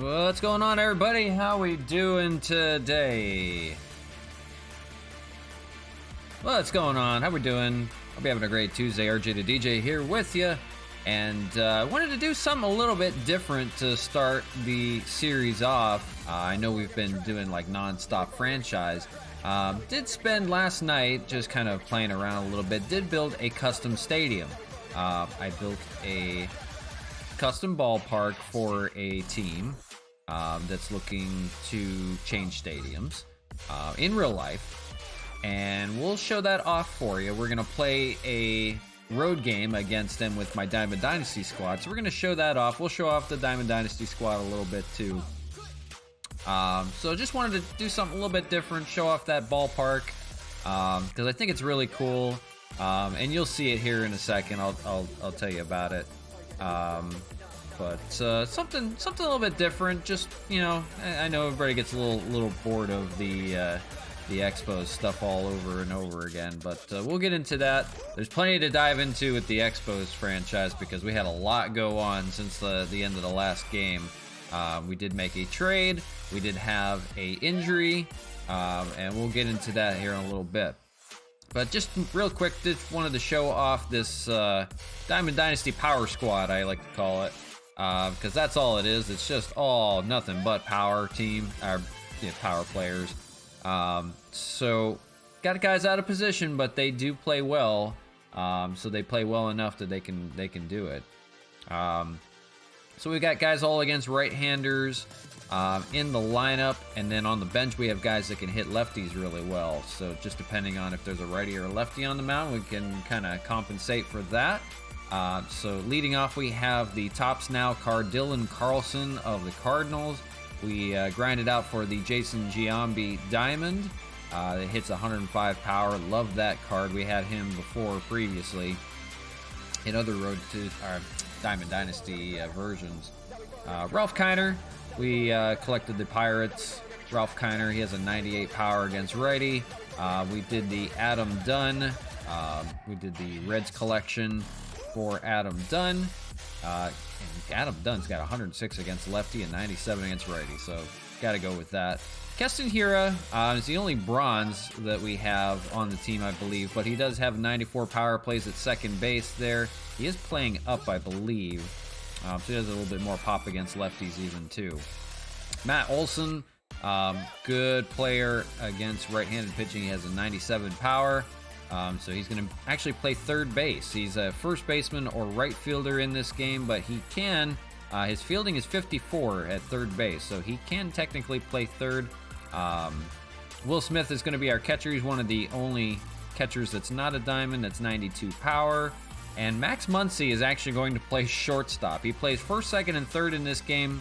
What's going on, everybody? How we doing today? What's going on? How we doing? Hope you're having a great Tuesday. RJtheDJ here with you, and I wanted to do something a little bit different to start the series off. I know we've been doing like non-stop franchise. Did spend last night just kind of playing around a little bit. Did build a custom stadium. I built a custom ballpark for a team that's looking to change stadiums in real life, and we'll show that off for you. We're gonna play a road game against them with my Diamond Dynasty squad, so we're gonna show that off. We'll show off the Diamond Dynasty squad a little bit too. So just wanted to do something a little bit different, show off that ballpark, because I think it's really cool, and you'll see it here in a second. I'll tell you about it. But something a little bit different. Just, you know, I know everybody gets a little bored of the EXPOS stuff all over and over again, but we'll get into that. There's plenty to dive into with the EXPOS franchise because we had a lot go on since the end of the last game. We did make a trade. We did have a injury, and we'll get into that here in a little bit. But just real quick, just wanted to show off this Diamond Dynasty Power Squad, I like to call it, because that's all it is. It's just all nothing but power team, or power players. So got guys out of position, but they do play well. So they play well enough that they can do it. So we got guys all against right-handers in the lineup, and then on the bench we have guys that can hit lefties really well. So just depending on if there's a righty or a lefty on the mound, we can kind of compensate for that. So leading off, we have the Tops Now card, Dylan Carlson of the Cardinals. We grinded out for the Jason Giambi Diamond. It hits 105 power. Love that card. We had him before previously in other Road to our Diamond Dynasty versions. Ralph Kiner. We collected the Pirates. Ralph Kiner, he has a 98 power against righty. We did the Adam Dunn. We did the Reds collection for Adam Dunn. And Adam Dunn's got 106 against lefty and 97 against righty, so got to go with that. Keston Hiura is the only bronze that we have on the team, I believe, but he does have 94 power, plays at second base there. He is playing up, I believe, so he has a little bit more pop against lefties even too. Matt Olson, good player against right-handed pitching. He has a 97 power. So he's going to actually play third base. He's a first baseman or right fielder in this game, but he can, his fielding is 54 at third base, so he can technically play third. Will Smith is going to be our catcher. He's one of the only catchers that's not a diamond, that's 92 power. And Max Muncy is actually going to play shortstop. He plays first, second, and third in this game.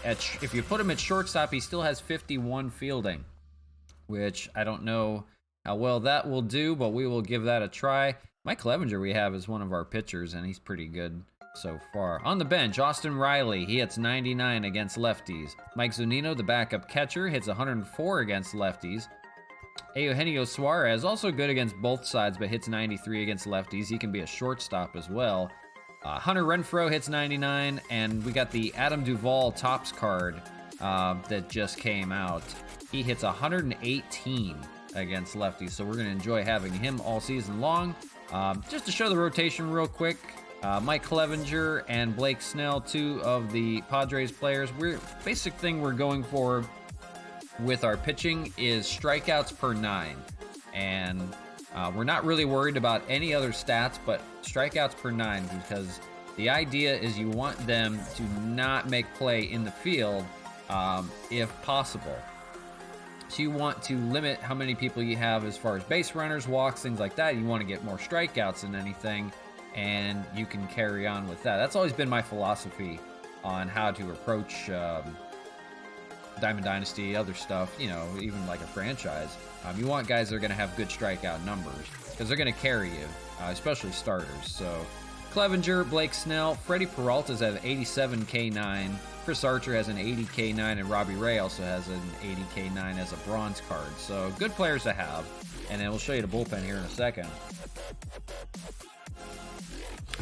If you put him at shortstop, he still has 51 fielding, which I don't know how well that will do, but we will give that a try. Mike Clevenger we have as one of our pitchers, and he's pretty good so far. On the bench, Austin Riley, he hits 99 against lefties. Mike Zunino, the backup catcher, hits 104 against lefties. Eugenio Suarez, also good against both sides, but hits 93 against lefties. He can be a shortstop as well. Hunter Renfroe hits 99, and we got the Adam Duvall Topps card that just came out. He hits 118 against lefties, so we're going to enjoy having him all season long. Just to show the rotation real quick, Mike Clevenger and Blake Snell, two of the Padres players. Basic thing we're going for with our pitching is strikeouts per 9, and we're not really worried about any other stats but strikeouts per 9, because the idea is you want them to not make play in the field if possible. So you want to limit how many people you have as far as base runners, walks, things like that. You want to get more strikeouts than anything, and you can carry on with that. That's always been my philosophy on how to approach Diamond Dynasty, other stuff, you know, even like a franchise. You want guys that are going to have good strikeout numbers because they're going to carry you, especially starters. So Clevenger, Blake Snell, Freddie Peralta's at 87 K9. Chris Archer has an 80 K9, and Robbie Ray also has an 80 K9 as a bronze card. So good players to have. And then we'll show you the bullpen here in a second.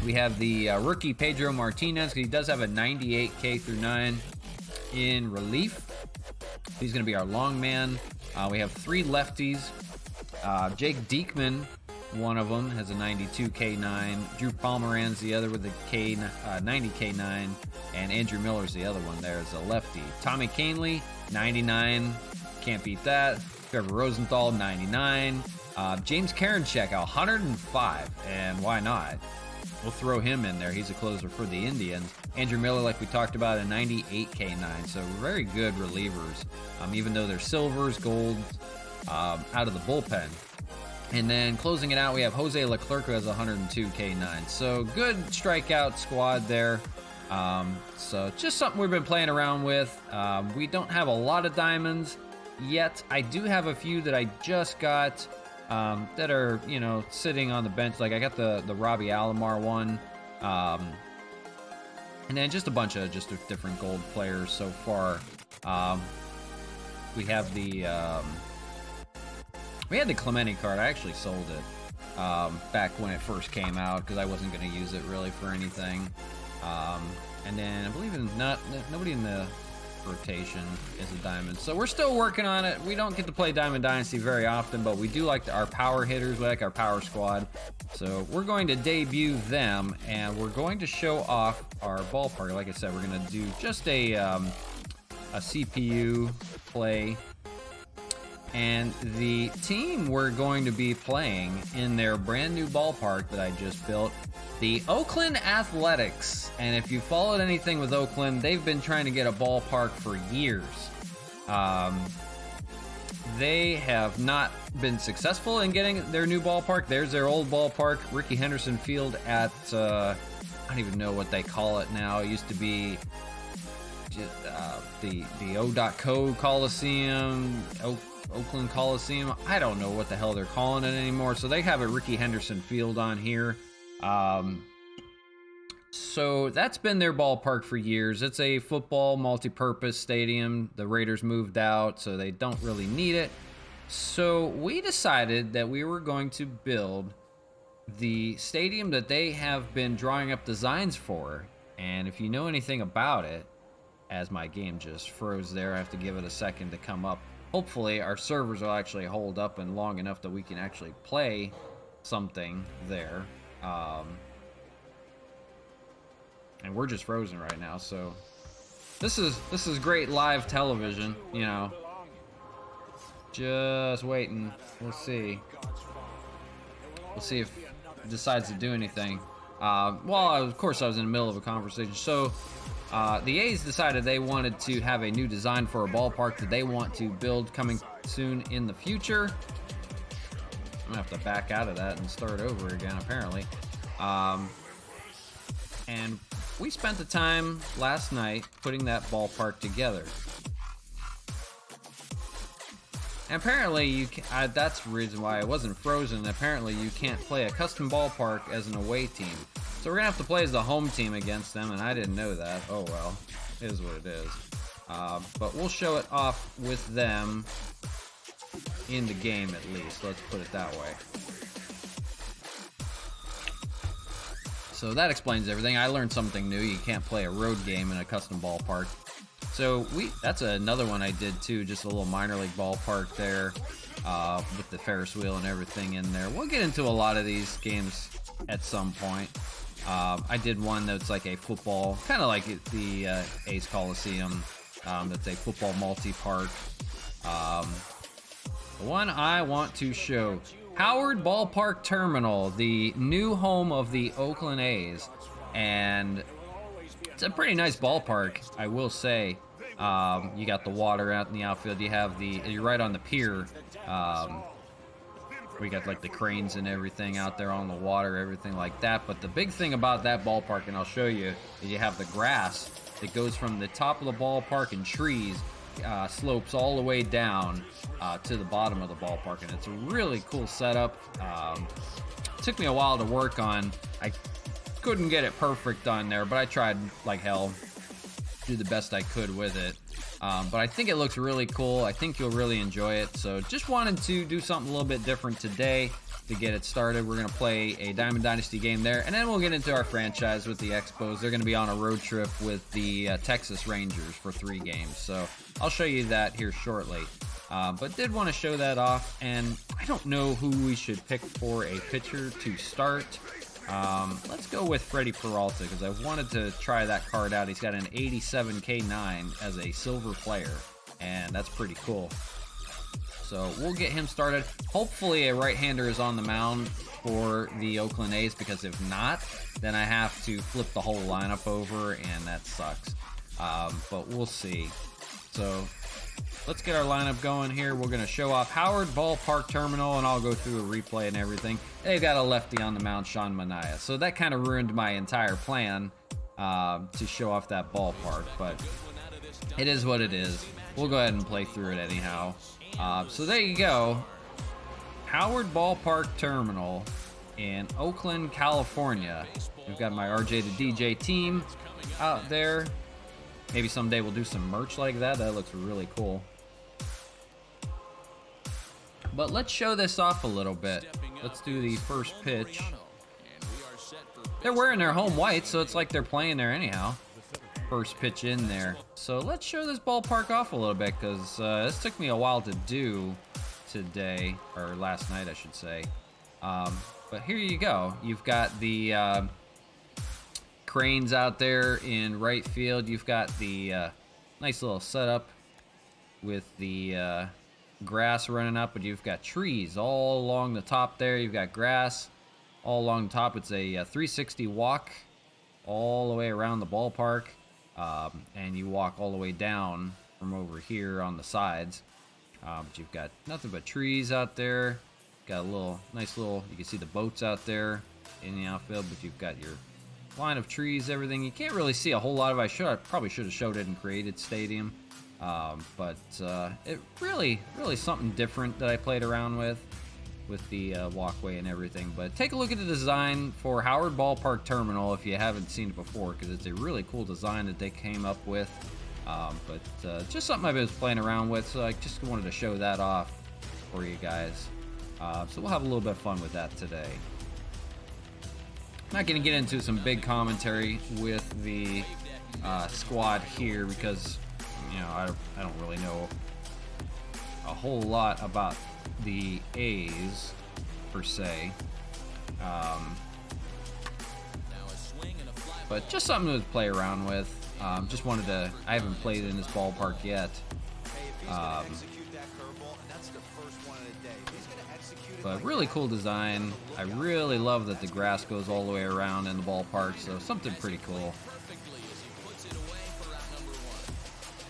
We have the rookie Pedro Martinez. He does have a 98 K through 9. in relief. He's going to be our long man. We have 3 lefties. Jake Diekman, one of them, has a 92 K9. Drew Pomeranz, the other with a 90 K9. And Andrew Miller's the other one there is a lefty. Tommy Canley, 99. Can't beat that. Trevor Rosenthal, 99. James Karinchak, 105. And why not? We'll throw him in there. He's a closer for the Indians. Andrew Miller, like we talked about, a 98 K9. So very good relievers, even though they're silvers, golds, out of the bullpen. And then closing it out, we have Jose Leclerc, who has 102 K9. So good strikeout squad there. So just something we've been playing around with. We don't have a lot of diamonds yet. I do have a few that I just got that are, you know, sitting on the bench. Like I got the Robbie Alomar one. And then just a bunch of just different gold players so far. We have the we had the Clemente card. I actually sold it back when it first came out because I wasn't going to use it really for anything. And then I believe nobody in the rotation is a diamond, so we're still working on it. We don't get to play Diamond Dynasty very often, but we do like our power hitters. We like our power squad, so we're going to debut them, and we're going to show off our ballpark. Like I said, we're going to do just a CPU play. And the team we're going to be playing in their brand new ballpark that I just built, the Oakland Athletics. And if you followed anything with Oakland, they've been trying to get a ballpark for years. They have not been successful in getting their new ballpark. There's their old ballpark, Rickey Henderson Field at, I don't even know what they call it now. It used to be the O.Co Coliseum, Oakland Coliseum. I don't know what the hell they're calling it anymore. So they have a Rickey Henderson Field on here. So that's been their ballpark for years. It's a football multi-purpose stadium. The Raiders moved out, so they don't really need it. So we decided that we were going to build the stadium that they have been drawing up designs for. And if you know anything about it, as my game just froze there, I have to give it a second to come up. Hopefully our servers will actually hold up and long enough that we can actually play something there. And we're just frozen right now, so this is great live television, you know. Just waiting. We'll see. We'll see if it decides to do anything. Well, of course I was in the middle of a conversation. So the A's decided they wanted to have a new design for a ballpark that they want to build coming soon in the future. I'm gonna have to back out of that and start over again, apparently. And we spent the time last night putting that ballpark together. And apparently, you can, that's the reason why it wasn't frozen. Apparently, you can't play a custom ballpark as an away team. So we're gonna have to play as the home team against them, and I didn't know that. Oh well, it is what it is. But we'll show it off with them in the game at least. Let's put it that way. So that explains everything. I learned something new. You can't play a road game in a custom ballpark. So that's another one I did too, just a little minor league ballpark there with the Ferris wheel and everything in there. We'll get into a lot of these games at some point. I did one that's like a football, kind of like the A's Coliseum. That's a football multi-park. The one I want to show, Howard Ballpark Terminal, the new home of the Oakland A's. And it's a pretty nice ballpark, I will say. You got the water out in the outfield. You're right on the pier. We got like the cranes and everything out there on the water, everything like that. But the big thing about that ballpark, and I'll show you, is you have the grass that goes from the top of the ballpark and trees, slopes all the way down to the bottom of the ballpark. And it's a really cool setup. It took me a while to work on. I couldn't get it perfect on there, but I tried like hell, do the best I could with it. But I think it looks really cool. I think you'll really enjoy it. So just wanted to do something a little bit different today. to get it started. We're going to play a Diamond Dynasty game there, and then we'll get into our franchise with the Expos. They're going to be on a road trip with the Texas Rangers for 3 games, so I'll show you that here shortly. But did want to show that off, and I don't know who we should pick for a pitcher to start. Let's go with Freddie Peralta, because I wanted to try that card out. He's got an 87K9 as a silver player, and that's pretty cool. So we'll get him started. Hopefully a right-hander is on the mound for the Oakland A's, because if not, then I have to flip the whole lineup over, and that sucks. But we'll see. So let's get our lineup going here. We're going to show off Howard Ballpark Terminal, and I'll go through a replay and everything. They've got a lefty on the mound, Sean Manaea. So that kind of ruined my entire plan to show off that ballpark, but it is what it is. We'll go ahead and play through it anyhow. So there you go. Howard Ballpark Terminal in Oakland, California. We've got my RJtheDJ team out there. Maybe someday we'll do some merch like that. That looks really cool. But let's show this off a little bit. Let's do the first pitch. They're wearing their home white, so it's like they're playing there anyhow. First pitch in there. So let's show this ballpark off a little bit, because this took me a while to do today, or last night I should say. But here you go. You've got the cranes out there in right field. You've got the nice little setup with the grass running up, but you've got trees all along the top there. You've got grass all along the top. It's a 360 walk all the way around the ballpark, and you walk all the way down from over here on the sides. But you've got nothing but trees out there. Got a little nice little, you can see the boats out there in the outfield, but you've got your line of trees, everything. You can't really see a whole lot of it. I probably should have showed it in Created Stadium. But it really something different that I played around with the walkway and everything. But take a look at the design for Howard Ballpark Terminal if you haven't seen it before, because it's a really cool design that they came up with. But just something I've been playing around with, so I just wanted to show that off for you guys. So we'll have a little bit of fun with that today. I'm not going to get into some big commentary with the squad here, because I don't really know a whole lot about the A's per se, but just something to play around with. Just wanted to, I haven't played in this ballpark yet, but really cool design. I really love that the grass goes all the way around in the ballpark, so something pretty cool.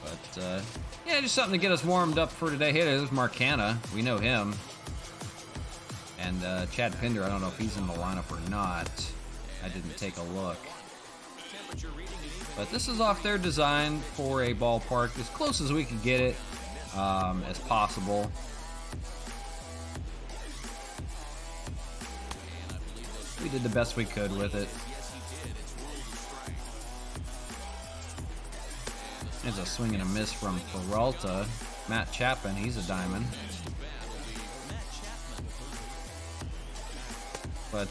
But yeah, just something to get us warmed up for today. Hey, there's Mark Hanna. We know him. And Chad Pinder, I don't know if he's in the lineup or not. I didn't take a look. But this is off their design for a ballpark, as close as we could get it as possible. We did the best we could with it. There's a swing and a miss from Peralta. Matt Chapman, he's a diamond. But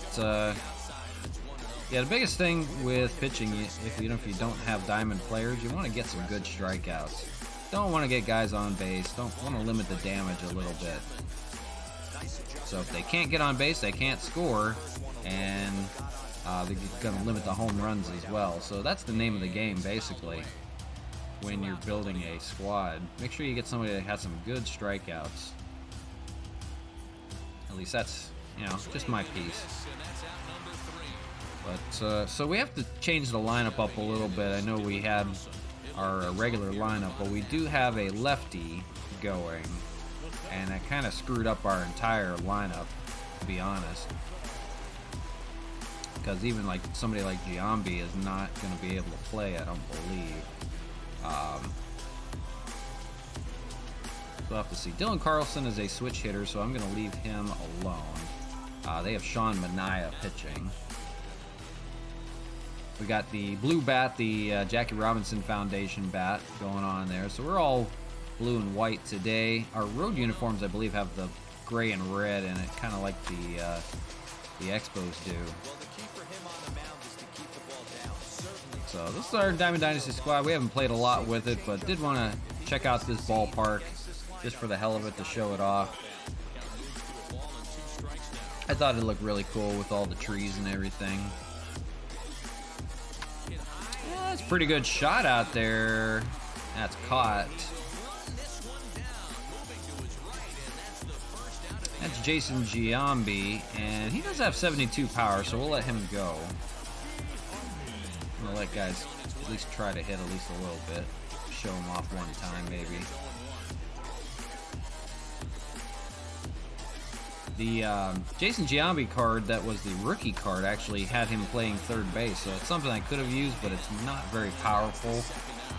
yeah, the biggest thing with pitching, if you don't have diamond players, you want to get some good strikeouts. Don't want to get guys on base. Don't want to limit the damage a little bit. So if they can't get on base, they can't score, and they're going to limit the home runs as well. So that's the name of the game, basically. When you're building a squad, make sure you get somebody that has some good strikeouts. At least that's, just my piece. But so we have to change the lineup up a little bit. I know we had our regular lineup, but we do have a lefty going, and that kind of screwed up our entire lineup, to be honest. Because even like somebody like Giambi is not going to be able to play, I don't believe. We'll have to see. Dylan Carlson is a switch hitter, so I'm going to leave him alone. They have Sean Manaea pitching. We got the blue bat, the Jackie Robinson Foundation bat going on there. So we're all blue and white today. Our road uniforms, I believe, have the gray and red in it, kind of like the Expos do. So this is our Diamond Dynasty squad. We haven't played a lot with it, but did want to check out this ballpark just for the hell of it to show it off. I thought it looked really cool with all the trees and everything. Yeah, that's a pretty good shot out there. That's caught. That's Jason Giambi, and he does have 72 power, so we'll let him go. I'm gonna let guys at least try to hit at least a little bit. Show him off one time, maybe. The Jason Giambi card that was the rookie card actually had him playing third base, so it's something I could have used, but it's not very powerful.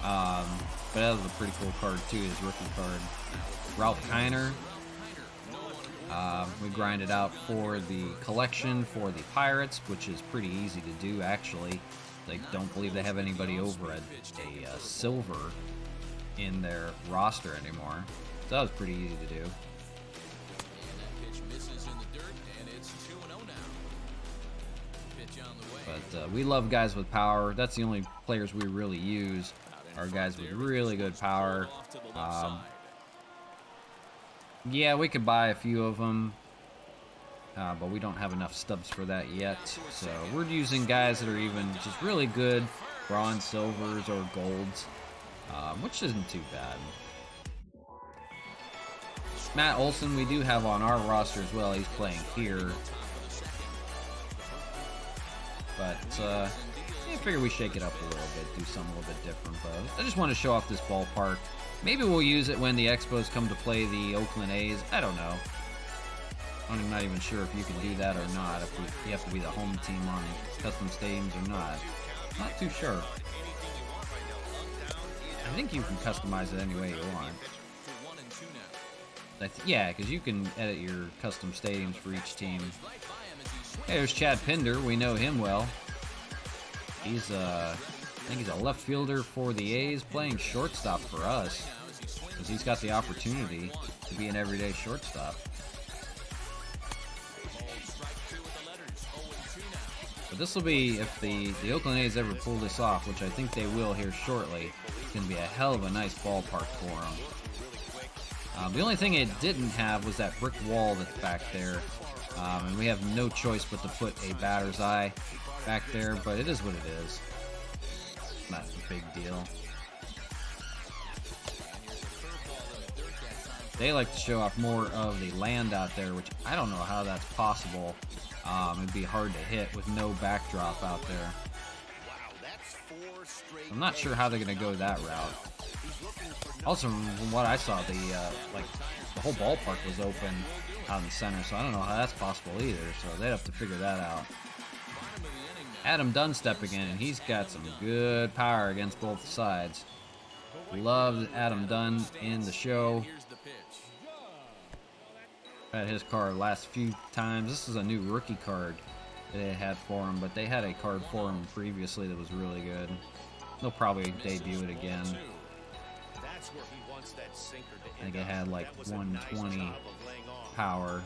But that was a pretty cool card too, his rookie card. Ralph Kiner. We grinded out for the collection for the Pirates, which is pretty easy to do actually. They don't believe they have anybody over a silver in their roster anymore. So that was pretty easy to do. But we love guys with power. That's the only players we really use, are guys with really good power. Yeah, we could buy a few of them, but we don't have enough stubs for that yet. So we're using guys that are even just really good, bronze, silvers, or golds, which isn't too bad. Matt Olson we do have on our roster as well. He's playing here. But I figure we shake it up a little bit, do something a little bit different. But I just want to show off this ballpark. Maybe we'll use it when the Expos come to play the Oakland A's. I don't know. I'm not even sure if you can do that or not, if you have to be the home team on custom stadiums or not. Not too sure. I think you can customize it any way you want. Yeah, because you can edit your custom stadiums for each team. Hey, there's Chad Pinder. We know him well. He's I think he's a left fielder for the A's, playing shortstop for us, because he's got the opportunity to be an everyday shortstop. But this will be, if the Oakland A's ever pull this off, which I think they will here shortly, it's going to be a hell of a nice ballpark for them. The only thing it didn't have was that brick wall that's back there. And we have no choice but to put a batter's eye back there, but it is what it is. Not a big deal. They like to show off more of the land out there, which I don't know how that's possible. It'd be hard to hit with no backdrop out there. I'm not sure how they're going to go that route. Also, from what I saw, the whole ballpark was open out in the center, so I don't know how that's possible either, so they'd have to figure that out. Adam Dunn stepping in, and he's got some good power against both sides. Loved Adam Dunn in the show. Had his card last few times. This is a new rookie card they had for him, but they had a card for him previously that was really good. They'll probably debut it again. I think it had like 120 power.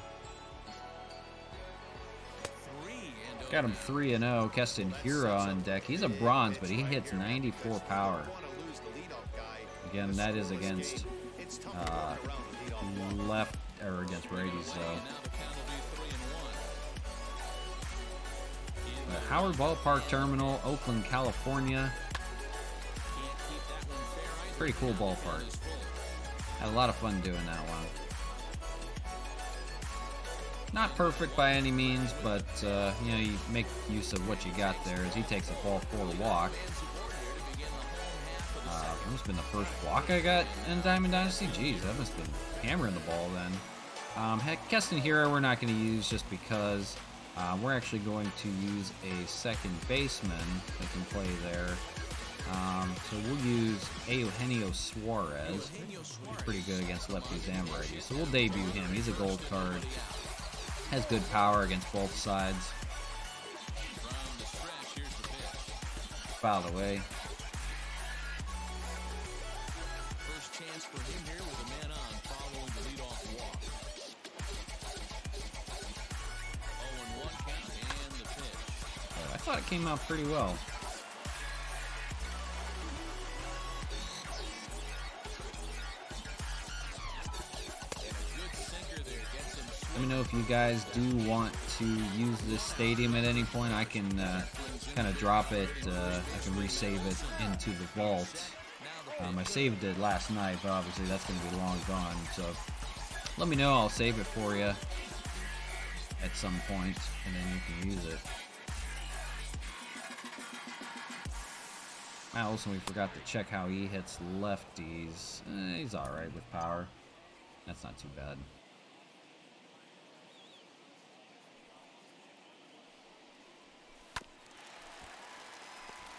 Got him 3-0. Keston Hira on deck. He's a bronze, but he hits 94 power. Again, that is against left, or against righties, though. Howard Ballpark Terminal, Oakland, California. Pretty cool ballpark. Had a lot of fun doing that one. Not perfect by any means, but you know, you make use of what you got there. As he takes a ball for the walk. That must have been the first walk I got in Diamond Dynasty. Jeez, that must have been hammering the ball then. Heck, Keston Hira we're not going to use just because we're actually going to use a second baseman that can play there. So we'll use Eugenio Suarez. He's pretty good against lefties and righties. So we'll debut him. He's a gold card. Has good power against both sides. Fouled away. thought it came out pretty well. Let me know if you guys do want to use this stadium at any point. I can kind of drop it. I can resave it into the vault. I saved it last night, but obviously that's going to be long gone. So let me know. I'll save it for you at some point, and then you can use it. Also, we forgot to check how he hits lefties. He's all right with power. That's not too bad.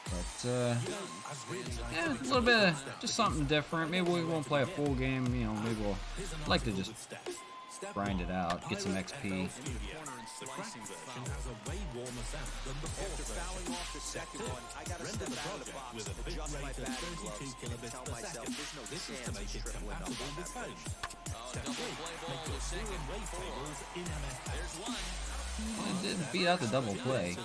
But, yeah, a little bit of just something different. Maybe we won't play a full game, you know, maybe we'll like to just grind it out, get some XP. It did beat out the double play.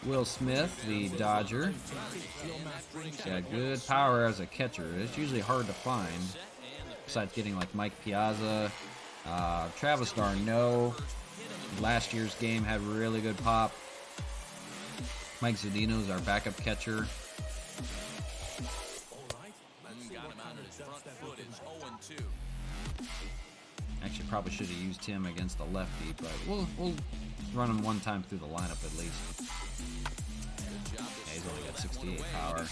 Will Smith, the Dodger. He's got good power as a catcher. It's usually hard to find. Besides getting like Mike Piazza, Travis d'Arnaud. Last year's game had really good pop. Mike Zunino's our backup catcher. Actually, probably should have used him against a lefty, but we'll run him one time through the lineup at least. Yeah, he's only got 68 power.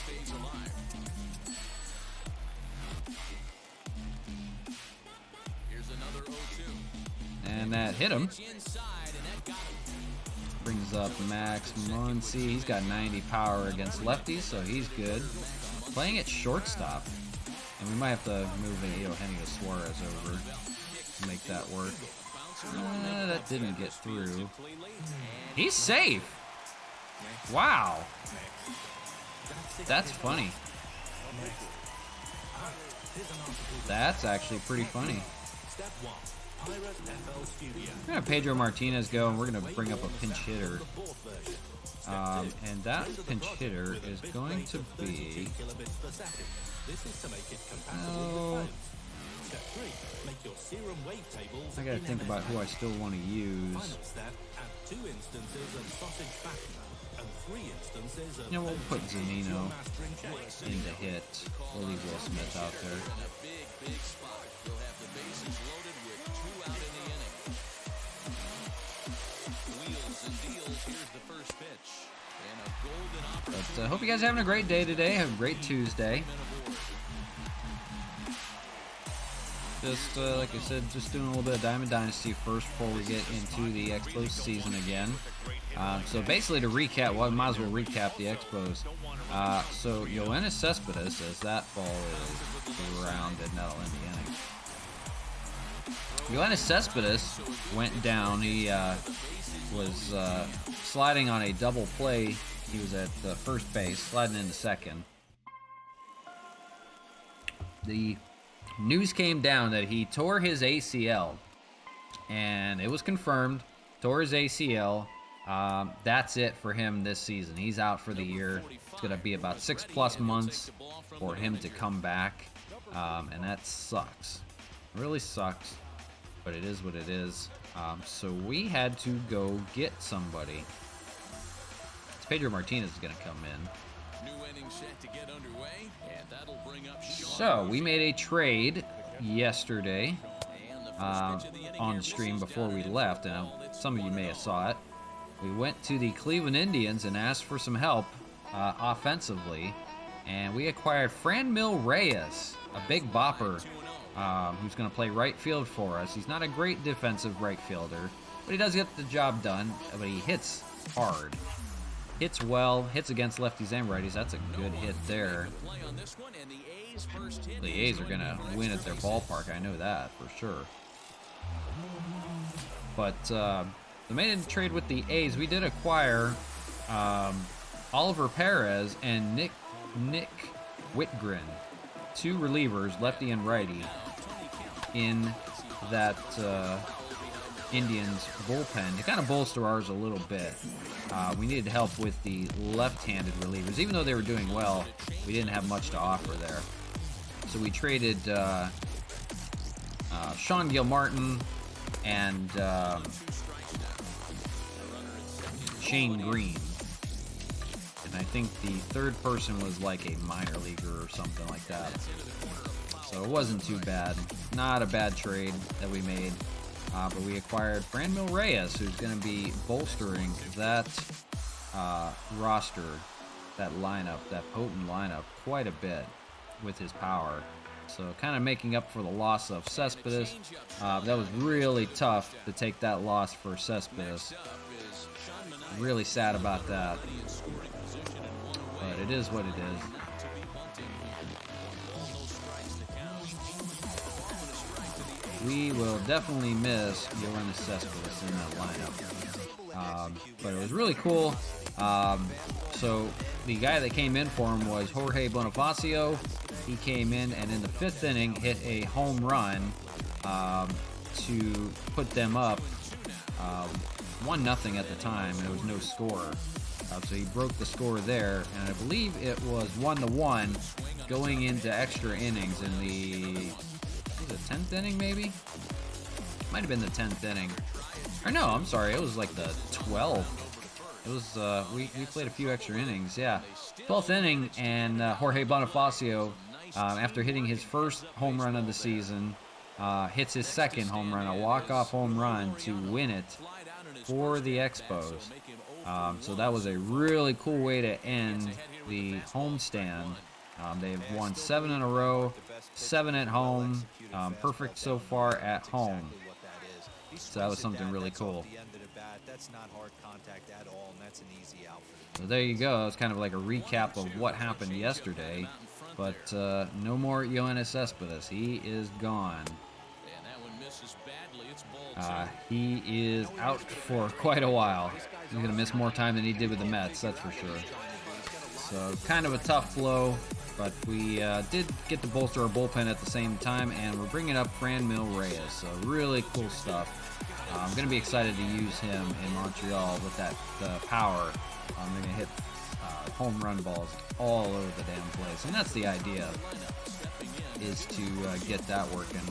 And that hit him. Brings up Max Muncy. He's got 90 power against lefties, so he's good. Playing at shortstop. And we might have to move Eugenio Suarez over to make that work. That didn't get through. He's safe. Wow. That's funny. That's actually pretty funny. We're going to Pedro Martinez go, and we're going to bring up a pinch hitter. And that pinch hitter is going to be... I gotta think about who I still want to use. You know, we'll put Zunino in the hit. We'll leave Will Smith out there. But I hope you guys are having a great day today. Have a great Tuesday. Just, like I said, just doing a little bit of Diamond Dynasty first before we get into the Expos season again. So basically to recap, well, I might as well recap the Expos. So Yoenis Cespedes, as that ball is grounded, and that'll end the inning. Yoenis Cespedes went down. He was sliding on a double play. He was at first base, sliding into second. The news came down that he tore his ACL, and it was confirmed. Tore his ACL. That's it for him this season. He's out for the year. It's going to be about 6+ months for him to come back, and that sucks. It really sucks, but it is what it is. So we had to go get somebody. It's Pedro Martinez is going to come in. So we made a trade yesterday on stream before we left, and some of you may have saw it. We went to the Cleveland Indians and asked for some help offensively, and we acquired Franmil Reyes, a big bopper who's going to play right field for us. He's not a great defensive right fielder, but he does get the job done, but he hits hard. Hits well, hits against lefties and righties. That's a good hit there. The A's are going to win at their ballpark. I know that for sure. But the main trade with the A's, we did acquire Oliver Perez and Nick Whitgren, two relievers, lefty and righty, in that Indians bullpen to kind of bolster ours a little bit. We needed help with the left-handed relievers. Even though they were doing well, we didn't have much to offer there. So we traded Sean Gilmartin and Shane Green. And I think the third person was like a minor leaguer or something like that. So it wasn't too bad. Not a bad trade that we made. But we acquired Franmil Reyes, who's going to be bolstering that roster, that lineup, that potent lineup, quite a bit with his power. So kind of making up for the loss of Cespedes. That was really tough to take that loss for Cespedes. Really sad about that. But it is what it is. We will definitely miss Yoenis Cespedes in that lineup. But it was really cool. So the guy that came in for him was Jorge Bonifacio. He came in and in the 5th inning hit a home run to put them up 1-0 at the time. There was no score. So he broke the score there, and I believe it was 1-1 going into extra innings in the 10th inning, maybe? Might have been the 10th inning. Or no, I'm sorry, it was like the 12th. It was, we played a few extra innings, yeah. 12th inning, and Jorge Bonifacio, after hitting his first home run of the season, hits his second home run, a walk-off home run to win it for the Expos. So that was a really cool way to end the homestand. They've won 7 in a row, 7 at home, perfect so far at home. So that was something really cool. So there you go. It's kind of like a recap of what happened yesterday. But no more Yoenis Cespedes. He is gone. He is out for quite a while. He's going to miss more time than he did with the Mets, that's for sure. So kind of a tough blow, but we did get to bolster our bullpen at the same time, and we're bringing up Franmil Reyes. So really cool stuff. I'm going to be excited to use him in Montreal with that power. They're going to hit home run balls all over the damn place, and that's the idea, is to get that working.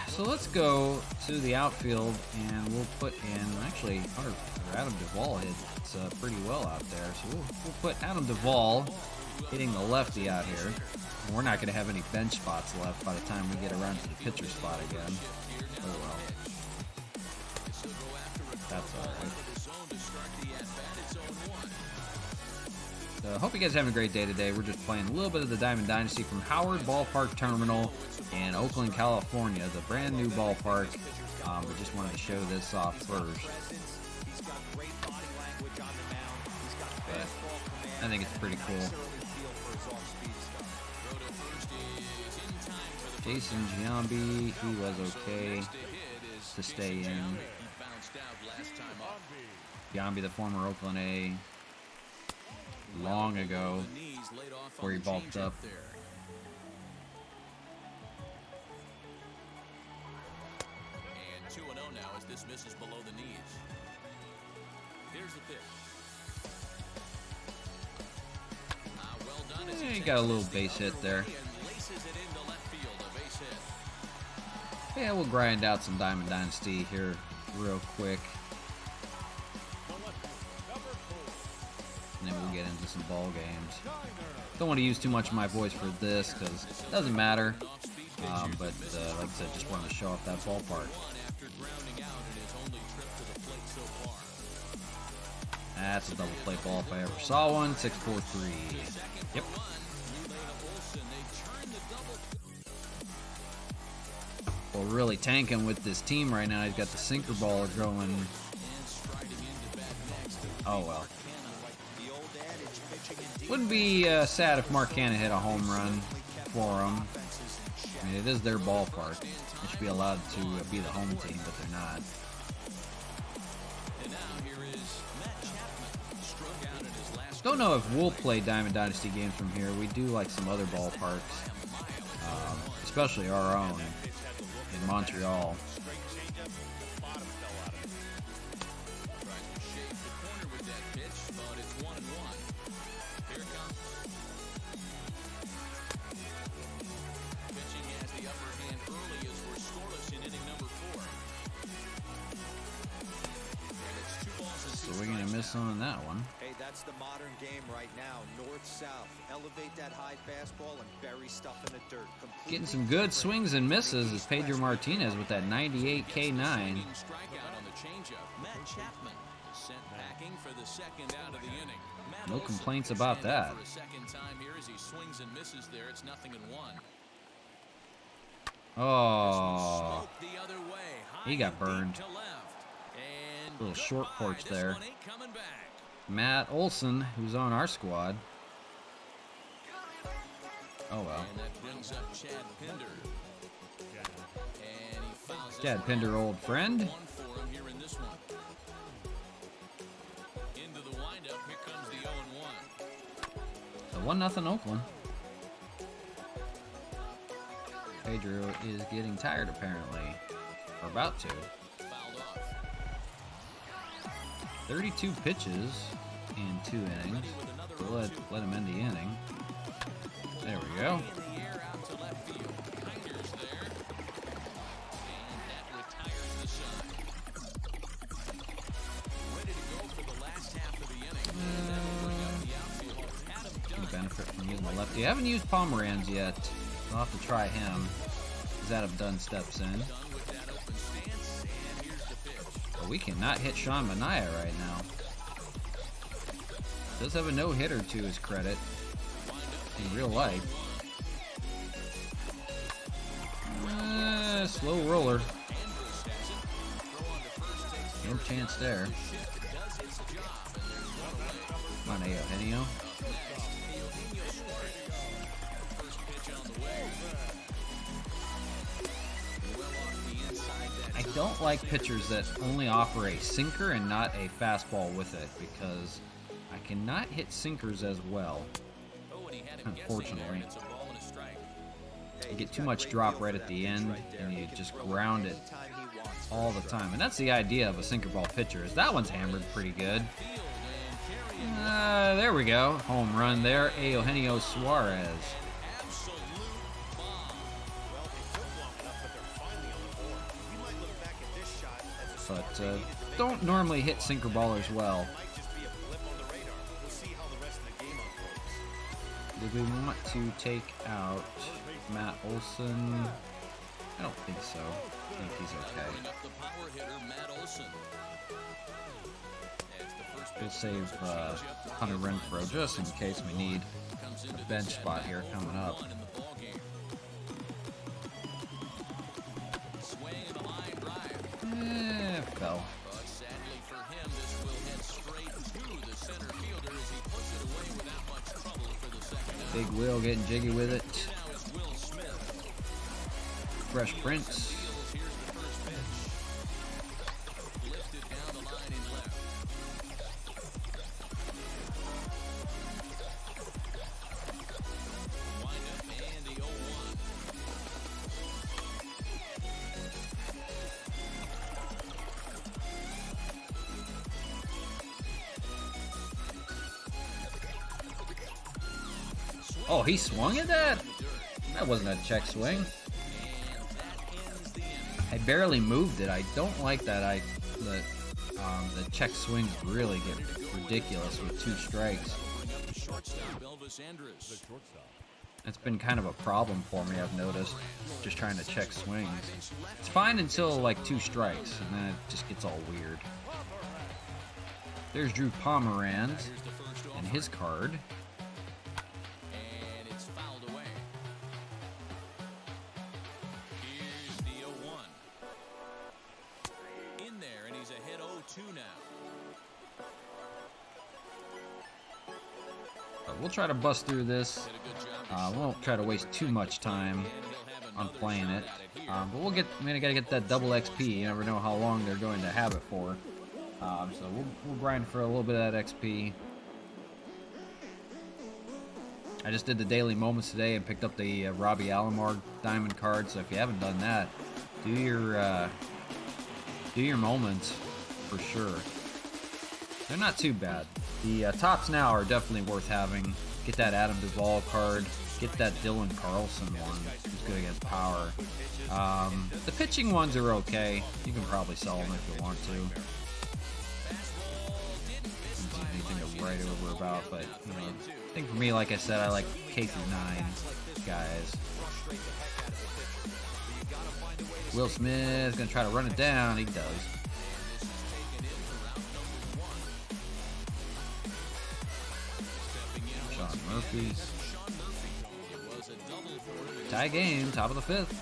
So let's go to the outfield, and we'll put in, actually, our Adam Duvall hits pretty well out there. So we'll put Adam Duvall hitting the lefty out here. And we're not going to have any bench spots left by the time we get around to the pitcher spot again. Oh well. That's alright. So I hope you guys are having a great day today. We're just playing a little bit of the Diamond Dynasty from Howard Ballpark Terminal in Oakland, California, the brand new ballpark. We just wanted to show this off first. But I think it's pretty cool. Jason Giambi, he was okay to stay in. Giambi, the former Oakland A, long ago, where he bulked up. And 2-0 now as this misses below the knees. Here's the pitch. Well done. He got a little base hit there. Yeah, we'll grind out some Diamond Dynasty here real quick. And then we'll get into some ball games. Don't want to use too much of my voice for this because it doesn't matter. But like I said, just wanted to show off that ballpark. That's a double play ball if I ever saw one. 6-4-3. Yep. We're really tanking with this team right now. He's got the sinker ball going. Oh well. Wouldn't be sad if Mark Cannon hit a home run for them. I mean, it is their ballpark. They should be allowed to be the home team, but they're not. Don't know if we'll play Diamond Dynasty games from here. We do like some other ballparks, especially our own in Montreal. bottom fell out of it. Tries to shave the corner with that pitch, but it's 1-1. Here it comes. Pitching has the upper hand early as we're scoreless in inning number 4. And it's 2 balls and 2 So we're gonna miss on that one. Hey, that's the modern game right now. North-south. Elevate that high fastball and bury stuff in the dirt. Getting some good swings and misses is Pedro Martinez with that 98 K9. Strikeout on the changeup. Matt Chapman is sent packing for the second out of the inning. Matt No Olson complaints is about standing that. For a second time here as he swings and misses there. It's 0-1. Oh, Smoked the other way. he got High and burned. deep to left. And Little short goodbye. porch This there. one ain't coming back. Matt Olson, who's on our squad. Oh well. And that brings up Chad Pinder. And he fouls this Chad one Pinder, out. old friend. 1 for him here in this one. Into the windup, here comes the 0-1. So 1-0 Oakland. Pedro is getting tired apparently, or about to. Fouled off. 32 pitches in 2 innings. So let him end the inning. There we go. In the air out to left field. Kinder's there. And that retires the side. Ready to go for the last half of the inning. And that'll bring up the outfield. Adam Dunn. Benefit from using the lefty. I haven't used Pomeranz yet. I'll have to try him. As Adam Dunn steps in. Done with that open stance. And here's the pitch. But we cannot hit Sean Manaea right now. Does have a no-hitter to his credit in real life. Slow roller. No chance there. Come on, Eugenio. I don't like pitchers that only offer a sinker and not a fastball with it because I cannot hit sinkers as well. Unfortunately. You get too much drop right at the end and you just ground it all the time. And that's the idea of a sinker ball pitcher is that one's hammered pretty good. There we go. Home run there. Eugenio Suarez. But don't normally hit sinker ballers well. Did we want to take out Matt Olson? I don't think so. I think he's okay. We'll save Hunter Renfroe just in case we need a bench spot here coming up. Fell. But sadly for him, this will head straight to the center fielder as he puts it away without much trouble for the second out. Big Will getting jiggy with it. Now is Will Smith. Fresh Prince. Here's the first pitch. Lifted down the line in left. Wind up and the 0-1. Oh, he swung at that? That wasn't a check swing. I barely moved it. I don't like that. The check swings really get ridiculous with 2 strikes. That's been kind of a problem for me, I've noticed. Just trying to check swings. It's fine until like 2 strikes, and then it just gets all weird. There's Drew Pomeranz and his card. And it's fouled away. Here's the 0-1. In there, and he's ahead 0-2 now. We'll try to bust through this. Did a good job. We won't try to waste too much time on playing it. But we'll get. I mean, I gotta get that double XP. You never know how long they're going to have it for. So we'll grind for a little bit of that XP. I just did the daily moments today and picked up the Robbie Alomar diamond card. So if you haven't done that, do your Do your moments, for sure. They're not too bad. The tops now are definitely worth having. Get that Adam Duvall card. Get that Dylan Carlson one, who's good against power. The pitching ones are okay. You can probably sell them if you want to. Anything to write over about, but you know, I think for me, like I said, I like K through 9 guys. Will Smith is gonna try to run it down. He does. Sean Murphy. Tie game, top of the 5th.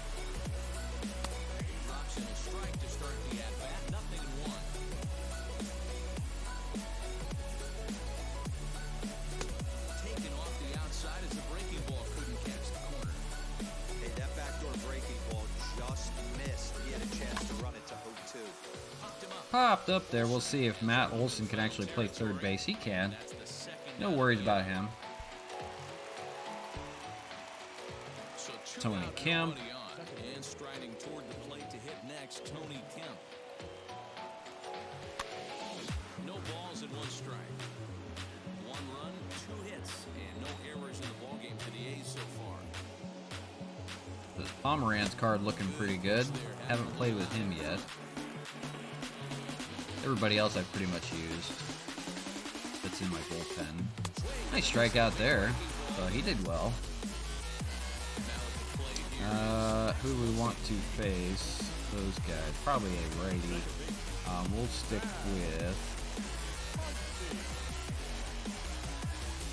Taken off the outside as the breaking ball couldn't catch the corner. Hey, that backdoor breaking ball just missed. He had a chance to run it to 0-2. Popped up there. We'll see if Matt Olson can actually play third base. He can. No worries about him. Tony Kemp. And striding toward the plate to hit next, Tony Kemp. No balls and 1 strike. 1 run, 2 hits, and no errors in the ballgame for the A's so far. The Pomeranz card looking pretty good. Haven't played with him yet. Everybody else I've pretty much used. That's in my bullpen. Nice strikeout there. So he did well. Who we want to face? Those guys. Probably a righty. We'll stick with...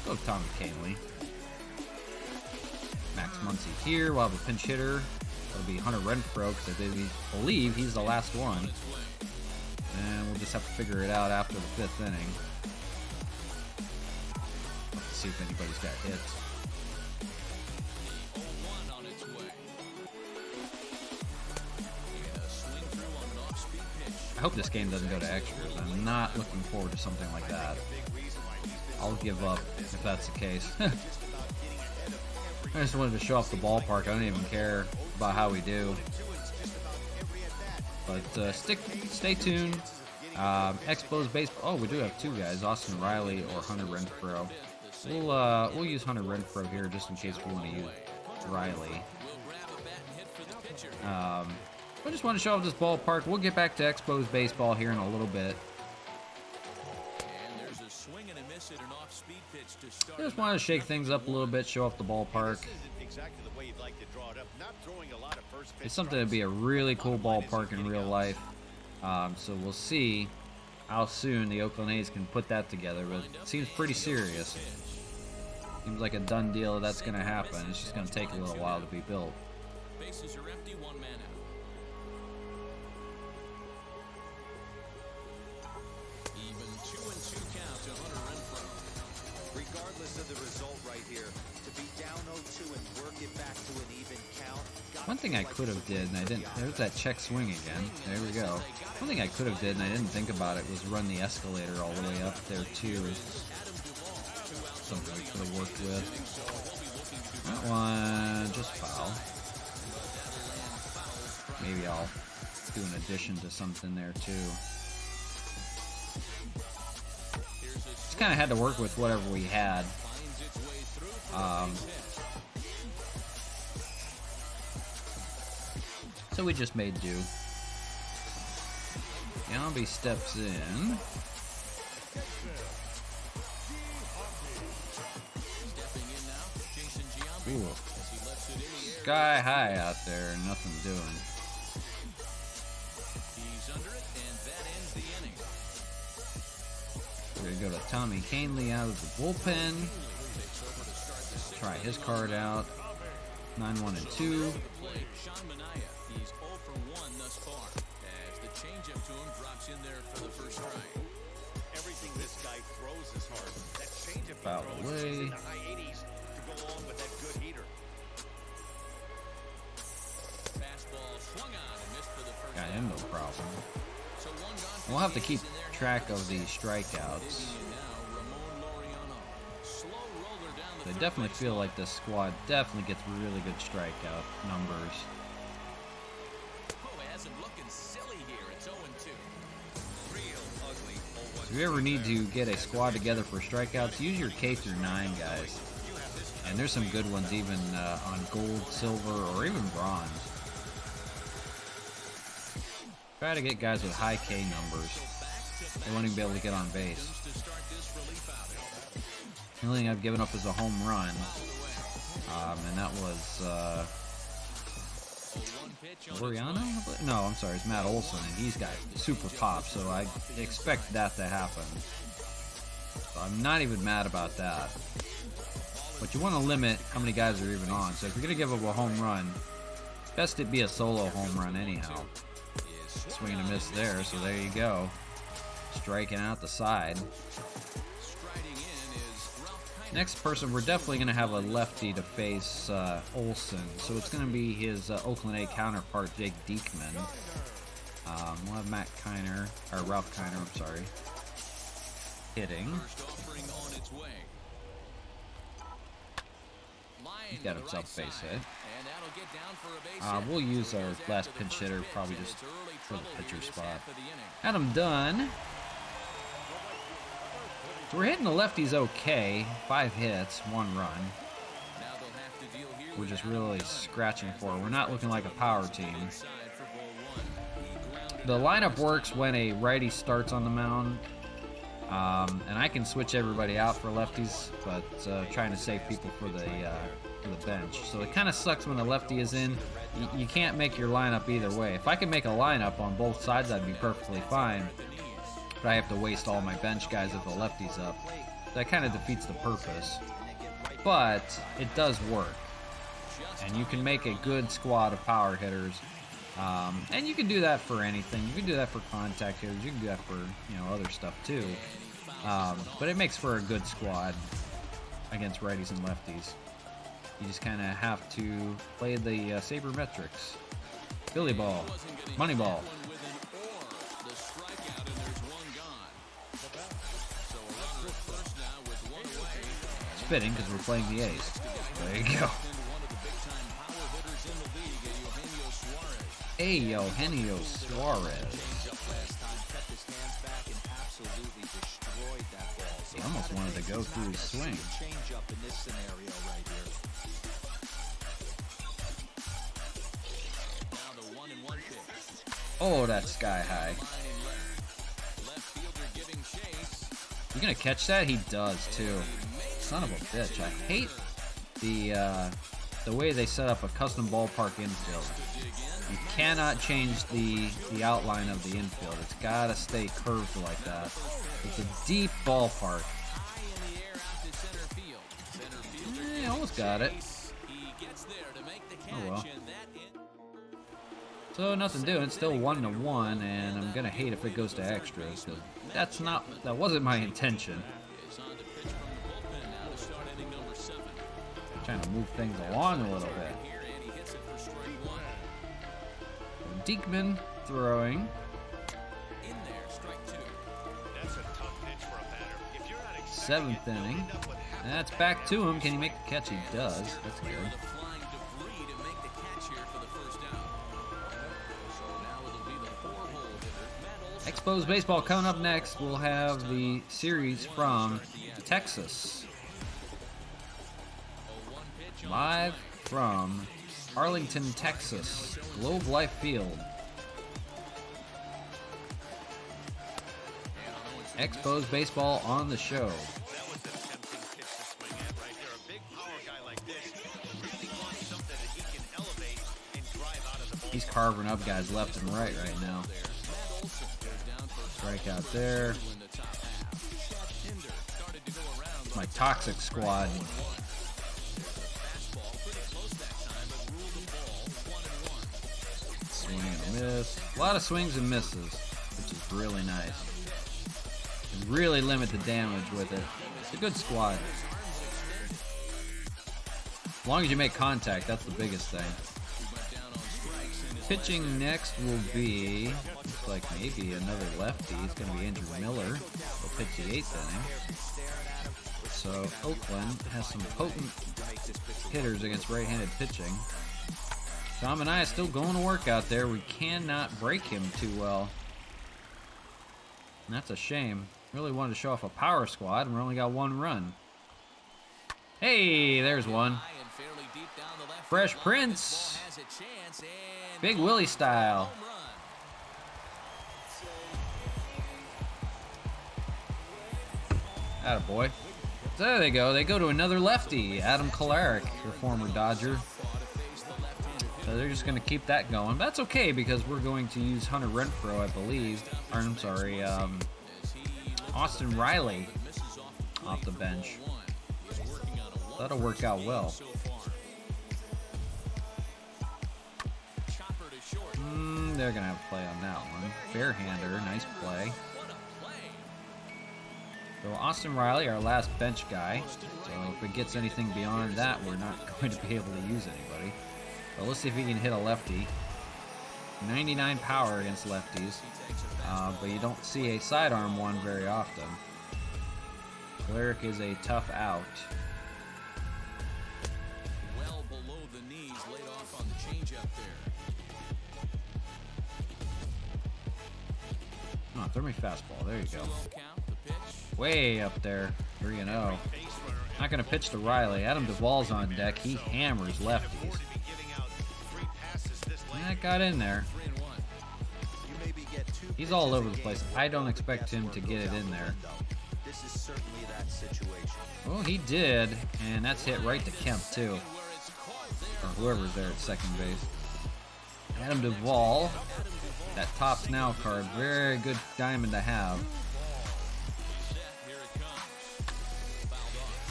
Go with Tommy Kahnle. Max Muncy here. We'll have a pinch hitter. It'll be Hunter Renfroe because I believe he's the last one. And we'll just have to figure it out after the 5th inning. Let's see if anybody's got hits. I hope this game doesn't go to extras. I'm not looking forward to something like that. I'll give up if that's the case. I just wanted to show off the ballpark. I don't even care about how we do. But stay tuned. Expos baseball. Oh, we do have 2 guys: Austin Riley or Hunter Renfroe. We'll use Hunter Renfroe here just in case we want to use Riley. I just want to show off this ballpark. We'll get back to Expos baseball here in a little bit. And there's a swing and a miss at an off-speed pitch to start. I just want to shake things up a little bit, show off the ballpark. It's something to be a really cool ballpark in real life. So we'll see how soon the Oakland A's can put that together. But it seems pretty serious. Seems like a done deal that's going to happen. It's just going to take a little while to be built. Bases are empty, 1 man out. Even 2-2 count to Hunter Renfroe. Regardless of the result right here, to be down 0-2 and work it back to an even count. One thing I could have did, and I didn't, there's that check swing again. There we go. One thing I could have did, and I didn't think about it, was run the escalator all the way up there too. Something I could have worked with. That one, just foul. Maybe I'll do an addition to something there too. Just kind of had to work with whatever we had. So we just made do. Yambi steps in. Ooh. Sky high out there, nothing doing. He's under it, and that ends the inning. We're gonna go to Tommy Kahnle out of the bullpen. Try his card out. 9-1-2. Sean Manaea, he's 0 for 1 thus far, as the changeup to him drops in there for the first strike. Everything this guy throws is hard. That changeup Foul away. in the high 80s to go along with that good heater. Fastball swung on and missed for the first Got out. him no problem. So 1 gone for We'll have to the keep A's in there. track of these strikeouts. They definitely feel like this squad definitely gets really good strikeout numbers. Oh, it has him looking silly here. It's 0-2. So if you ever need to get a squad together for strikeouts, use your K through 9 guys. And there's some good ones even on gold, silver, or even bronze. Try to get guys with high K numbers. They won't even be able to get on base. The only thing I've given up is a home run. And that was Oriano? No, I'm sorry, it's Matt Olson, and he's got super pop, so I expect that to happen. So I'm not even mad about that. But you want to limit how many guys are even on. So if you're going to give up a home run, best it be a solo home run anyhow. Swing and a miss there, so there you go. Striking out the side. Next person, we're definitely going to have a lefty to face Olson. So it's going to be his Oakland A counterpart, Jake Diekman. We'll have Ralph Kiner, I'm sorry, hitting. He got himself base hit. We'll use our last pinch hitter, probably just for the pitcher spot. Adam Dunn. So we're hitting the lefties okay. 5 hits, 1 run. We're just really scratching for it. We're not looking like a power team. The lineup works when a righty starts on the mound. And I can switch everybody out for lefties, but trying to save people for the bench. So it kind of sucks when the lefty is in. You can't make your lineup either way. If I could make a lineup on both sides, I'd be perfectly fine. But I have to waste all my bench guys if the lefty's up. That kind of defeats the purpose. But it does work. And you can make a good squad of power hitters. And you can do that for anything. You can do that for contact hitters. You can do that for other stuff too. But it makes for a good squad against righties and lefties. You just kind of have to play the sabermetrics. Billy ball, money ball. It's fitting because we're playing the A's. There you go. Hey, Eugenio Suarez. He almost wanted to go through his swing. Oh, that's sky high. You gonna catch that? He does too. Son of a bitch. I hate the way they set up a custom ballpark infield. You cannot change the outline of the infield. It's gotta stay curved like that. It's a deep ballpark. Almost got it. Oh well. So nothing doing. It's still 1-1, and I'm gonna hate if it goes to extras. That wasn't my intention. I'm trying to move things along a little bit. Diekman throwing. 7th inning. And that's back to him. Can he make the catch? He does. That's good. EXPOS baseball coming up next. We'll have the series from Texas. Live from Arlington, Texas. Globe Life Field. EXPOS baseball on the show. He's carving up guys left and right now. Strikeout there. My toxic squad. Swing and miss. A lot of swings and misses, which is really nice. And really limit the damage with it. It's a good squad. As long as you make contact, that's the biggest thing. Pitching next will be, looks like maybe another lefty. It's going to be Andrew Miller. He'll pitch the 8th inning. So Oakland has some potent hitters against right-handed pitching. Tom and I are still going to work out there. We cannot break him too well. And that's a shame. Really wanted to show off a power squad, and we only got one run. Hey, there's one. Fresh Prince. Big Willie style. Attaboy. So there they go. They go to another lefty, Adam Kolarek, your former Dodger. So they're just going to keep that going. That's okay because we're going to use Hunter Renfroe, I believe. Or, I'm sorry, Austin Riley off the bench. That'll work out well. They're going to have to play on that one. Fairhander, nice play. So Austin Riley, our last bench guy. So if it gets anything beyond that, we're not going to be able to use anybody. But let's see if he can hit a lefty. 99 power against lefties. But you don't see a sidearm one very often. Kolarek is a tough out. Well below the knees, laid off on the changeup there. Oh, throw me fastball. There you go. Way up there. 3-0. Not going to pitch to Riley. Adam Duvall's on deck. He hammers lefties. That got in there. He's all over the place. I don't expect him to get it in there. This is certainly that situation. Well, he did, and that's hit right to Kemp, too. Or whoever's there at second base. Adam Duvall. That Tops Now card. Very good diamond to have.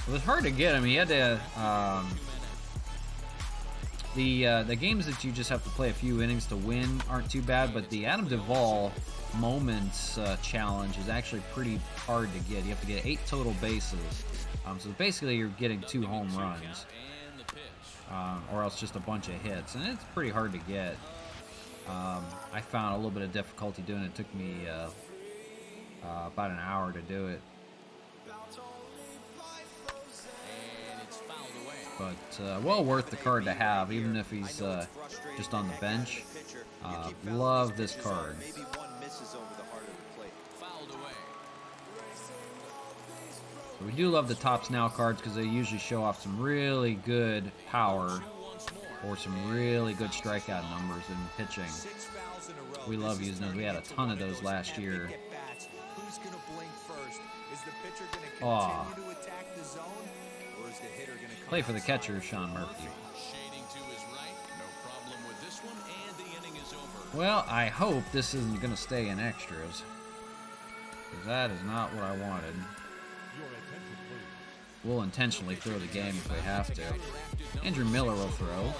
It was hard to get him. He had to... The games that you just have to play a few innings to win aren't too bad, but the Adam Duvall Moments challenge is actually pretty hard to get. You have to get 8 total bases. So basically you're getting 2 home runs. Or else just a bunch of hits. And it's pretty hard to get. I found a little bit of difficulty doing it. It took me about an hour to do it. But well worth the card to have, even if he's just on the bench. Love this card. So we do love the Tops Now cards because they usually show off some really good power or some really good strikeout numbers in pitching. We love using those. We had a ton of those last year. Aw. Play for the catcher, Sean Murphy. Well, I hope this isn't going to stay in extras. Because that is not what I wanted. We'll intentionally throw the game if we have to. Andrew Miller will throw.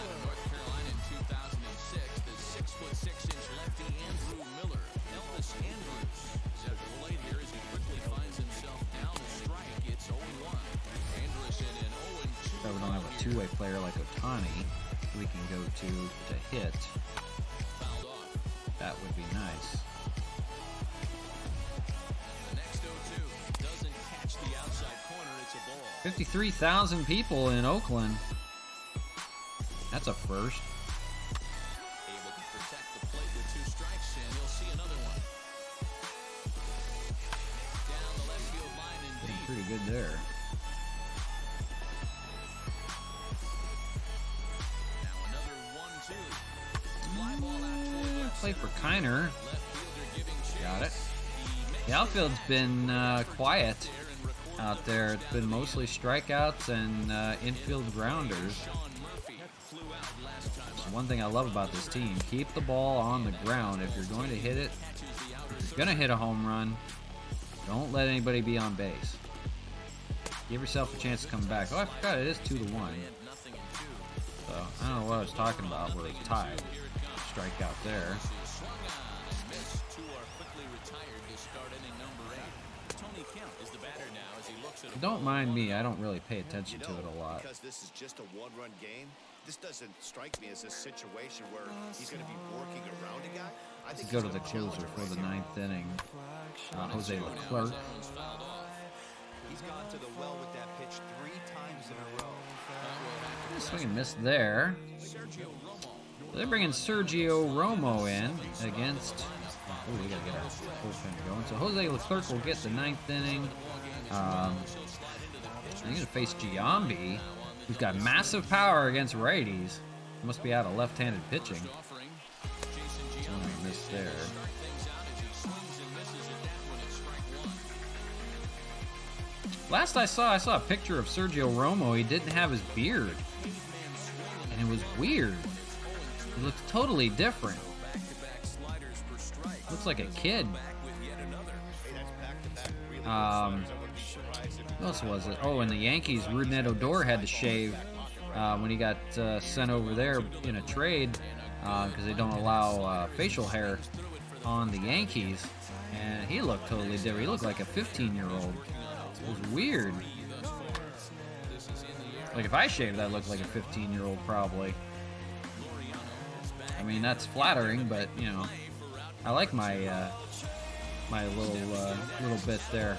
So we don't have a two-way player like Ohtani we can go to hit. That would be nice. 53,000 people in Oakland. That's a first. Able to protect the plate with 2 strikes, and you'll see another one. Down the left field line and deep. Pretty good there. Now another 1-2. Fly ball out toward left Play for center. Kiner. Left fielder giving chase. Got it. The outfield's been quiet out there. It's been mostly strikeouts and infield grounders. So one thing I love about this team, keep the ball on the ground. If you're going to hit it, if you're going to hit a home run, don't let anybody be on base. Give yourself a chance to come back. Oh, I forgot it is 2-1. So I don't know what I was talking about where it's tied. Strikeout there. Don't mind me, I don't really pay attention to it a lot. Because this is just a one-run game, this doesn't strike me as a situation where he's going to be working around a guy. Let's go to the closer for the 9th inning. Jose Leclerc. He's gone to the well with that pitch 3 times in a row. Swing and miss there. They're bringing Sergio Romo in against Oh, we gotta get our bullpen going. So Jose Leclerc will get the 9th inning. He's gonna face Giambi, who's got massive power against righties. Must be out of left-handed pitching. Someone missed there. Last I saw a picture of Sergio Romo. He didn't have his beard, and it was weird. He looks totally different. Looks like a kid. What else was it? Oh, and the Yankees, Rougned Odor had to shave when he got sent over there in a trade because they don't allow facial hair on the Yankees, and he looked totally different. He looked like a 15-year-old. It was weird. Like if I shaved, I'd look like a 15-year-old probably. I mean, that's flattering, but you know, I like my my little bit there.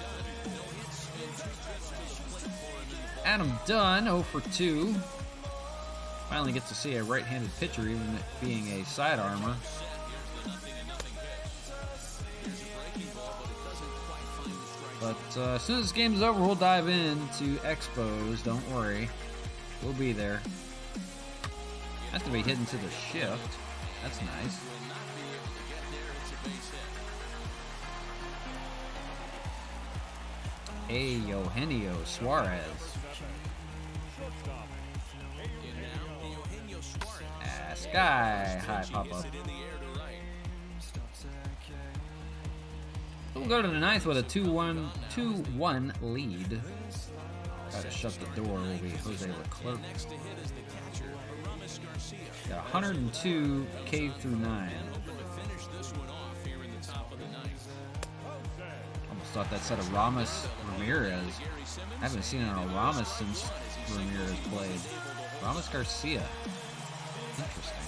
Adam Dunn, 0 for 2. Finally get to see a right-handed pitcher, even it being a sidearmer. But as soon as this game is over, we'll dive into Expos. Don't worry, we'll be there. Has to be hidden to the shift. That's nice. Hey, Eugenio Suarez. Sky high pop-up. We'll go to the 9th with a 2-1 lead. Gotta shut the door. Will be Jose Leclerc. Got 102 K through 9. Almost thought that said a Ramos Ramirez. I haven't seen it on a Ramos since Ramirez played. Ramos Garcia. Interesting.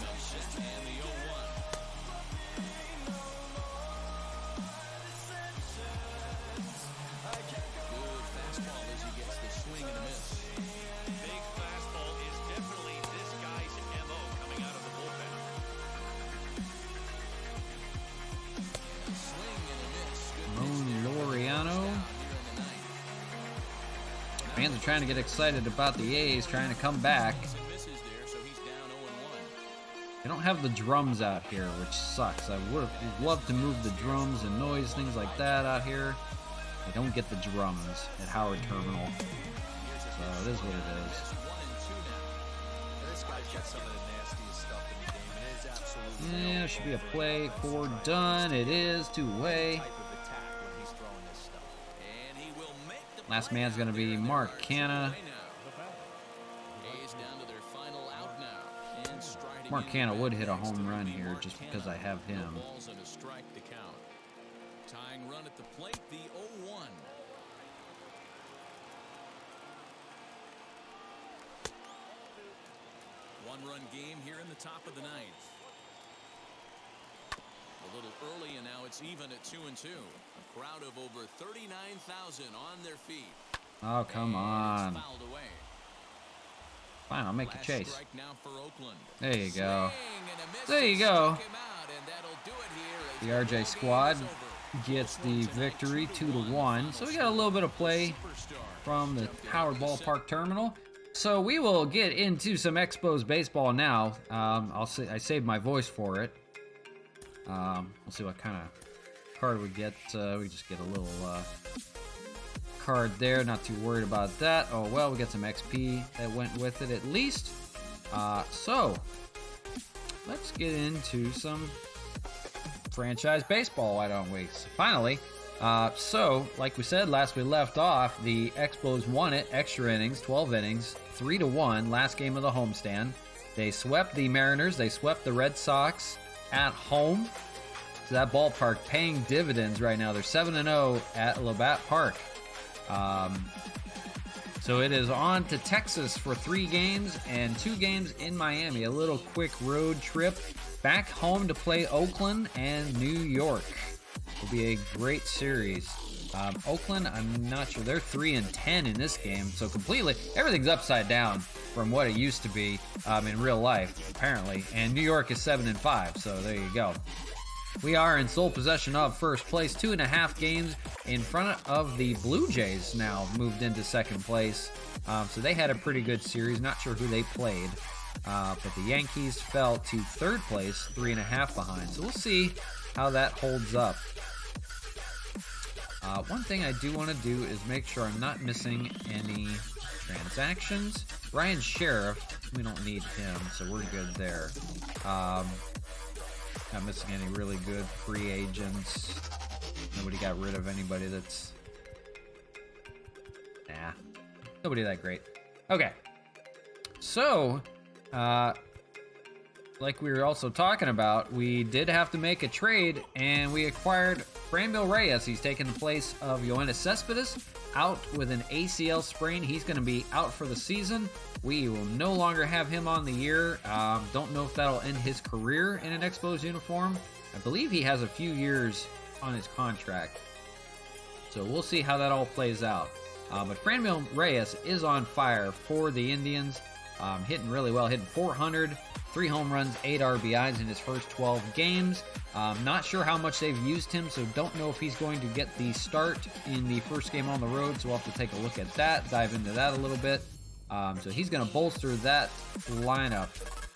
Fans are trying to get excited about the A's trying to come back. They don't have the drums out here, which sucks. I would have loved to move the drums and noise, things like that out here. They don't get the drums at Howard Terminal. So it is what it is. This guy's got some of the nastiest stuff in the game. It is absolutely. Yeah, should be a play for Dunn. It is two-way. Last man's going to be Mark Canna. Mark Canna would hit a home run here just because I have him. Tying run at the plate, the 0-1. One-run game here in the top of the 9th. A little early, and now it's even at 2-2. A crowd of over 39,000 on their feet. Oh, come on. Fine, I'll make the chase. There you go. There you go. The RJ squad gets the victory 2-1. So we got a little bit of play from the Howard Ballpark Terminal. So we will get into some Expos baseball now. I saved my voice for it. We'll see what kind of card we get. We just get a little card there. Not too worried about that. Oh well, we got some XP that went with it at least. So let's get into some franchise baseball. Why don't we? So finally. So like we said, last we left off, the Expos won it. Extra innings, 12 innings, 3-1. Last game of the homestand. They swept the Mariners. They swept the Red Sox at home. So that ballpark paying dividends right now. They're 7-0 at Labatt Park. So it is on to Texas for 3 games and 2 games in Miami. A little quick road trip back home to play Oakland and New York. Will be a great series. Oakland, I'm not sure. They're 3-10 in this game. So completely, everything's upside down from what it used to be in real life, apparently. And New York is 7-5. So there you go. We are in sole possession of first place, 2.5 games in front of the Blue Jays now moved into second place. So they had a pretty good series. Not sure who they played. But the Yankees fell to third place, 3.5 behind. So we'll see how that holds up. One thing I do want to do is make sure I'm not missing any transactions. Ryan Sheriff, we don't need him, so we're good there. Not missing any really good free agents. Nobody got rid of anybody that's... Nah, nobody that great. Okay, so... like we were also talking about, we did have to make a trade, and we acquired Franmil Reyes. He's taken the place of Yoenis Cespedes, out with an ACL sprain. He's going to be out for the season. We will no longer have him on the year. Don't know if that'll end his career in an Expos uniform. I believe he has a few years on his contract. So we'll see how that all plays out. But Franmil Reyes is on fire for the Indians. Hitting really well, hitting 400, 3 home runs, 8 RBIs in his first 12 games. Not sure how much they've used him, so don't know if he's going to get the start in the first game on the road, so we'll have to take a look at that, dive into that a little bit. So he's going to bolster that lineup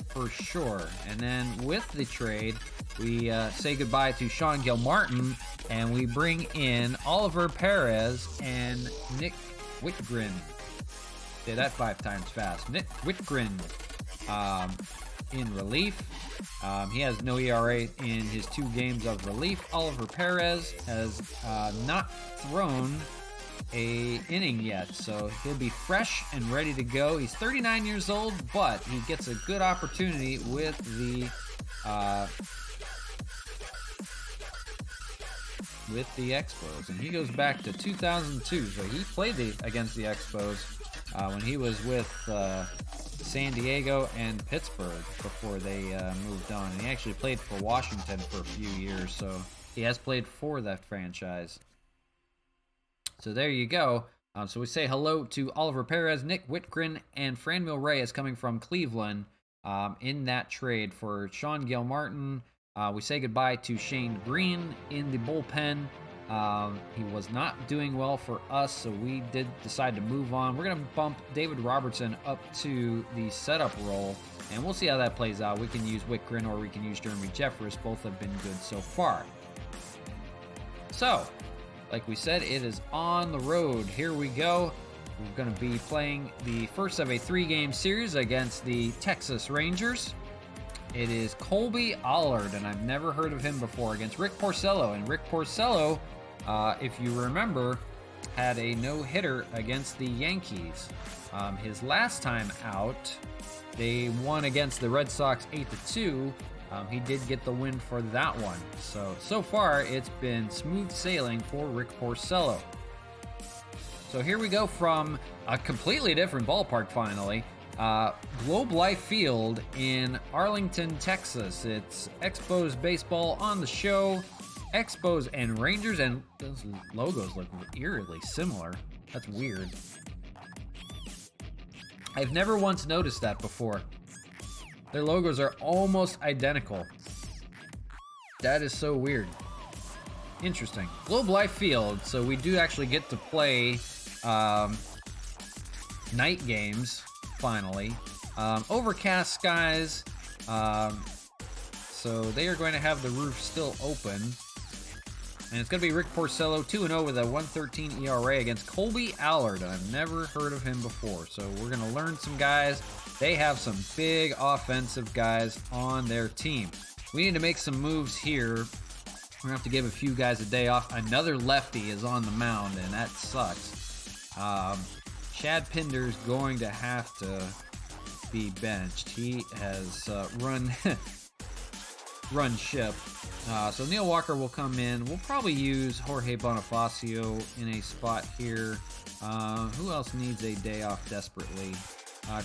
for sure. And then with the trade, we say goodbye to Sean Gilmartin, and we bring in Oliver Perez and Nick Whitgren. Say that 5 times fast. Nick Whitgren in relief. He has no ERA in his 2 games of relief. Oliver Perez has not thrown a inning yet, so he'll be fresh and ready to go. He's 39 years old, but he gets a good opportunity with the Expos, and he goes back to 2002. So he played against the Expos when he was with San Diego and Pittsburgh before they moved on. And he actually played for Washington for a few years, so he has played for that franchise. So there you go. So we say hello to Oliver Perez, Nick Whitgren, and Franmil Reyes coming from Cleveland in that trade for Sean Gilmartin. We say goodbye to Shane Green in the bullpen. He was not doing well for us, so we did decide to move on. We're going to bump David Robertson up to the setup role, and we'll see how that plays out. We can use Whitgren or we can use Jeremy Jeffress. Both have been good so far. So, like we said, it is on the road. Here we go. We're going to be playing the first of a 3-game series against the Texas Rangers. It is Colby Allard, and I've never heard of him before, against Rick Porcello. And Rick Porcello, if you remember, had a no-hitter against the Yankees. His last time out, they won against the Red Sox 8-2. He did get the win for that one. So far, it's been smooth sailing for Rick Porcello. So here we go from a completely different ballpark, finally. Globe Life Field in Arlington, Texas. It's Expos baseball on the show. Expos and Rangers, and those logos look eerily similar. That's weird. I've never once noticed that before. Their logos are almost identical. That is so weird. Interesting. Globe Life Field, so we do actually get to play night games, finally. Overcast skies, so they are going to have the roof still open. And it's going to be Rick Porcello, 2-0 with a 1.13 ERA against Colby Allard. I've never heard of him before, so we're going to learn some guys. They have some big offensive guys on their team. We need to make some moves here. We're going to have to give a few guys a day off. Another lefty is on the mound, and that sucks. Chad Pinder's going to have to be benched. He has run ship. So Neil Walker will come in. We'll probably use Jorge Bonifacio in a spot here. Who else needs a day off desperately?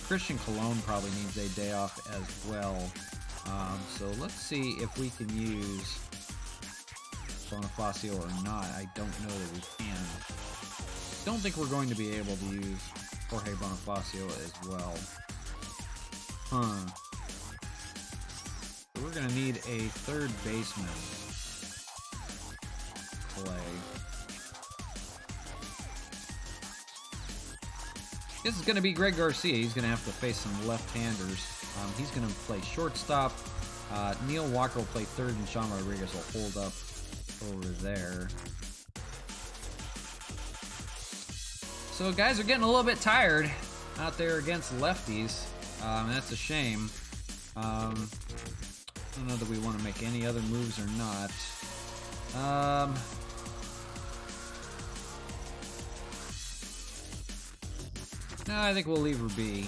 Christian Colon probably needs a day off as well. So let's see if we can use Bonifacio or not. I don't know that we can. Don't think we're going to be able to use Jorge Bonifacio as well. So we're going to need a third baseman. play. This is going to be Greg Garcia. He's going to have to face some left-handers. He's going to play shortstop. Neil Walker will play third, and Sean Rodriguez will hold up over there. So guys are getting a little bit tired out there against lefties. That's a shame. I don't know that we want to make any other moves or not. No, I think we'll leave her be.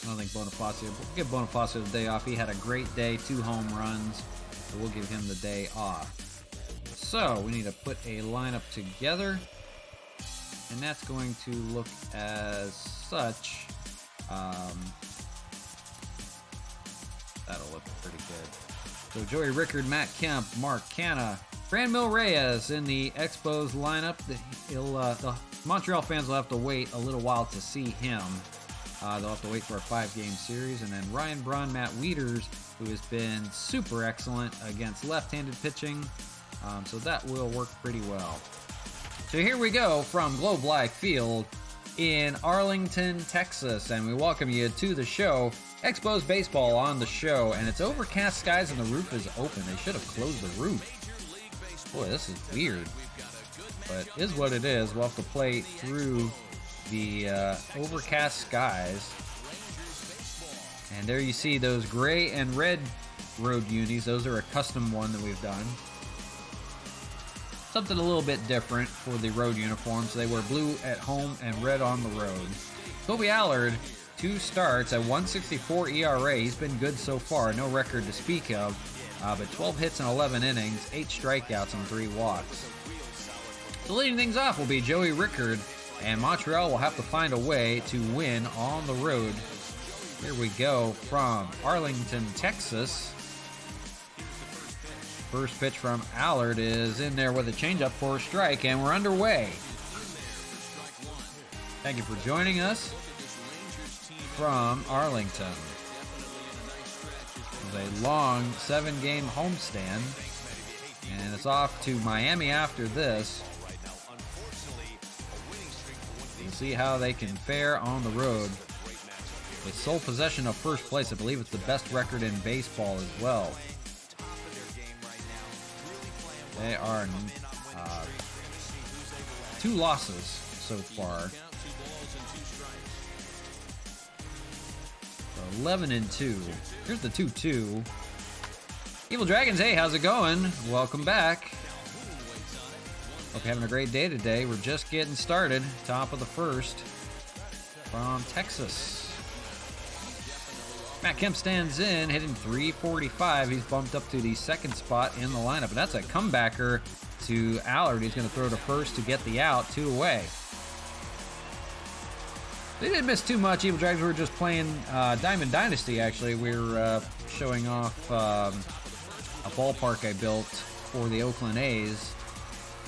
I don't think Bonifacio. We'll give Bonifacio the day off. He had a great day, 2 home runs. So we'll give him the day off. So we need to put a lineup together. And that's going to look as such. That'll look pretty good. So Joey Rickard, Matt Kemp, Mark Canha, Franmil Reyes in the Expos lineup. The Montreal fans will have to wait a little while to see him. They'll have to wait for a 5-game series. And then Ryan Braun, Matt Wieters, who has been super excellent against left-handed pitching. So that will work pretty well. So here we go from Globe Life Field in Arlington, Texas. And we welcome you to the show. Expos Baseball on the show. And it's overcast skies and the roof is open. They should have closed the roof. Boy, this is weird. But it is what it is. We'll have to play through the overcast skies. And there you see those gray and red road unis. Those are a custom one that we've done. Something a little bit different for the road uniforms. They wear blue at home and red on the road. Kobe Allard, 2 starts at 1.64 ERA. He's been good so far. No record to speak of. But 12 hits in 11 innings, 8 strikeouts and 3 walks. So leading things off will be Joey Rickard, and Montreal will have to find a way to win on the road. Here we go from Arlington, Texas. First pitch from Allard is in there with a changeup for a strike, and we're underway. Thank you for joining us from Arlington. It was a long 7-game homestand, and it's off to Miami after this. We'll see how they can fare on the road. With sole possession of first place, I believe it's the best record in baseball as well. They are 2 losses so far. So 11-2. Here's the 2-2. Evil Dragons, hey, how's it going? Welcome back. Hope you're having a great day today. We're just getting started. Top of the first from Texas. Matt Kemp stands in, hitting .345. He's bumped up to the 2nd spot in the lineup. And that's a comebacker to Allard. He's going to throw to first to get the out, 2 away. They didn't miss too much. Evil Dragons were just playing Diamond Dynasty, actually. We're showing off a ballpark I built for the Oakland A's.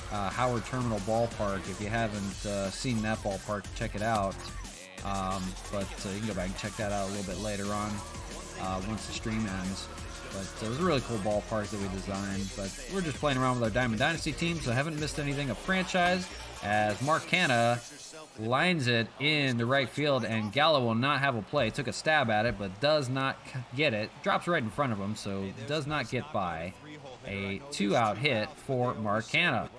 Howard Terminal Ballpark. If you haven't seen that ballpark, check it out. But you can go back and check that out a little bit later on once the stream ends. But it was a really cool ballpark that we designed. But we're just playing around with our Diamond Dynasty team, so I haven't missed anything of franchise. As Mark Canha lines it in the right field, and Gallo will not have a play. Took a stab at it, but does not get it. Drops right in front of him, so does not get by. A 2-out hit for Mark Canha.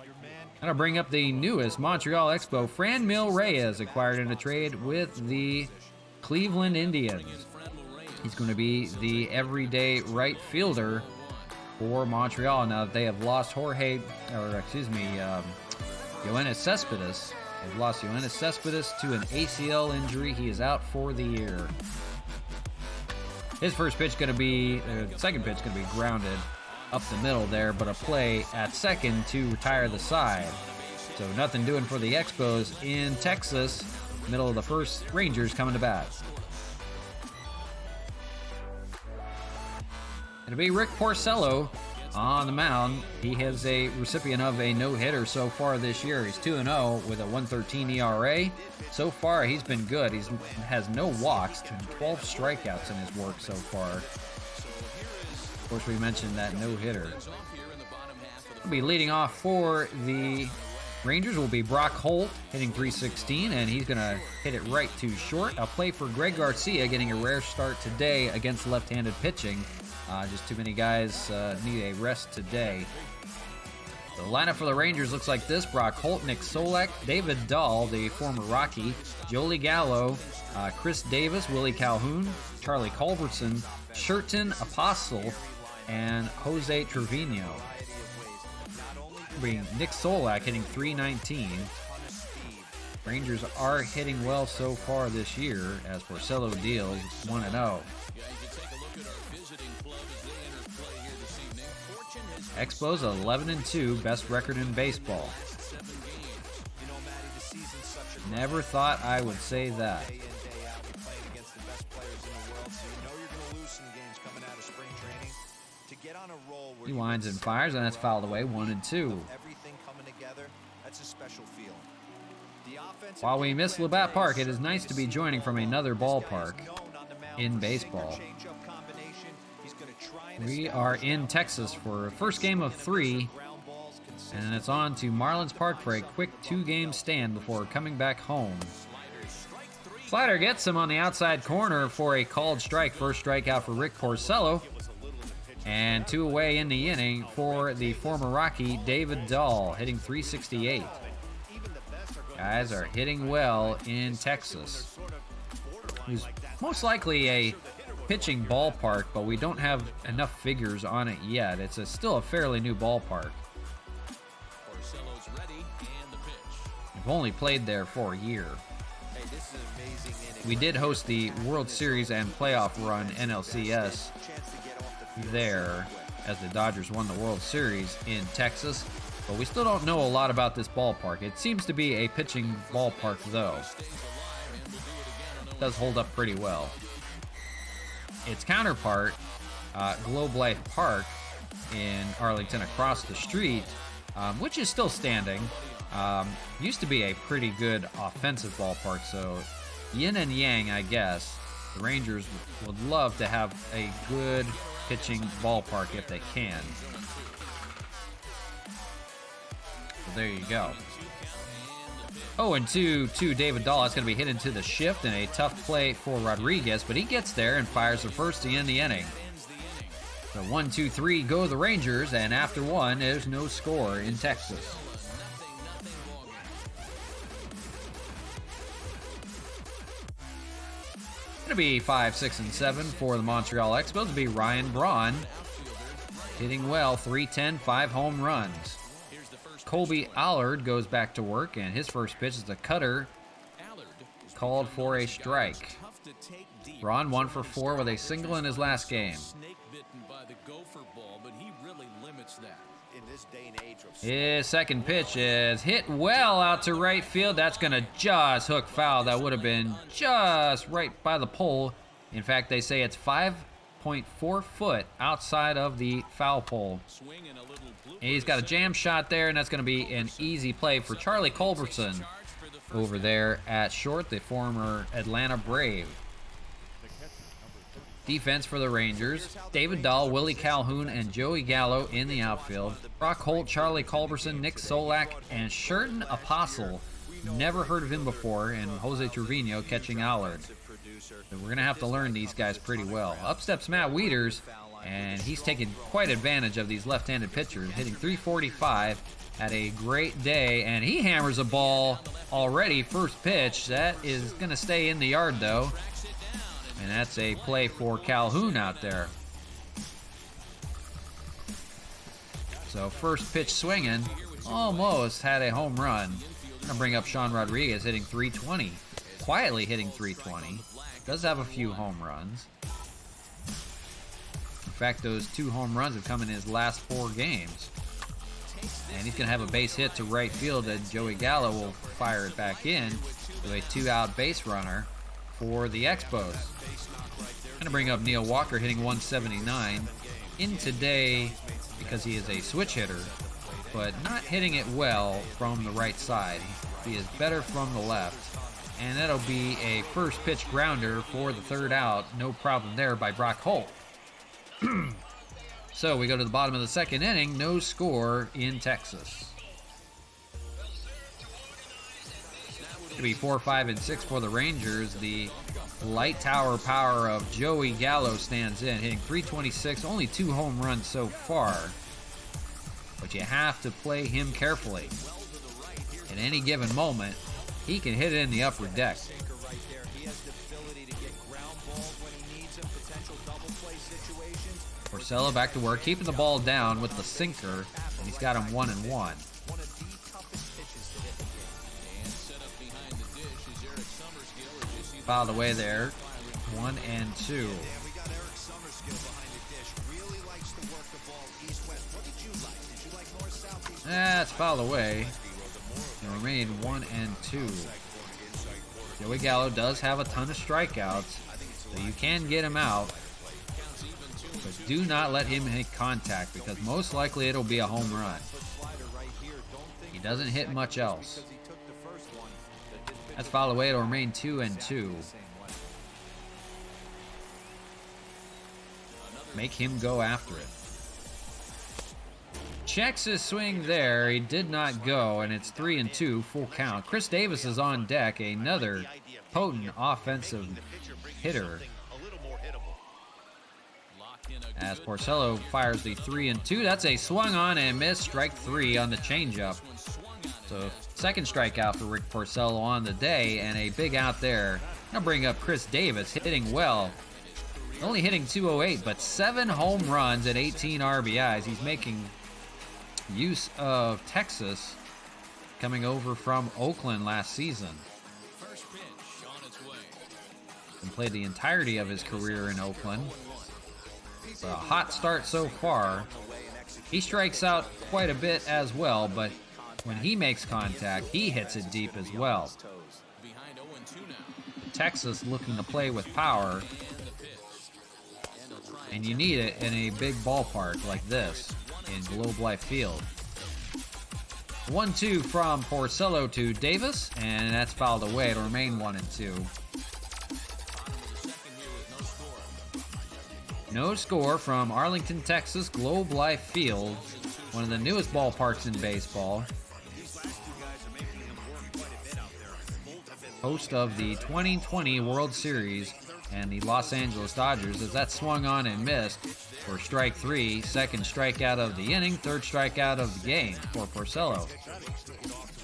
I'll bring up the newest Montreal Expo, Franmil Reyes, acquired in a trade with the Cleveland Indians. He's going to be the everyday right fielder for Montreal now that they have lost Yoenis Cespedes. They've lost Yoenis Cespedes to an ACL injury. He is out for the year. His first pitch going to be, second pitch going to be grounded up the middle there, but a play at second to retire the side. So nothing doing for the Expos in Texas. Middle of the first, Rangers coming to bat. It'll be Rick Porcello on the mound. He is a recipient of a no-hitter so far this year. He's 2-0 with a 1.13 ERA. So far, he's been good. He has no walks and 12 strikeouts in his work so far. Of course, we mentioned that no-hitter. Will be leading off for the Rangers will be Brock Holt, hitting .316, and he's going to hit it right too short. A play for Greg Garcia, getting a rare start today against left-handed pitching. Just too many guys need a rest today. The lineup for the Rangers looks like this: Brock Holt, Nick Solak, David Dahl, the former Rocky, Joey Gallo, Chris Davis, Willie Calhoun, Charlie Culberson, Sherton Apostle, and Jose Trevino. Being Nick Solak hitting .319. Rangers are hitting well so far this year as Porcello deals 1-0. Expos 11-2, best record in baseball. Never thought I would say that. He winds and fires, and that's fouled away. 1-2. While we miss Labatt Park, it is nice to be joining from another ballpark in baseball. We are in Texas for the first game of 3, and it's on to Marlins Park for a quick 2-game stand before coming back home. Slider gets him on the outside corner for a called strike. First strikeout for Rick Porcello. And 2 away in the inning for the former Rocky, David Dahl, hitting .368. Guys are hitting well in Texas. It's most likely a pitching ballpark, but we don't have enough figures on it yet. It's still a fairly new ballpark. We've only played there for a year. We did host the World Series and playoff run NLCS there as the Dodgers won the World Series in Texas, but we still don't know a lot about this ballpark. It seems to be a pitching ballpark, though. It does hold up pretty well. Its counterpart, Globe Life Park in Arlington across the street, which is still standing, used to be a pretty good offensive ballpark, so yin and yang, I guess. The Rangers would love to have a good pitching ballpark if they can. So there you go. 0-2 to David Dahl. That's going to be hit into the shift, and a tough play for Rodriguez, but he gets there and fires the first to end the inning. So 1-2-3 go the Rangers, and after 1, there's no score in Texas. Going to be 5, 6, and 7 for the Montreal Expos. To be Ryan Braun, hitting well, .310, 5 home runs. Colby Allard goes back to work, and his first pitch is a cutter called for a strike. Braun 1 for 4 with a single in his last game. His second pitch is hit well out to right field. That's going to just hook foul. That would have been just right by the pole. In fact, they say it's 5.4 foot outside of the foul pole. He's got a jam shot there, and that's going to be an easy play for Charlie Culberson over there at short, the former Atlanta Brave. Defense for the Rangers: David Dahl, Willie Calhoun, and Joey Gallo in the outfield. Brock Holt, Charlie Culberson, Nick Solak, and Sherton Apostle. Never heard of him before, and Jose Trevino catching Allard. So we're going to have to learn these guys pretty well. Up steps Matt Wieters, and he's taken quite advantage of these left-handed pitchers, hitting .345. Had a great day, and he hammers a ball already. First pitch. That is going to stay in the yard, though. And that's a play for Calhoun out there. So first pitch swinging, almost had a home run. I'm going to bring up Sean Rodriguez hitting .320. Quietly hitting .320. Does have a few home runs. In fact, those 2 home runs have come in his last 4 games. And he's going to have a base hit to right field, and Joey Gallo will fire it back in with a 2-out base runner for the Expos. I'm going to bring up Neil Walker hitting .179 in today because he is a switch hitter, but not hitting it well from the right side. He is better from the left, and that'll be a first pitch grounder for the 3rd out. No problem there by Brock Holt. So we go to the bottom of the second inning, no score in Texas. It's going to be 4, 5, and 6 for the Rangers. The light tower power of Joey Gallo stands in, hitting .326, only 2 home runs so far. But you have to play him carefully. At any given moment, he can hit it in the upper deck. Porcello back to work, keeping the ball down with the sinker, and he's got him 1-1. Fouled away there, 1-2. That's fouled away. It remained 1-2. Joey Gallo does have a ton of strikeouts, so you can get him out. But do not let him hit contact, because most likely it'll be a home run. He doesn't hit much else. That's fouled away. It'll remain 2-2. Make him go after it. Checks his swing there. He did not go, and it's 3-2, full count. Chris Davis is on deck, another potent offensive hitter. As Porcello fires the 3-2. That's a swung on and miss, strike 3 on the changeup. So second strikeout for Rick Porcello on the day, and a big out there. I'll bring up Chris Davis, hitting well. Only hitting .208, but 7 home runs and 18 RBIs. He's making use of Texas, coming over from Oakland last season. And played the entirety of his career in Oakland. So a hot start so far. He strikes out quite a bit as well, but when he makes contact, he hits it deep as well. Texas looking to play with power, and you need it in a big ballpark like this in Globe Life Field. 1-2 from Porcello to Davis, and that's fouled away. It'll remain 1-2. No score from Arlington, Texas, Globe Life Field, one of the newest ballparks in baseball. Host of the 2020 World Series and the Los Angeles Dodgers, as that swung on and missed for strike 3, second strikeout of the inning, third strikeout of the game for Porcello.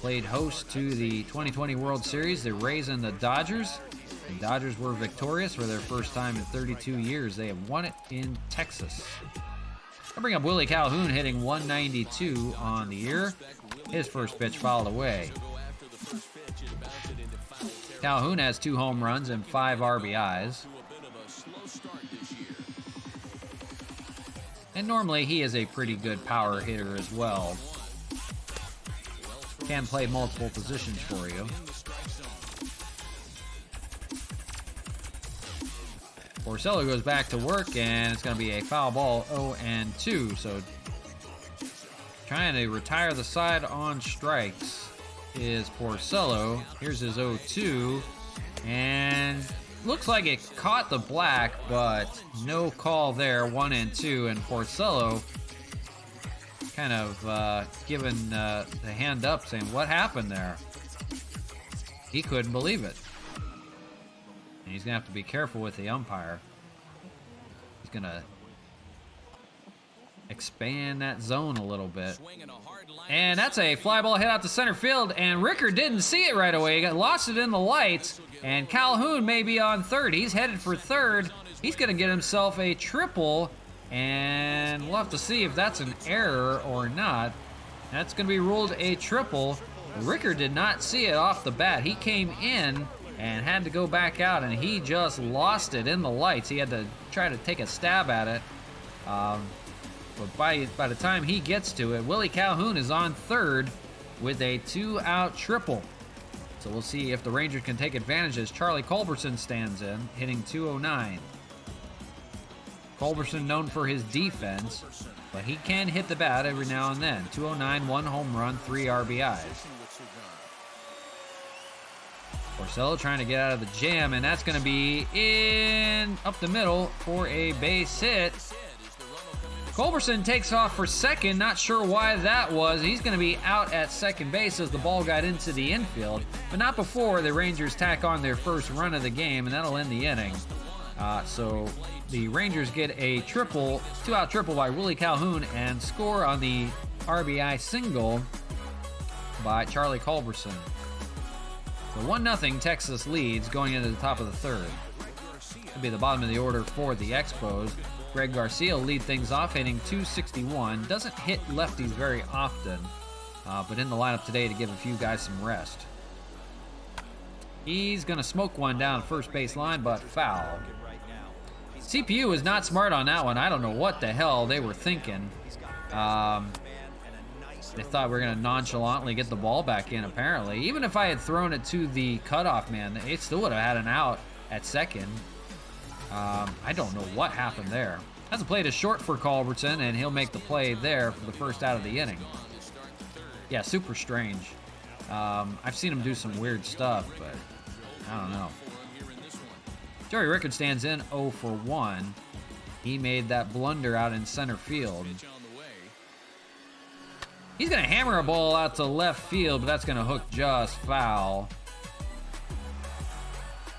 Played host to the 2020 World Series, the Rays and the Dodgers. The Dodgers were victorious for their first time in 32 years. They have won it in Texas. I'll bring up Willie Calhoun, hitting 192 on the year. His first pitch fouled away. Calhoun has 2 home runs and 5 RBIs. And normally he is a pretty good power hitter as well. Can play multiple positions for you. Porcello goes back to work, and it's going to be a foul ball, 0-2. So trying to retire the side on strikes is Porcello. Here's his 0-2, and looks like it caught the black, but no call there. 1-2, and Porcello kind of giving the hand up, saying, what happened there? He couldn't believe it. And he's going to have to be careful with the umpire. He's going to expand that zone a little bit. And that's a fly ball hit out to center field, and Ricker didn't see it right away. He lost it in the lights, and Calhoun may be on third. He's headed for third. He's going to get himself a triple, and we'll have to see if that's an error or not. That's going to be ruled a triple. Ricker did not see it off the bat. He came in and had to go back out, and he just lost it in the lights. He had to try to take a stab at it. But by the time he gets to it, Willie Calhoun is on third with a 2-out triple. So we'll see if the Rangers can take advantage as Charlie Culberson stands in, hitting .209. Culberson known for his defense, but he can hit the bat every now and then. .209, 1 home run, 3 RBIs. Porcello trying to get out of the jam, and that's going to be in up the middle for a base hit. Culberson takes off for second. Not sure why that was. He's going to be out at second base as the ball got into the infield, but not before the Rangers tack on their first run of the game, and that'll end the inning. So the Rangers get a triple, two-out triple by Willie Calhoun, and score on the RBI single by Charlie Culberson. So 1-0 Texas leads going into the top of the third. That'll be the bottom of the order for the Expos. Greg Garcia will lead things off, hitting .261. Doesn't hit lefties very often, but in the lineup today to give a few guys some rest. He's going to smoke one down first base line, but foul. CPU was not smart on that one. I don't know what the hell they were thinking. They thought we were going to nonchalantly get the ball back in, apparently. Even if I had thrown it to the cutoff man, it still would have had an out at second. I don't know what happened there. That's a play to short for Culberson, and he'll make the play there for the first out of the inning. Yeah, super strange. I've seen him do some weird stuff, but I don't know. Joey Rickard stands in 0 for 1. He made that blunder out in center field. He's going to hammer a ball out to left field, but that's going to hook just foul.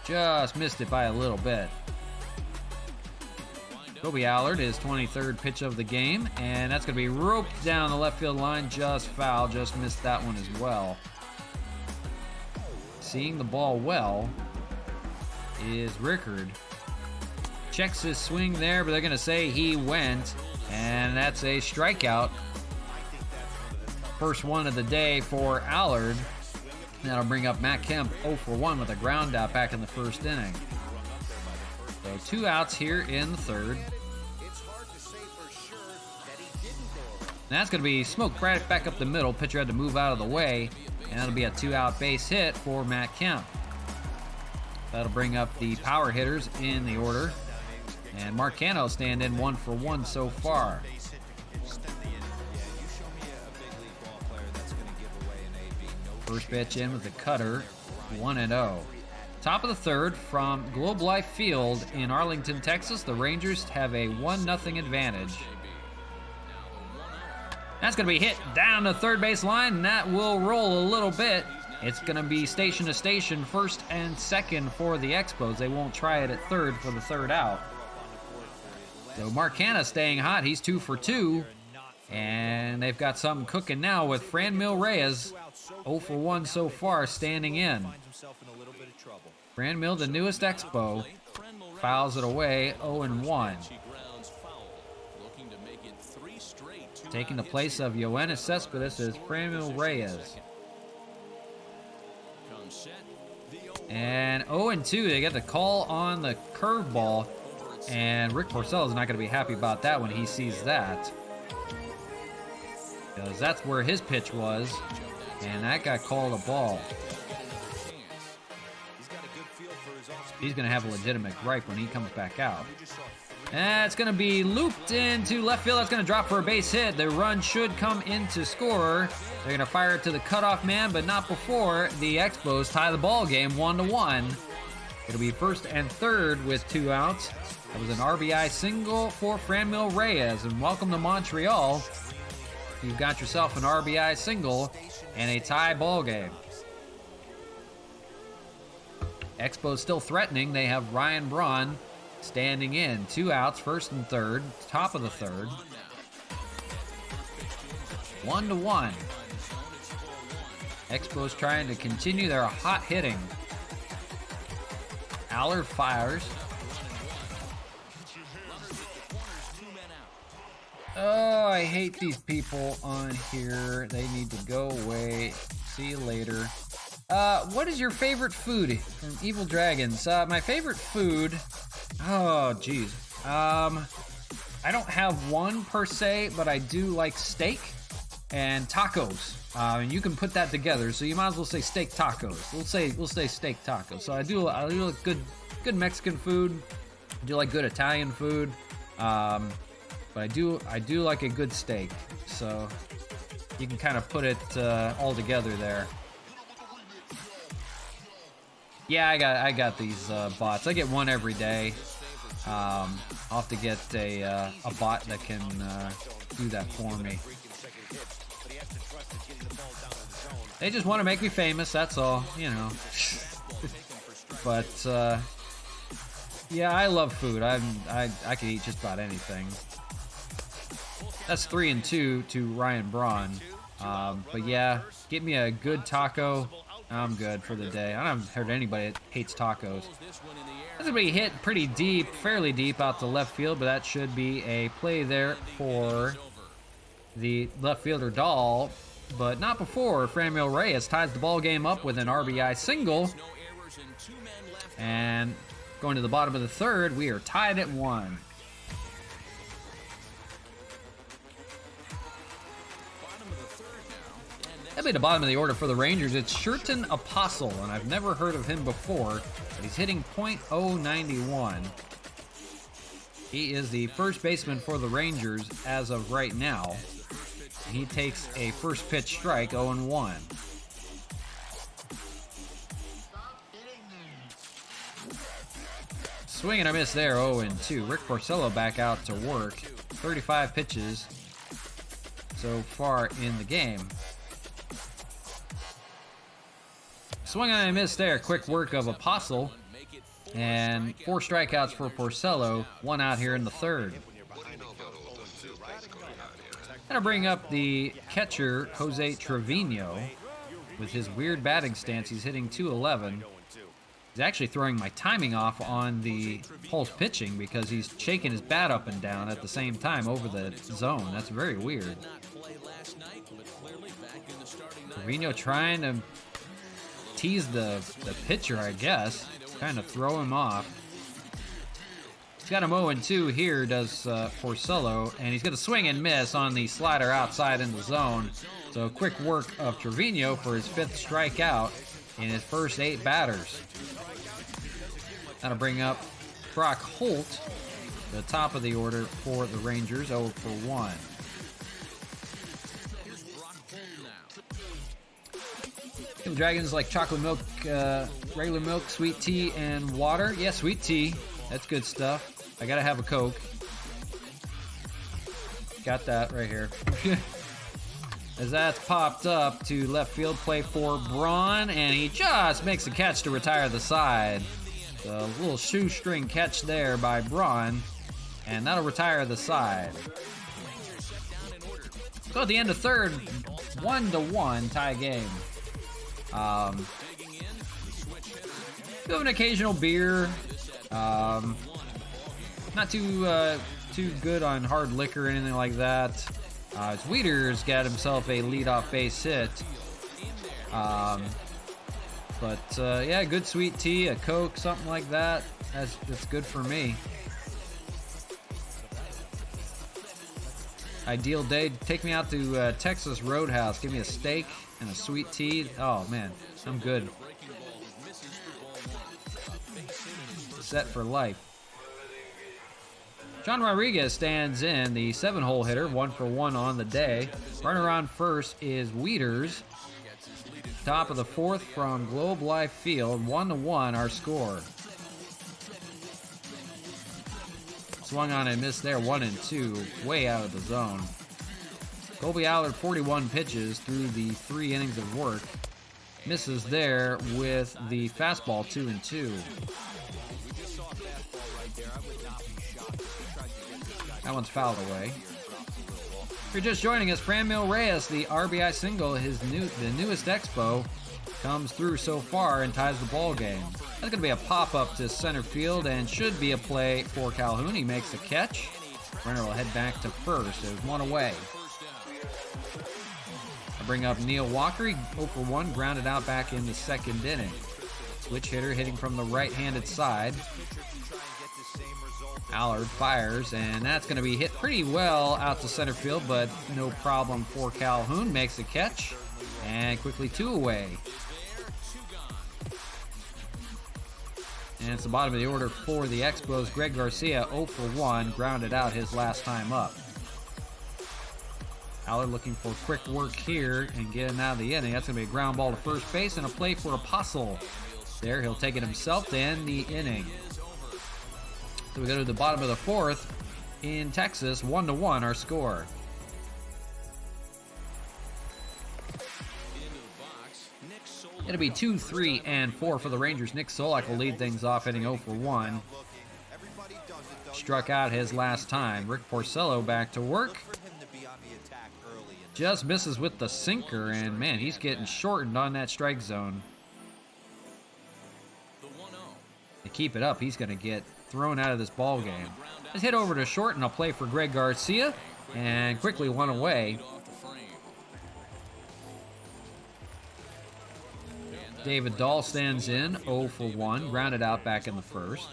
Just missed it by a little bit. Kobe Allard, his 23rd pitch of the game, and that's going to be roped down the left field line, just foul, just missed that one as well. Seeing the ball well is Rickard. Checks his swing there, but they're going to say he went, and that's a strikeout. First one of the day for Allard. That'll bring up Matt Kemp 0 for 1 with a ground out back in the first inning. So 2 outs here in the third. That's going to be smoked right back up the middle. Pitcher had to move out of the way, and that'll be a 2-out base hit for Matt Kemp. That'll bring up the power hitters in the order. And Mark Cano stand in 1 for 1 so far. First pitch in with the cutter, 1-0. Top of the third from Globe Life Field in Arlington, Texas. The Rangers have a 1-0 advantage. That's going to be hit down the third base line, and that will roll a little bit. It's going to be station to station, first and second for the Expos. They won't try it at third for the third out. So Mark Hanna staying hot. He's 2 for 2. And they've got something cooking now with Franmil Reyes, 0 for 1 so far, standing in. Franmil, the newest Expo, fouls it away, 0-1. Taking the place of Yoenis Cespedes is Franmil Reyes. And 0-2, they get the call on the curveball, and Rick Porcello is not going to be happy about that when he sees that. Because that's where his pitch was, and that got called a ball. He's going to have a legitimate gripe when he comes back out. And it's going to be looped into left field. That's going to drop for a base hit. The run should come into scorer. They're going to fire it to the cutoff man, but not before the Expos tie the ball game 1-1. It'll be first and third with 2 outs. That was an RBI single for Franmil Reyes. And welcome to Montreal. You've got yourself an RBI single and a tie ball game. Expos still threatening. They have Ryan Braun standing in. 2 outs, first and third, top of the third. 1-1. Expos trying to continue their hot hitting. Allard fires. Oh, I hate these people on here. They need to go away. See you later. What is your favorite food from Evil Dragons? My favorite food... Oh, geez. I don't have one per se, but I do like steak and tacos. And you can put that together, so you might as well say steak tacos. We'll say steak tacos. So I do like good Mexican food. I do like good Italian food. But I do like a good steak. So you can kind of put it all together there. Yeah, I got these bots. I get one every day. I'll have to get a bot that can do that for me. They just want to make me famous, that's all, you know. But yeah, I love food. I can eat just about anything. That's 3-2 to Ryan Braun. But yeah, get me a good taco. I'm good for the day. I haven't heard anybody that hates tacos. That's gonna be hit pretty deep, fairly deep out to left field, but that should be a play there for the left fielder Dahl, but not before Franmil Reyes ties the ball game up with an RBI single. And going to the bottom of the third, we are tied at 1. That'll be the bottom of the order for the Rangers. It's Sherton Apostle, and I've never heard of him before, but he's hitting .091. He is the first baseman for the Rangers as of right now. He takes a first pitch strike, 0-1. Swing and a miss there, 0-2. Rick Porcello back out to work. 35 pitches so far in the game. Swing and a miss there. Quick work of Apostle. And 4 strikeouts for Porcello. 1 out here in the third. Gonna bring up the catcher, Jose Trevino. With his weird batting stance, he's hitting .211. He's actually throwing my timing off on the pulse pitching because he's shaking his bat up and down at the same time over the zone. That's very weird. Trevino trying to tease the pitcher, I guess. Kind of throw him off. He's got him 0-2 here, does Porcello, and he's going to swing and miss on the slider outside in the zone. So quick work of Trevino for his 5th strikeout in his first 8 batters. That'll bring up Brock Holt, the top of the order for the Rangers, 0-1. The Dragons like chocolate milk, regular milk, sweet tea, and water. Yeah, sweet tea. That's good stuff. I gotta have a Coke. Got that right here. As that's popped up to left field, play for Braun, and he just makes a catch to retire the side. A little shoestring catch there by Braun, and that'll retire the side. So at the end of third, 1-1 tie game. Do have an occasional beer. Not too good on hard liquor or anything like that. Weeder's got himself a leadoff base hit. But yeah, good sweet tea, a Coke, something like that. That's good for me. Ideal day, take me out to Texas Roadhouse. Give me a steak and a sweet tea. Oh man, I'm good. Set for life. John Rodriguez stands in, the 7-hole hitter, 1-for-1 on the day. Runner on first is Weeders. Top of the 4th from Globe Life Field, 1-1 our score. Swung on and missed there, 1-2, way out of the zone. Colby Allard, 41 pitches through the 3 innings of work. Misses there with the fastball, 2-2. That one's fouled away. If you're just joining us, Franmil Reyes, the RBI single, the newest Expo, comes through so far and ties the ball game. That's going to be a pop-up to center field and should be a play for Calhoun. He makes the catch. Runner will head back to first. There's 1 away. I bring up Neil Walker. 0-for-1, grounded out back in the 2nd inning. Switch hitter hitting from the right-handed side. Allard fires, and that's going to be hit pretty well out to center field, but no problem for Calhoun. Makes a catch, and quickly 2 away. And it's the bottom of the order for the Expos. Greg Garcia, 0-for-1, grounded out his last time up. Allard looking for quick work here and getting out of the inning. That's going to be a ground ball to first base and a play for Apostle. There, he'll take it himself to end the inning. So we go to the bottom of the fourth in Texas, 1-1 our score. It'll be 2, 3, and 4 for the Rangers. Nick Solak will lead things off, hitting 0 for 1. Struck out his last time. Rick Porcello back to work. Just misses with the sinker, and man, he's getting shortened on that strike zone. To keep it up, he's going to get thrown out of this ball game. Let's hit over to short, and a play for Greg Garcia, and quickly one away. David Dahl stands in, 0 for 1, grounded out back in the first.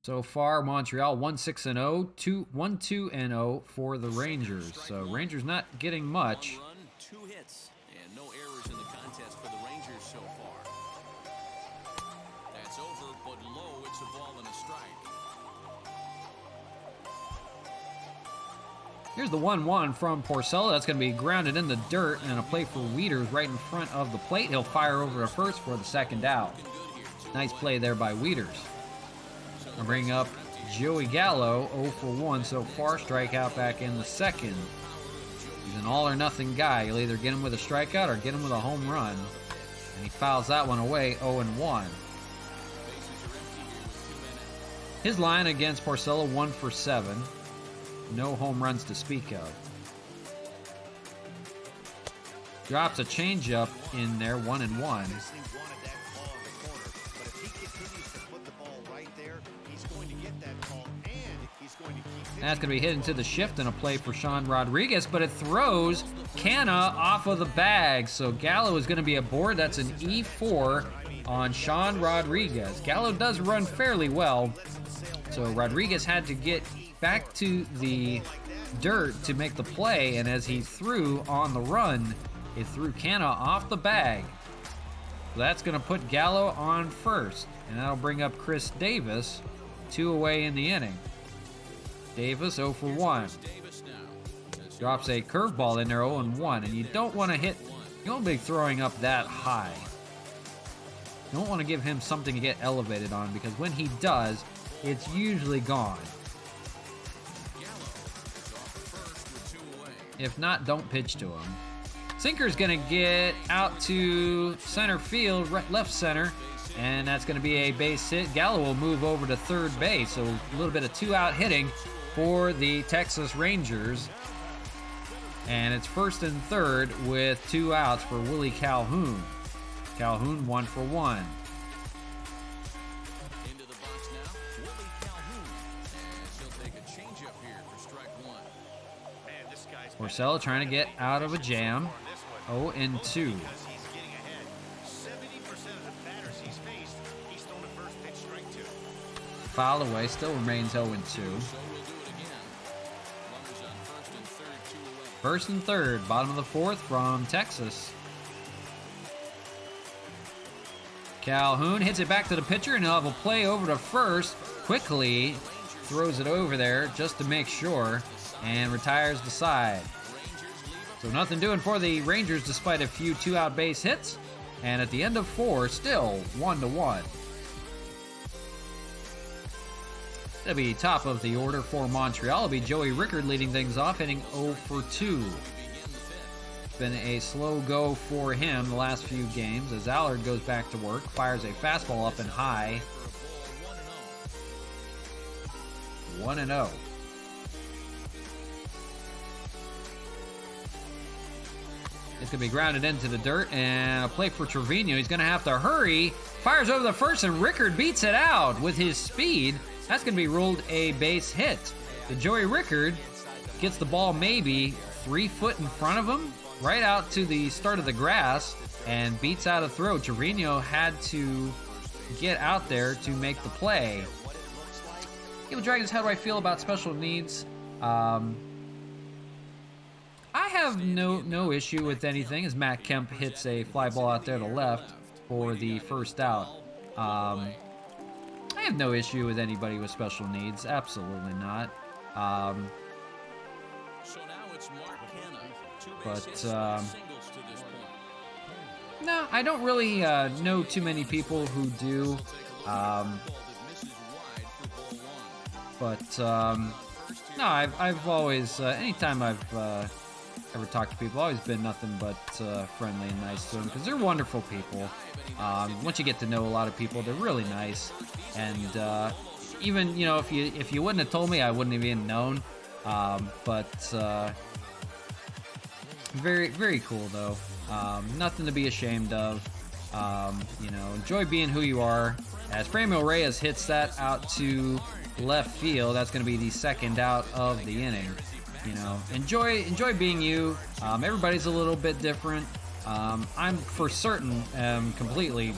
So far, Montreal 1-6-0, 1-2-0 for the Rangers. So Rangers not getting much. 2 hits and no errors in the contest for the Rangers so far. That's over, but low. It's a ball and a strike. Here's the 1-1 from Porcello. That's going to be grounded in the dirt, and a play for Wieters right in front of the plate. He'll fire over to first for the second out. Nice play there by Wieters. I'll bring up Joey Gallo, 0 for 1 so far. Strikeout back in the second. He's an all-or-nothing guy. You'll either get him with a strikeout or get him with a home run. And he fouls that one away, 0-1. His line against Porcello, 1 for 7. No home runs to speak of. Drops a changeup in there, 1-1. That's going to be hit into the shift and a play for Sean Rodriguez, but it throws Canna off of the bag. So Gallo is going to be aboard. That's an E4 on Sean Rodriguez. Gallo does run fairly well, so Rodriguez had to get back to the dirt to make the play, and as he threw on the run, it threw Canna off the bag. So that's going to put Gallo on first, and that'll bring up Chris Davis, 2 away in the inning. Davis 0 for 1. Drops a curveball in there, 0-1, and you don't want to hit, you don't be throwing up that high. You don't want to give him something to get elevated on, because when he does, it's usually gone. If not, don't pitch to him. Sinker's going to get out to center field, left center, and that's going to be a base hit. Gallo will move over to third base, so a little bit of 2-out hitting for the Texas Rangers. And it's first and third with 2 outs for Willie Calhoun. Calhoun 1 for 1. Into the box now, Willie Calhoun. And she'll take a changeup here for strike 1. Man, this guy's Porcello trying to get out of a jam. 0-2. because he's getting ahead. 70% of the batters he's faced, he's thrown a first pitch strike to. Foul away, still remains 0-2. So we'll do it again. Runners on first and third, 2 away. First and third, bottom of the fourth from Texas. Calhoun hits it back to the pitcher, and he'll have a play over to first. Quickly throws it over there just to make sure, and retires the side. So nothing doing for the Rangers despite a few 2-out base hits. And at the end of 4, still 1-1. That'll be top of the order for Montreal. It'll be Joey Rickard leading things off, hitting 0 for 2. It's been a slow go for him the last few games as Allard goes back to work, fires a fastball up and high. 1-0. It's going to be grounded into the dirt, and a play for Trevino. He's going to have to hurry. Fires over the first, and Rickard beats it out with his speed. That's going to be ruled a base hit. So Joey Rickard gets the ball maybe 3 foot in front of him, right out to the start of the grass, and beats out a throw. Trevino had to get out there to make the play. Evil Dragons, how do I feel about special needs? I have no issue with anything as Matt Kemp hits a fly ball out there to left for the first out. I have no issue with anybody with special needs. Absolutely not. So now it's Mark Canna. 2 base But, hits, 3 singles to this point. No, I don't really know too many people who do. But no, I've always, anytime I've ever talked to people, always been nothing but friendly and nice to them because they're wonderful people. Once you get to know a lot of people, they're really nice. And even, you know, if you wouldn't have told me, I wouldn't have even known. But very, very cool though. Nothing to be ashamed of. You know, enjoy being who you are. As Franmil Reyes hits that out to left field, that's going to be the second out of the inning. You know, enjoy being you. Everybody's a little bit different. I'm for certain, completely.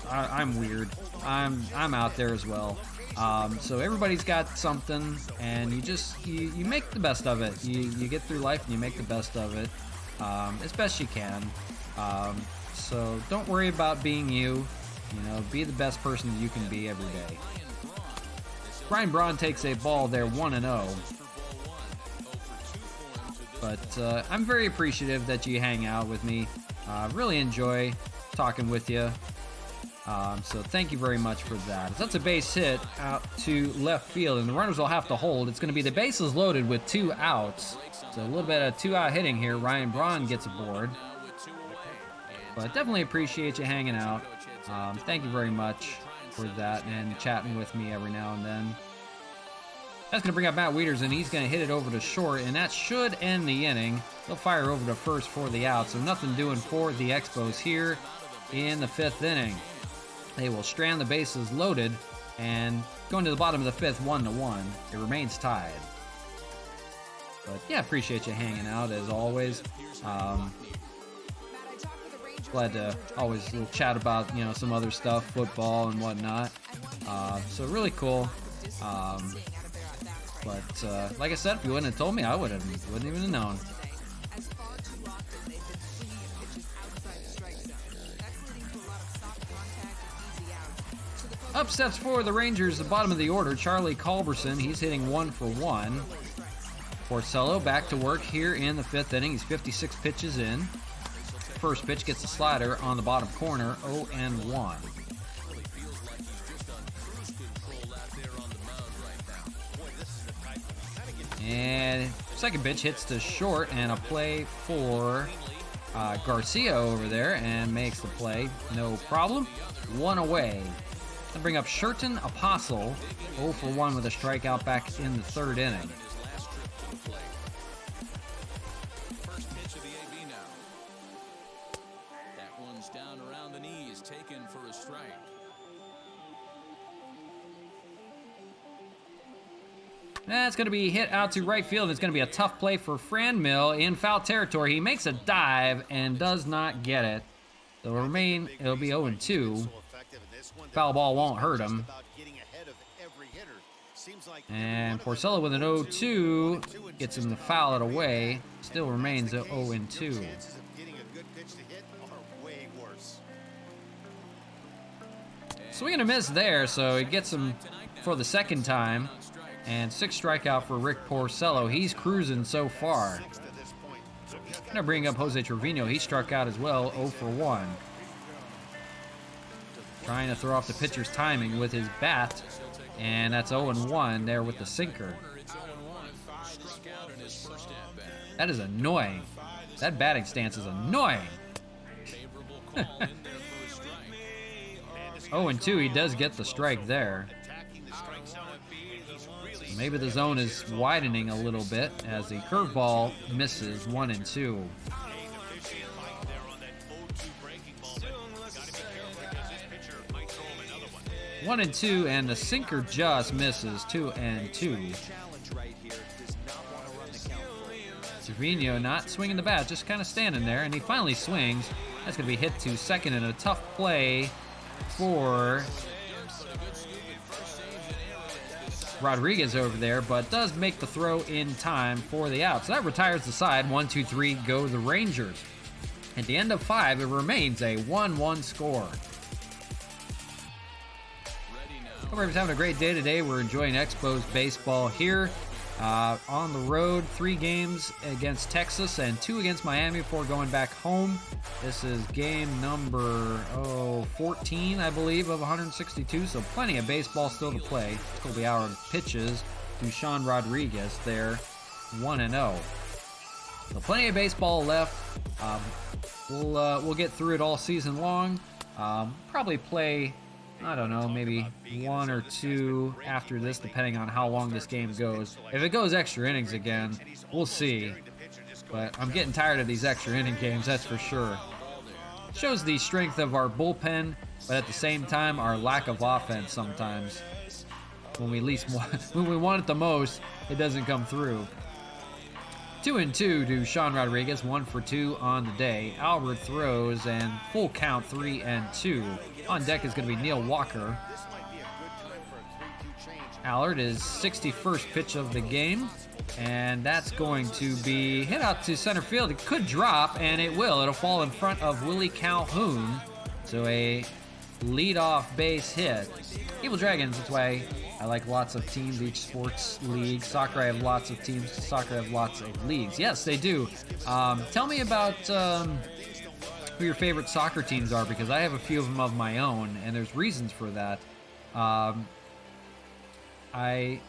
I'm weird. I'm out there as well. So everybody's got something, and you make the best of it. You get through life and you make the best of it, as best you can. So don't worry about being you. You know, be the best person that you can be every day. Ryan Braun takes a ball there, 1-0. But I'm very appreciative that you hang out with me. Really enjoy talking with you. So thank you very much for that. That's a base hit out to left field, and the runners will have to hold. It's going to be the bases loaded with 2 outs. So a little bit of 2-out hitting here. Ryan Braun gets aboard. But definitely appreciate you hanging out. Thank you very much for that and chatting with me every now and then. That's going to bring up Matt Wieters, and he's going to hit it over to short, and that should end the inning. He'll fire over to first for the out, so nothing doing for the Expos here in the 5th inning. They will strand the bases loaded, and going to the bottom of the 5th, 1-1. It remains tied. But yeah, appreciate you hanging out as always. Glad to always chat about, you know, some other stuff, football and whatnot. So really cool. But like I said, if you wouldn't have told me, I wouldn't even have known. Upsets for the Rangers, the bottom of the order. Charlie Culberson, he's hitting 1 for 1. Porcello back to work here in the 5th inning. He's 56 pitches in. First pitch gets a slider on the bottom corner, 0-1. And second pitch hits to short, and a play for Garcia over there, and makes the play, no problem. 1 away. Then bring up Sherton Apostle, 0 for 1 with a strikeout back in the 3rd inning. That's going to be hit out to right field. It's going to be a tough play for Franmil in foul territory. He makes a dive and does not get it. It'll be 0-2. Foul ball won't hurt him. And Porcello with an 0-2 gets him to foul it away. Still remains at 0-2. Swing and a miss there, so he gets him for the second time. And 6th strikeout for Rick Porcello. He's cruising so far. I'm gonna bring up Jose Trevino. He struck out as well, 0 for 1. Trying to throw off the pitcher's timing with his bat. And that's 0-1 there with the sinker. That is annoying. That batting stance is annoying. 0-2, he does get the strike there. Maybe the zone is widening a little bit as the curveball misses 1-2. 1-2, and the sinker just misses 2-2. Trevino not swinging the bat, just kind of standing there, and he finally swings. That's going to be hit to second in a tough play for Rodriguez over there, but does make the throw in time for the out. So that retires the side. 1-2-3 go the Rangers. At the end of 5, it remains a 1-1 score. Hope everyone's having a great day today. We're enjoying Expos baseball here On the road, 3 games against Texas and 2 against Miami before going back home. This is game number 14, I believe, of 162, so plenty of baseball still to play. Colby Howard pitches to Sean Rodriguez there, 1-0. So plenty of baseball left. We'll get through it all season long. Probably play, I don't know, maybe 1 or 2 after this, depending on how long this game goes. If it goes extra innings again, we'll see. But I'm getting tired of these extra inning games, that's for sure. Shows the strength of our bullpen, but at the same time, our lack of offense sometimes. When we want it the most, it doesn't come through. 2-2 to Sean Rodriguez, 1 for 2 on the day. Albert throws and full count, 3-2. On deck is going to be Neil Walker. Allard is 61st pitch of the game, and that's going to be hit out to center field. It could drop, and it will. It'll fall in front of Willie Calhoun. So a leadoff base hit. Evil Dragons, that's why I like lots of teams, each sports league. Soccer, I have lots of teams. Soccer, I have lots of leagues. Yes, they do. Tell me about who your favorite soccer teams are, because I have a few of them of my own, and there's reasons for that. I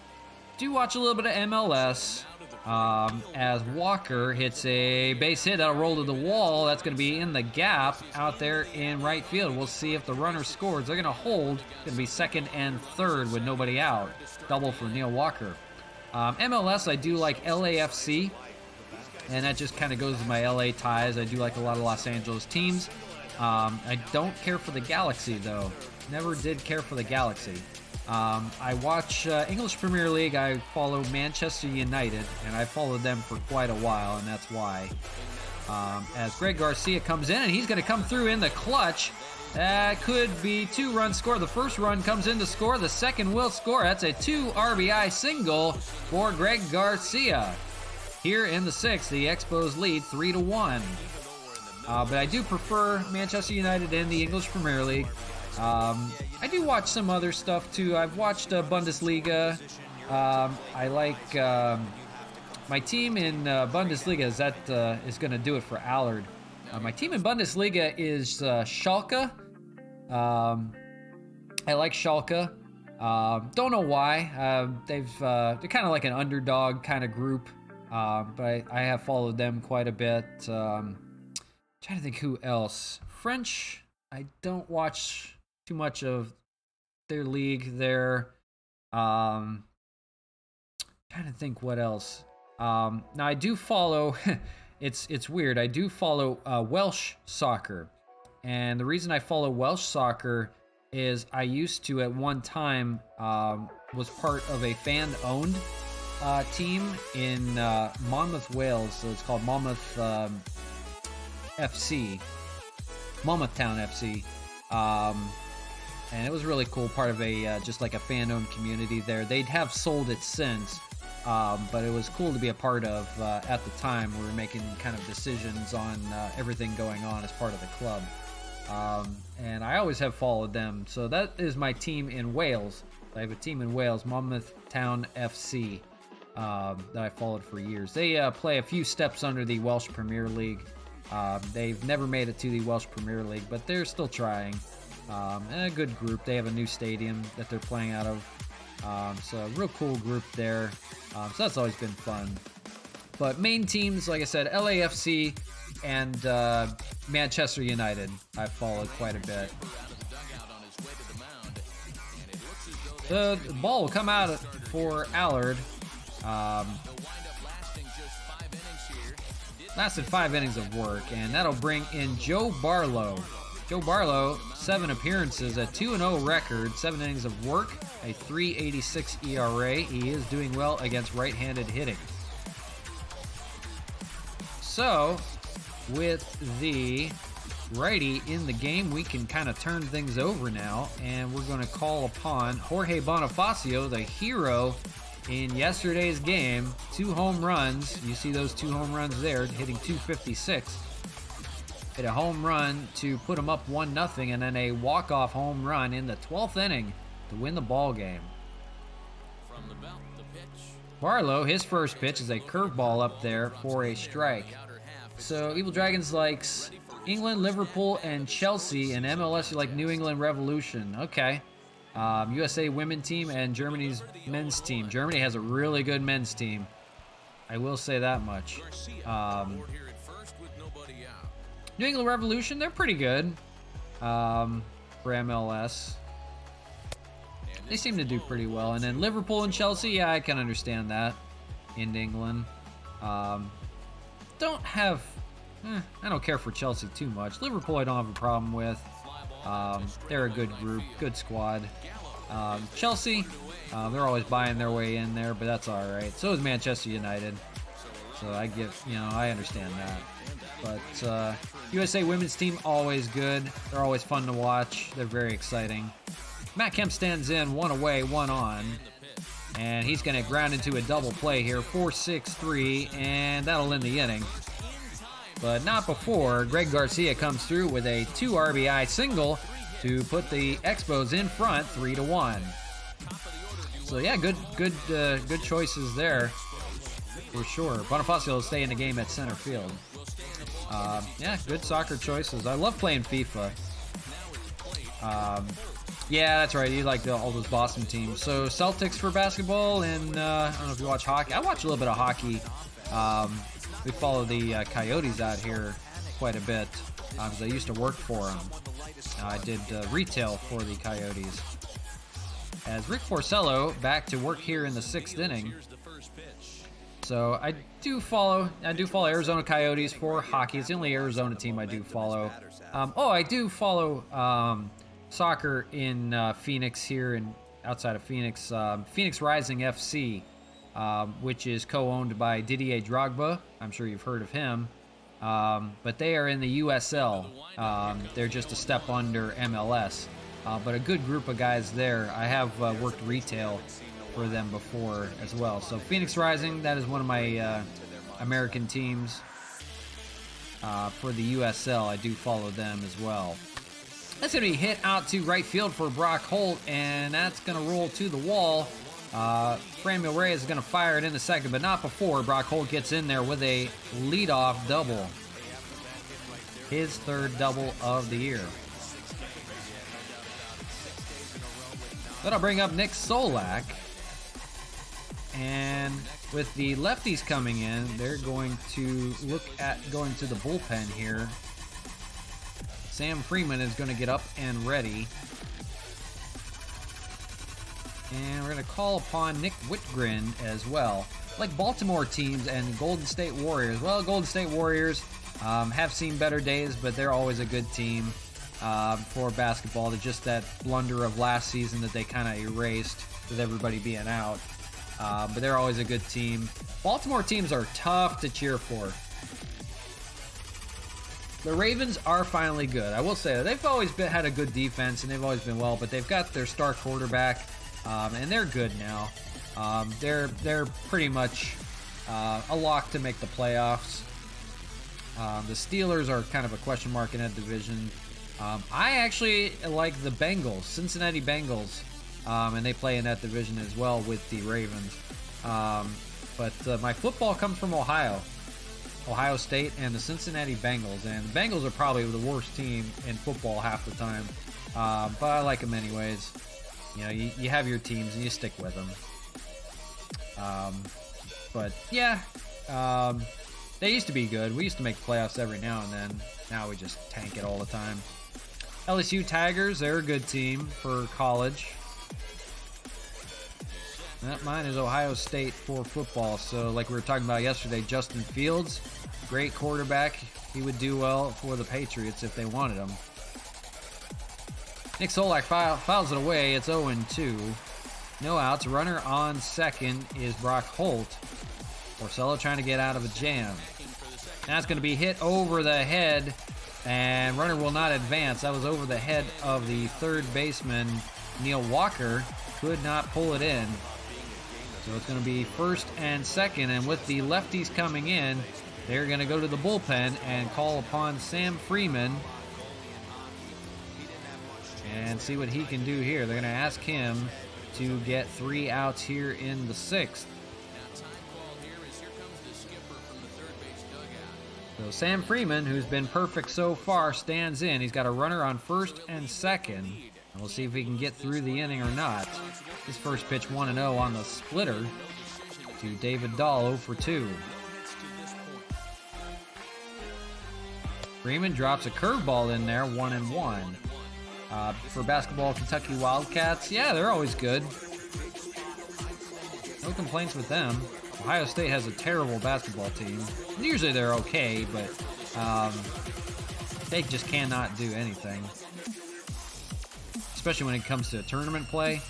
do watch a little bit of MLS. As Walker hits a base hit, that'll roll to the wall. That's going to be in the gap out there in right field. We'll see if the runner scores. They're going to hold. It's going to be second and third with nobody out. Double for Neil Walker. MLS, I do like LAFC, and that just kind of goes to my LA ties. I do like a lot of Los Angeles teams. I don't care for the Galaxy, though. Never did care for the Galaxy. I watch English Premier League. I follow Manchester United, and I followed them for quite a while, and that's why. As Greg Garcia comes in, and he's going to come through in the clutch. That could be 2-run score. The first run comes in to score. The second will score. That's a 2 RBI single for Greg Garcia. Here in the 6th, the Expos lead 3-1. But I do prefer Manchester United in the English Premier League. I do watch some other stuff too. I've watched Bundesliga. I like my team in Bundesliga. Is going to do it for Allard. My team in Bundesliga is Schalke. I like Schalke. Don't know why. They're kind of like an underdog kind of group. But I have followed them quite a bit. Trying to think who else. French, I don't watch too much of their league there. Trying to think what else. Now I do follow, it's weird, I do follow Welsh soccer. And the reason I follow Welsh soccer is I used to at one time was part of a fan-owned team in Monmouth, Wales. So it's called Monmouth FC. Monmouth Town FC. And it was really cool, part of a just like a fan-owned community there. They'd have sold it since, but it was cool to be a part of at the time. We were making kind of decisions on everything going on as part of the club. And I always have followed them. So that is my team in Wales. I have a team in Wales, Monmouth Town FC, that I followed for years. They play a few steps under the Welsh Premier League. They've never made it to the Welsh Premier League, but they're still trying. And a good group. They have a new stadium that they're playing out of. So a real cool group there. So that's always been fun. But main teams, like I said, LAFC and Manchester United I've followed quite a bit. The ball will come out for Allard. Lasted 5 innings of work, and that'll bring in Joe Barlow. Joe Barlow, 7 appearances, a 2-0 record, 7 innings of work, a 3.86 ERA. He is doing well against right-handed hitting. So, with the righty in the game, we can kind of turn things over now, and we're going to call upon Jorge Bonifacio, the hero in yesterday's game. 2 home runs. You see those 2 home runs there, hitting .256. Hit a home run to put him up 1-0, and then a walk-off home run in the 12th inning to win the ball game. From the belt, the pitch. Barlow, his first pitch is a curveball up there for a strike. So Evil Dragons likes England, Liverpool, and Chelsea, and MLS you like New England Revolution. Okay. USA women team and Germany's men's team. Germany has a really good men's team. I will say that much. New England Revolution, they're pretty good for MLS. They seem to do pretty well. And then Liverpool and Chelsea, yeah, I can understand that in England. I don't care for Chelsea too much. Liverpool I don't have a problem with. They're a good group, good squad. Chelsea, they're always buying their way in there, but that's all right. So is Manchester United. So I understand that. But USA women's team, always good. They're always fun to watch. They're very exciting. Matt Kemp stands in, 1 away, 1 on. And he's going to ground into a double play here, 4-6-3, and that'll end the inning. But not before Greg Garcia comes through with a 2 RBI single to put the Expos in front, 3-1. So yeah, good choices there for sure. Bonifacio will stay in the game at center field. Yeah, good soccer choices. I love playing FIFA. Yeah, that's right. You like all those Boston teams. So Celtics for basketball, and I don't know if you watch hockey. I watch a little bit of hockey. We follow the Coyotes out here quite a bit because I used to work for them. I did retail for the Coyotes. As Rick Porcello back to work here in the 6th inning. So I do follow Arizona Coyotes for hockey. It's the only Arizona team I do follow. I do follow soccer in Phoenix here and outside of Phoenix. Phoenix Rising FC, which is co-owned by Didier Drogba. I'm sure you've heard of him. But they are in the USL. They're just a step under MLS. But a good group of guys there. I have worked retail for them before as well. So Phoenix Rising, that is one of my American teams. For the USL, I do follow them as well. That's going to be hit out to right field for Brock Holt, and that's going to roll to the wall. Franmil Reyes is going to fire it in the second, but not before Brock Holt gets in there with a leadoff double. His 3rd double of the year. That'll bring up Nick Solak. And with the lefties coming in, they're going to look at going to the bullpen here. Sam Freeman is going to get up and ready. And we're going to call upon Nick Whitgren as well. Like Baltimore teams and Golden State Warriors. Well, Golden State Warriors have seen better days, but they're always a good team for basketball. They're just that blunder of last season that they kind of erased with everybody being out. But they're always a good team. Baltimore teams are tough to cheer for. The Ravens are finally good. I will say that they've always had a good defense and they've always been well, but they've got their star quarterback, and they're good now. They're pretty much a lock to make the playoffs. The Steelers are kind of a question mark in that division. I actually like the Bengals, Cincinnati Bengals, and they play in that division as well with the Ravens. But my football comes from Ohio State and the Cincinnati Bengals, and the Bengals are probably the worst team in football half the time, but I like them anyways. You know, you have your teams and you stick with them. But yeah, they used to be good. We used to make playoffs every now and then. Now we just tank it all the time. LSU Tigers, they're a good team for college. Mine is Ohio State for football. So like we were talking about yesterday, Justin Fields, great quarterback. He would do well for the Patriots if they wanted him. Nick Solak fouls it away. It's 0-2. No outs. Runner on second is Brock Holt. Porcello trying to get out of a jam. That's going to be hit over the head, and runner will not advance. That was over the head of the third baseman, Neil Walker. Could not pull it in. So it's going to be first and second, and with the lefties coming in, they're going to go to the bullpen and call upon Sam Freeman and see what he can do here. They're going to ask him to get 3 outs here in the 6th. So Sam Freeman, who's been perfect so far, stands in. He's got a runner on first and second. And we'll see if he can get through the inning or not. His first pitch 1-0 on the splitter to David Dahl, 0 for 2. Freeman drops a curveball in there, 1-1. For basketball, Kentucky Wildcats, yeah, they're always good. No complaints with them. Ohio State has a terrible basketball team. Usually they're okay, but they just cannot do anything. Especially when it comes to tournament play.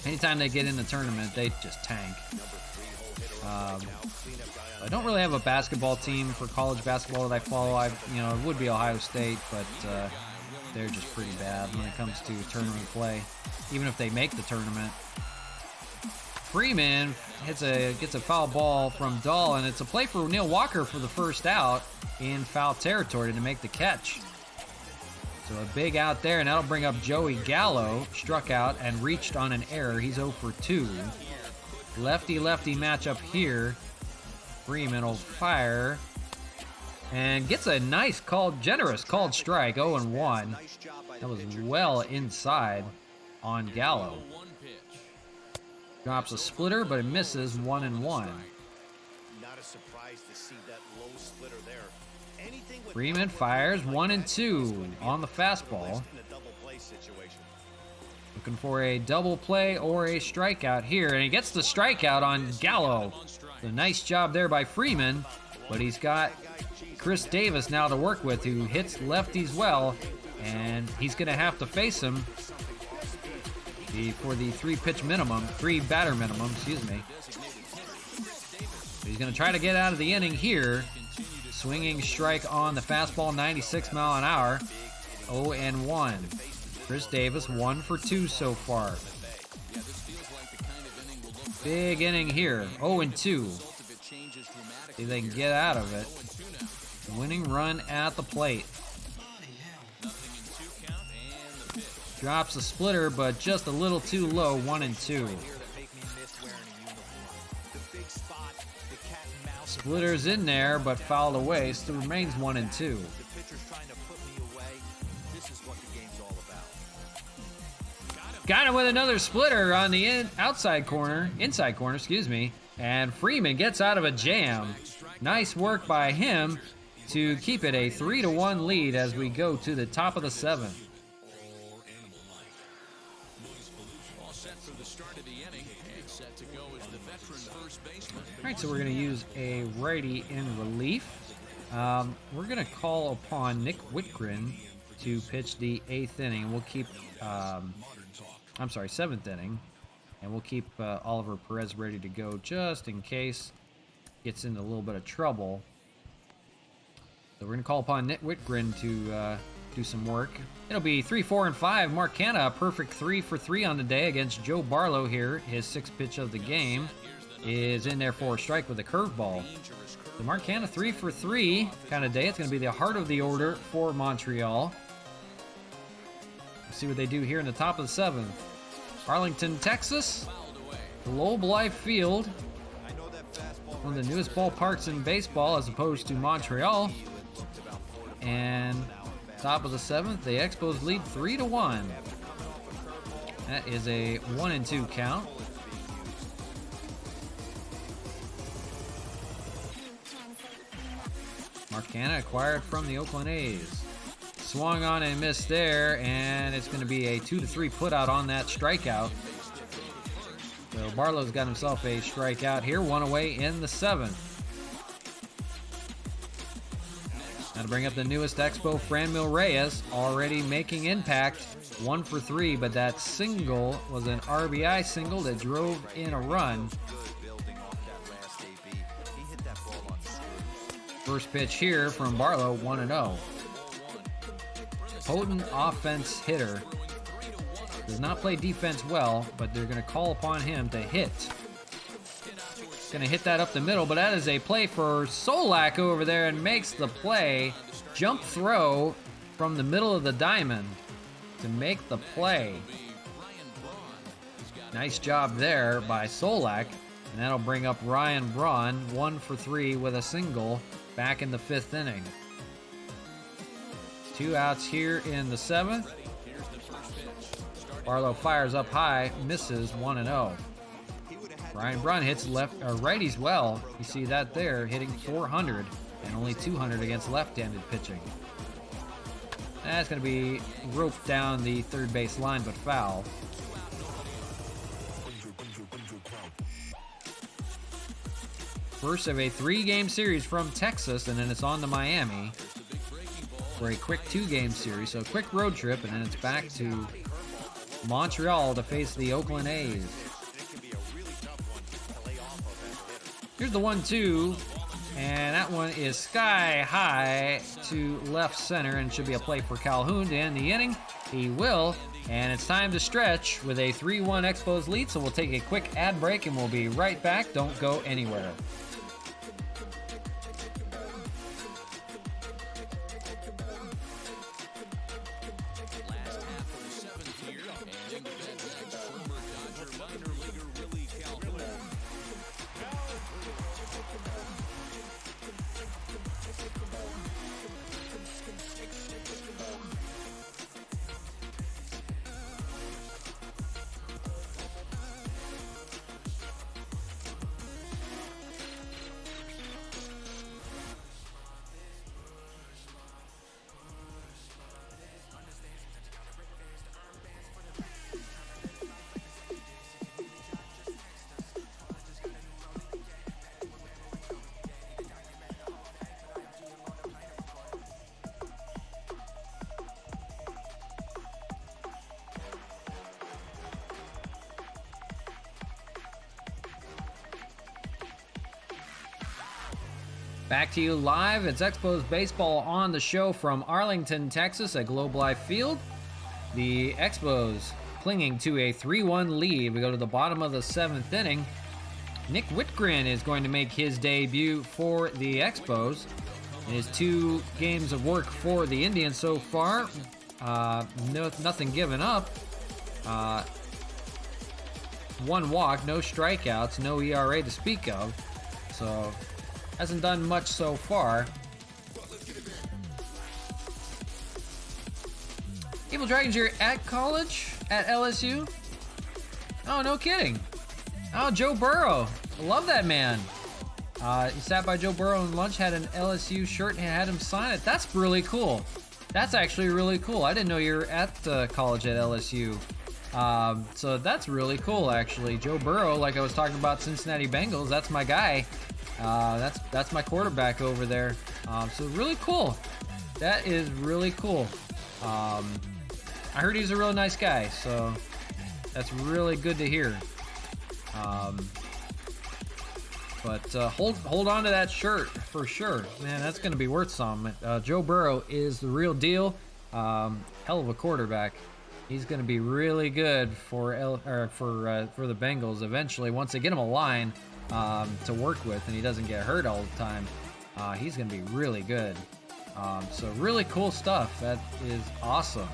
Anytime they get in the tournament, they just tank. I don't really have a basketball team for college basketball that I follow. It would be Ohio State, but they're just pretty bad when it comes to tournament play, even if they make the tournament. Freeman gets a foul ball from Dahl, and it's a play for Neil Walker for the first out in foul territory to make the catch. So a big out there, and that'll bring up Joey Gallo. Struck out and reached on an error. He's 0 for 2. Lefty-lefty matchup here. Freeman will fire and gets a nice generous called strike, 0-1. That was well inside on Gallo. Drops a splitter, but it misses, 1-1. Not a surprise to see that low splitter there. Freeman fires 1-2 on the fastball. Looking for a double play or a strikeout here, and he gets the strikeout on Gallo. A nice job there by Freeman, but he's got Chris Davis now to work with, who hits lefties well, and he's going to have to face him for the three batter minimum, excuse me. So he's going to try to get out of the inning here. Swinging strike on the fastball, 96 mile an hour, 0-1. Chris Davis 1 for 2 so far. Big inning here, 0-2. See if they can get out of it. Winning run at the plate. Drops a splitter, but just a little too low, 1-2. Splitter's in there, but fouled away. Still remains 1-2. Got him with another splitter on the inside corner, excuse me. And Freeman gets out of a jam. Nice work by him to keep it a 3-1 lead as we go to the top of the 7th. All right, so we're going to use a righty in relief. We're going to call upon Nick Whitgren to pitch the 8th inning. We'll keep, 7th inning. And we'll keep Oliver Perez ready to go just in case gets into a little bit of trouble. So we're going to call upon Nick Whitgren to do some work. It'll be 3, 4, and 5. Mark Canha, a perfect 3 for 3 on the day against Joe Barlow here. His 6th pitch of the game is in there for a strike with a curveball. So Mark Canha, 3 for 3 kind of day. It's going to be the heart of the order for Montreal. We'll see what they do here in the top of the 7th. Arlington, Texas. Globe Life Field. One of the newest ballparks in baseball as opposed to Montreal. And top of the 7th, the Expos lead 3-1. That is a 1-2 count. Mark Canha acquired from the Oakland A's. Swung on and missed there, and it's going to be a 2-3 putout on that strikeout. So Barlow's got himself a strikeout here, 1 away in the 7th. Now to bring up the newest Expo, Franmil Reyes, already making impact, 1 for 3, but that single was an RBI single that drove in a run. First pitch here from Barlow, 1-0. Potent offense hitter. Does not play defense well, but they're going to call upon him to hit. Going to hit that up the middle, but that is a play for Solak over there and makes the play. Jump throw from the middle of the diamond to make the play. Nice job there by Solak. And that'll bring up Ryan Braun, 1 for 3 with a single back in the 5th inning. 2 outs here in the 7th. Barlow fires up high, misses 1-0. Ryan Brunn hits righties well. You see that there, hitting 400 and only 200 against left-handed pitching. That's going to be roped down the third base line, but foul. First of a 3-game series from Texas, and then it's on to Miami for a quick 2-game series. So a quick road trip, and then it's back to Montreal to face the Oakland A's. Here's the 1-2, and that one is sky high to left center, and should be a play for Calhoun to end the inning. He will, and it's time to stretch with a 3-1 Expos lead, so we'll take a quick ad break, and we'll be right back. Don't go anywhere. Back to you live. It's Expos Baseball on the show from Arlington, Texas at Globe Life Field. The Expos clinging to a 3-1 lead. We go to the bottom of the 7th inning. Nick Whitgren is going to make his debut for the Expos. In his 2 games of work for the Indians so far, nothing given up. 1 walk, no strikeouts, no ERA to speak of. So hasn't done much so far. Evil Dragons, you're at college at LSU? Oh, no kidding. Oh, Joe Burrow. I love that man. He sat by Joe Burrow in lunch, had an LSU shirt, and had him sign it. That's really cool. That's actually really cool. I didn't know you were at college at LSU. So that's really cool, actually. Joe Burrow, like I was talking about Cincinnati Bengals, that's my guy. That's my quarterback over there. So really cool. That is really cool. I heard he's a real nice guy, so that's really good to hear. But hold on to that shirt for sure, man. That's going to be worth some. Joe Burrow is the real deal. Hell of a quarterback. He's going to be really good for the Bengals eventually once they get him a line to work with, and he doesn't get hurt all the time. He's going to be really good. So really cool stuff. That is awesome.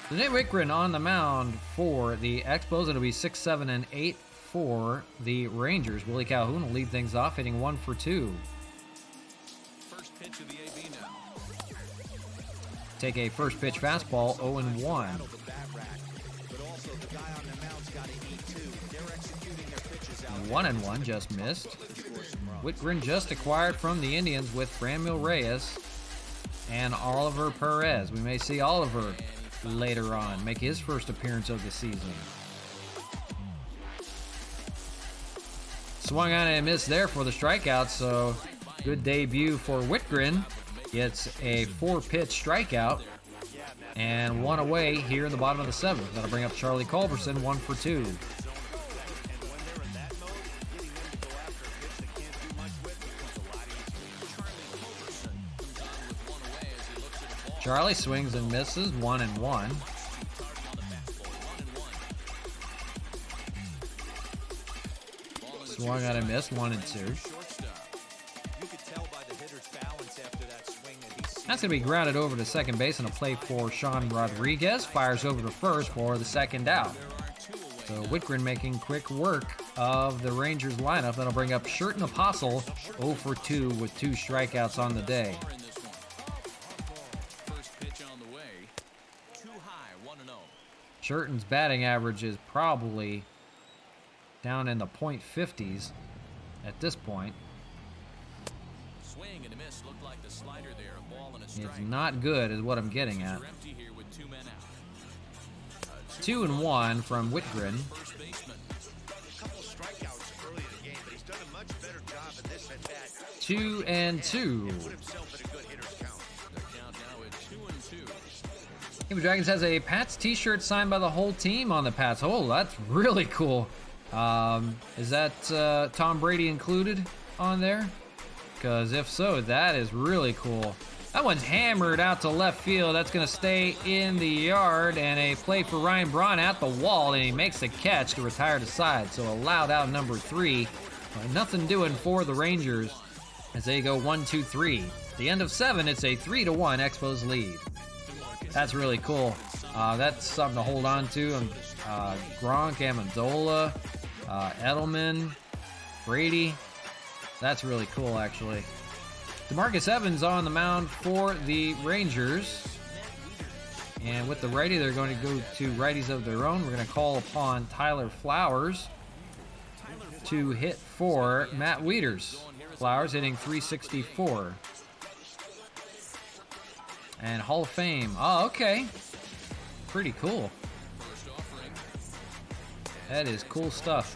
So Nick Whitgren on the mound for the Expos. It'll be 6, 7, and 8 for the Rangers. Willie Calhoun will lead things off, hitting 1 for 2. First pitch of the AB now. Take a first pitch fastball, 0-1. 1-1, just missed. Whitgren just acquired from the Indians with Franmil Reyes and Oliver Perez. We may see Oliver later on make his first appearance of the season. Swung on and missed there for the strikeout, so good debut for Whitgren. Gets a 4-pitch strikeout and 1 away here in the bottom of the 7th. That'll bring up Charlie Culberson, 1 for 2. Charlie swings and misses, 1-1. Swung on and missed, 1-2. That's going to be grounded over to second base, and a play for Sean Rodriguez. Fires over to first for the second out. So Whitgren making quick work of the Rangers lineup. That'll bring up Shirt and Apostle 0 for 2 with 2 strikeouts on the day. First pitch on the way. Too high, 1-0. Shirton's batting average is probably down in the .50s at this point. Swing and a miss. Looked like the slider there. A ball and a strike. It's not good is what I'm getting at. Empty here with 2 men out. 2-1 from Whitgren. First baseman. A couple strikeouts early in the game, but he's done a much better job in this at bat. 2-2. Put himself in a good hitter's count. The count now at 2-2. Game of Dragons has a Pats t-shirt signed by the whole team on the Pats. Oh, that's really cool. Is that Tom Brady included on there? Because if so, that is really cool. That one's hammered out to left field. That's going to stay in the yard. And a play for Ryan Braun at the wall. And he makes the catch to retire to side. So allowed out number 3. Nothing doing for the Rangers as they go 1-2-3. The end of 7, it's a 3-1 Expos lead. That's really cool. That's something to hold on to. Gronk, Amendola, Edelman, Brady. That's really cool, actually. DeMarcus Evans on the mound for the Rangers. And with the righty, they're going to go to righties of their own. We're going to call upon Tyler Flowers to hit for Matt Wieters. Flowers hitting .364. And Hall of Fame. Oh, okay. Pretty cool. That is cool stuff.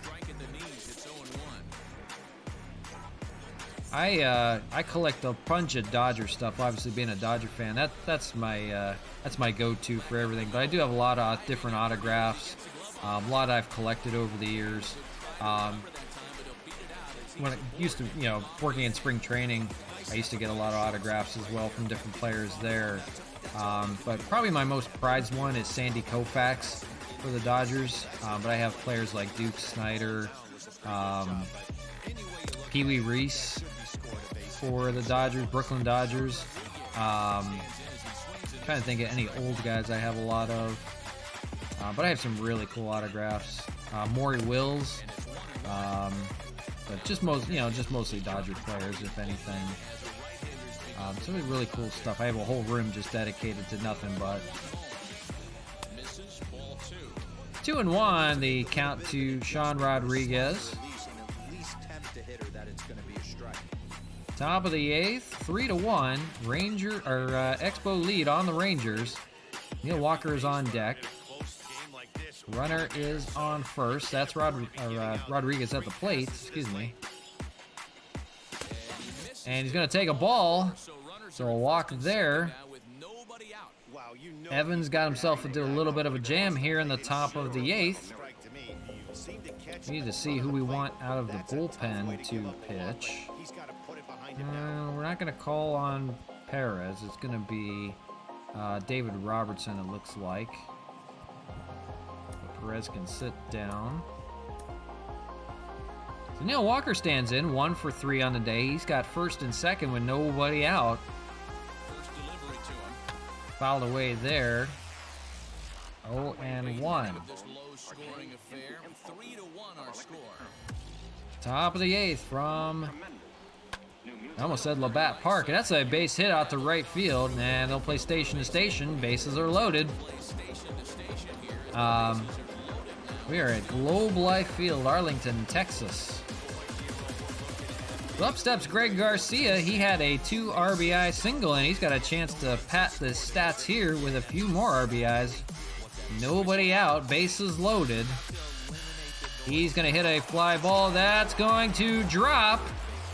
I collect a bunch of Dodger stuff. Obviously, being a Dodger fan, that's my go-to for everything. But I do have a lot of different autographs. A lot I've collected over the years. When I used to, working in spring training, I used to get a lot of autographs as well from different players there. But probably my most prized one is Sandy Koufax for the Dodgers. But I have players like Duke Snider, Pee Wee Reese for the Dodgers, Brooklyn Dodgers. Trying to think of any old guys I have a lot of. But I have some really cool autographs. Maury Wills. But just mostly Dodger players, if anything. Some really cool stuff. I have a whole room just dedicated to nothing but. 2-1, the count to Sean Rodriguez. Top of the 8th, 3-1. Expo lead on the Rangers. Neil Walker is on deck. Runner is on first. That's Rodriguez at the plate. Excuse me. And he's going to take a ball. So a walk there. Evans got himself into a little bit of a jam here in the top of the 8th. We need to see who we want out of the bullpen to pitch. We're not going to call on Perez. It's going to be David Robertson, it looks like. Perez can sit down. So Neil Walker stands in, 1 for 3 on the day. He's got first and second with nobody out. Fouled away there. 0-1. Top of the 8th from, I almost said Labatt Park. And that's a base hit out to right field. And they'll play station to station. Bases are loaded. We are at Globe Life Field, Arlington, Texas. Well, up steps Greg Garcia. He had a 2 RBI single, and he's got a chance to pat the stats here with a few more RBIs. Nobody out, bases loaded. He's going to hit a fly ball. That's going to drop.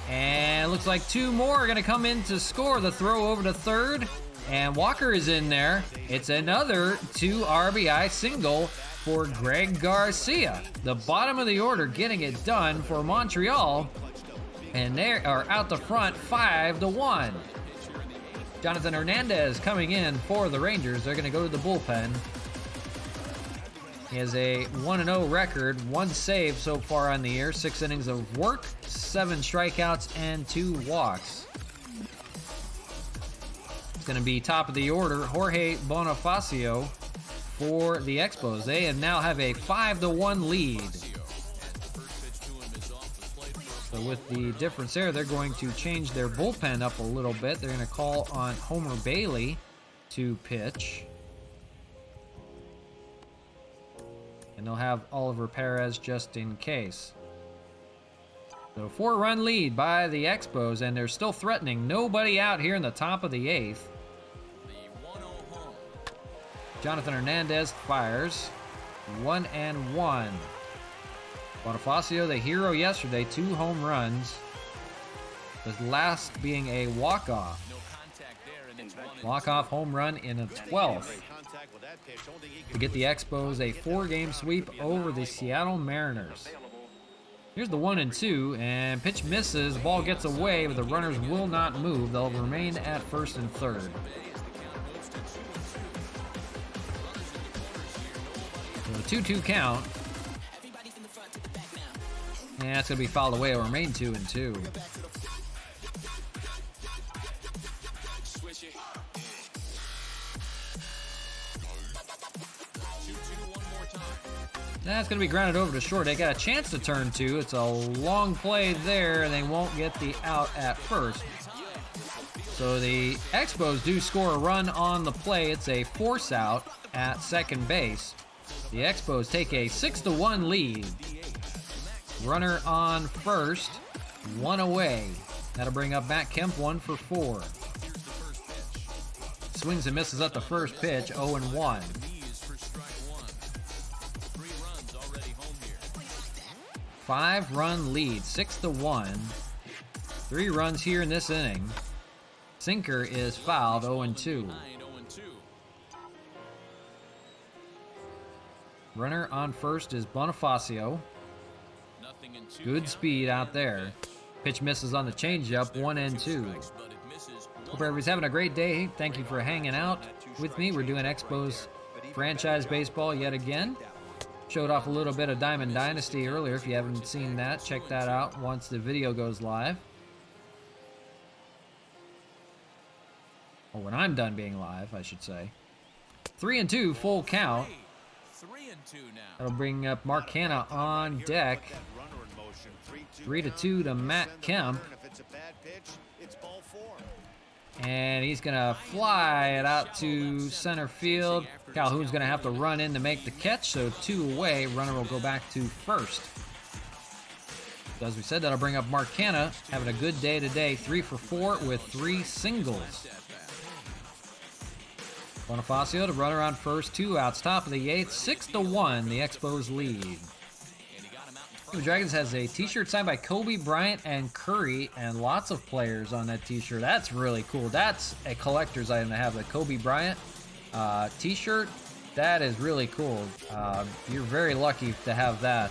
And it looks like 2 more are going to come in to score. The throw over to third. And Walker is in there. It's another 2 RBI single for Greg Garcia. The bottom of the order getting it done for Montreal. And they are out the front 5-1. Jonathan Hernandez coming in for the Rangers. They're going to go to the bullpen. He has a 1-0 record, 1 save so far on the year, 6 innings of work, 7 strikeouts, and 2 walks. It's going to be top of the order, Jorge Bonifacio for the Expos. They now have a 5-1 lead. So with the difference there, they're going to change their bullpen up a little bit. They're going to call on Homer Bailey to pitch. And they'll have Oliver Perez just in case. So 4-run lead by the Expos, and they're still threatening. Nobody out here in the top of the 8th. Jonathan Hernandez fires. 1-1. Bonifacio, the hero yesterday, 2 home runs. The last being a walk-off. Walk-off home run in the 12th. To get the Expos a 4-game sweep over the Seattle Mariners. Here's the 1-2, and pitch misses. The ball gets away, but the runners will not move. They'll remain at first and third. So a 2-2 count. And that's going to be fouled away. It'll remain 2-2. That's going to be grounded over to short. They got a chance to turn 2. It's a long play there, and they won't get the out at first. So the Expos do score a run on the play. It's a force out at second base. The Expos take a 6-1 lead. Runner on first, 1 away. That'll bring up Matt Kemp, 1 for 4. Swings and misses at the first pitch, 0-1. 5-run lead, 6-1. 3 runs here in this inning. Sinker is fouled, 0-2. Runner on first is Bonifacio. Good speed out there. Pitch misses on the changeup, 1-2. Hope everybody's having a great day. Thank you for hanging out with me. We're doing Expos franchise baseball yet again. Showed off a little bit of Diamond Dynasty earlier. If you haven't seen that, check that out once the video goes live. Or when I'm done being live, I should say. 3-2, full count. 3-2 now. That'll bring up Mark Hanna on deck. 3-2 to Matt Kemp. And he's going to fly it out to center field. Calhoun's going to have to run in to make the catch, so 2 away. Runner will go back to first. So as we said, that'll bring up Mark Hanna, having a good day today. 3 for 4 with 3 singles. Bonifacio, the runner on first, 2 outs, top of the 8th, 6-1, the Expos lead. The Dragons has a t-shirt signed by Kobe Bryant and Curry, and lots of players on that t-shirt. That's really cool. That's a collector's item to have, the Kobe Bryant t-shirt. That is really cool. You're very lucky to have that,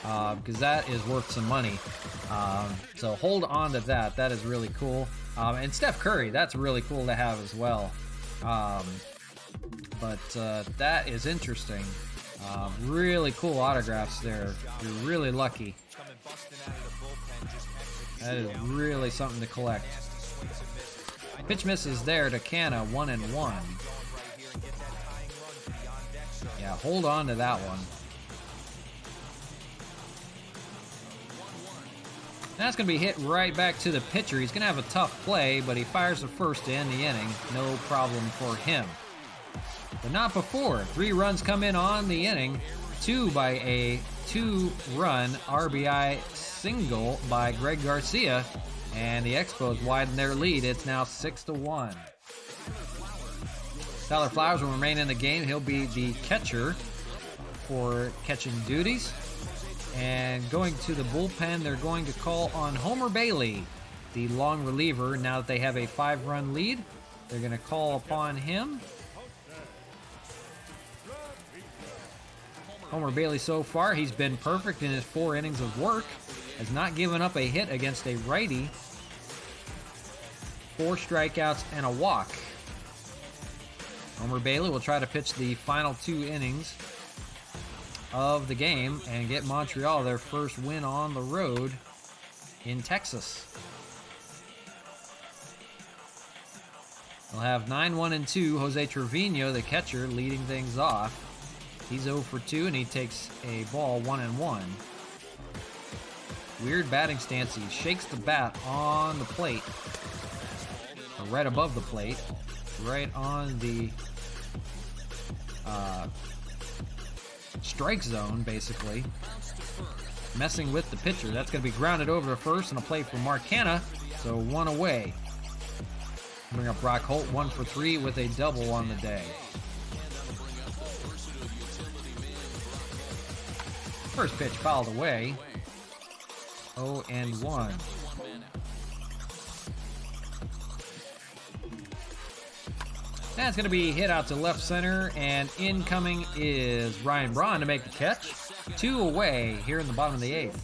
because that is worth some money. So hold on to that. That is really cool. And Steph Curry, that's really cool to have as well. But that is interesting. Really cool autographs there. You're really lucky. That is really something to collect. Pitch misses there to Canna, 1-1. Yeah, hold on to that one. That's going to be hit right back to the pitcher. He's going to have a tough play, but he fires the first to end the inning. No problem for him. But not before. 3 runs come in on the inning. 2 by a 2-run RBI single by Greg Garcia. And the Expos widen their lead. It's now 6-1. Tyler Flowers will remain in the game. He'll be the catcher for catching duties. And going to the bullpen, they're going to call on Homer Bailey, the long reliever. Now that they have a 5-run lead, they're going to call upon him. Homer Bailey so far, he's been perfect in his 4 innings of work. Has not given up a hit against a righty. 4 strikeouts and a walk. Homer Bailey will try to pitch the final 2 innings of the game and get Montreal their first win on the road in Texas. They'll have 9-1-2. Jose Trevino, the catcher, leading things off. He's 0 for 2, and he takes a ball 1-1. Weird batting stance. He shakes the bat on the plate, or right above the plate, right on the strike zone, basically. Messing with the pitcher. That's going to be grounded over to first and a play for Mark Hanna. So 1 away. Bring up Brock Holt, 1 for 3 with a double on the day. First pitch fouled away. 0-1. That's going to be hit out to left center, and incoming is Ryan Braun to make the catch. 2 away here in the bottom of the 8th.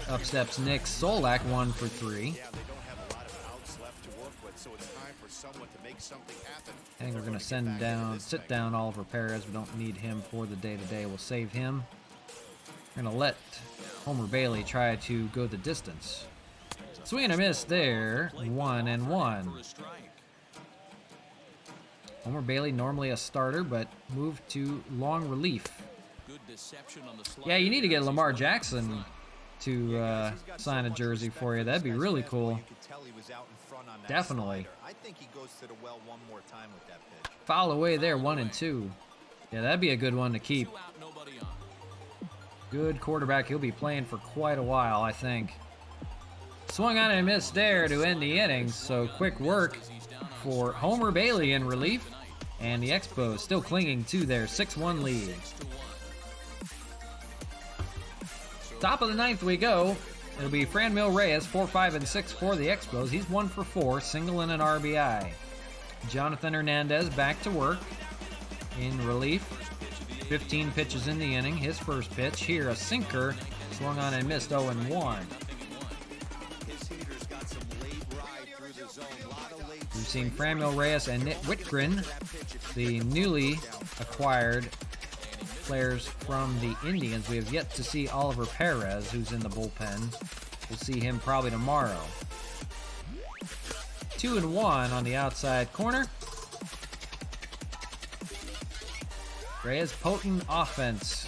Up steps Nick Solak, 1 for 3. Yeah, they don't have a lot of outs left to work with, so it's time for someone to make something happen. I think we're going to sit down Oliver Perez. We don't need him for the day-to-day. We'll save him. We're going to let Homer Bailey try to go the distance. Swing and a miss there. 1-1. Homer Bailey, normally a starter, but moved to long relief. Yeah, you need to get Lamar Jackson to sign a jersey for you. That'd be really cool. Definitely. I think he goes to the well one more time with that pitch. Foul away there, 1-2. Yeah, that'd be a good one to keep. Good quarterback. He'll be playing for quite a while, I think. Swung on and missed there to end the innings. So quick work for Homer Bailey in relief. And the Expos still clinging to their 6-1 lead. Top of the 9th we go. It'll be Franmil Reyes, 4, 5, and 6 for the Expos. He's 1 for 4, single and an RBI. Jonathan Hernandez back to work in relief. 15 pitches in the inning. His first pitch here, a sinker, swung on and missed. 0-1. We've seen Franmil Reyes and Nick Whitgren, the newly acquired players from the Indians. We have yet to see Oliver Perez, who's in the bullpen. We'll see him probably tomorrow. 2-1 on the outside corner. Reyes, potent offense.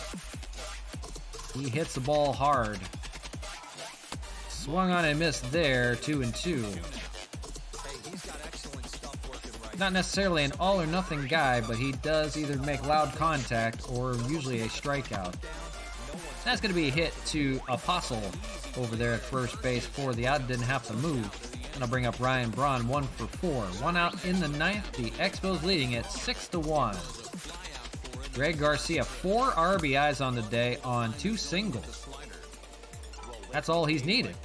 He hits the ball hard. Swung on and missed there. 2-2. Not necessarily an all or nothing guy, but he does either make loud contact or usually a strikeout. That's going to be hit to Apostle over there at first base for the out. Didn't have to move. And I'll bring up Ryan Braun, 1 for 4. 1 out in the 9th. The Expos leading it 6-1. Greg Garcia, 4 RBIs on the day on 2 singles. That's all he's needed.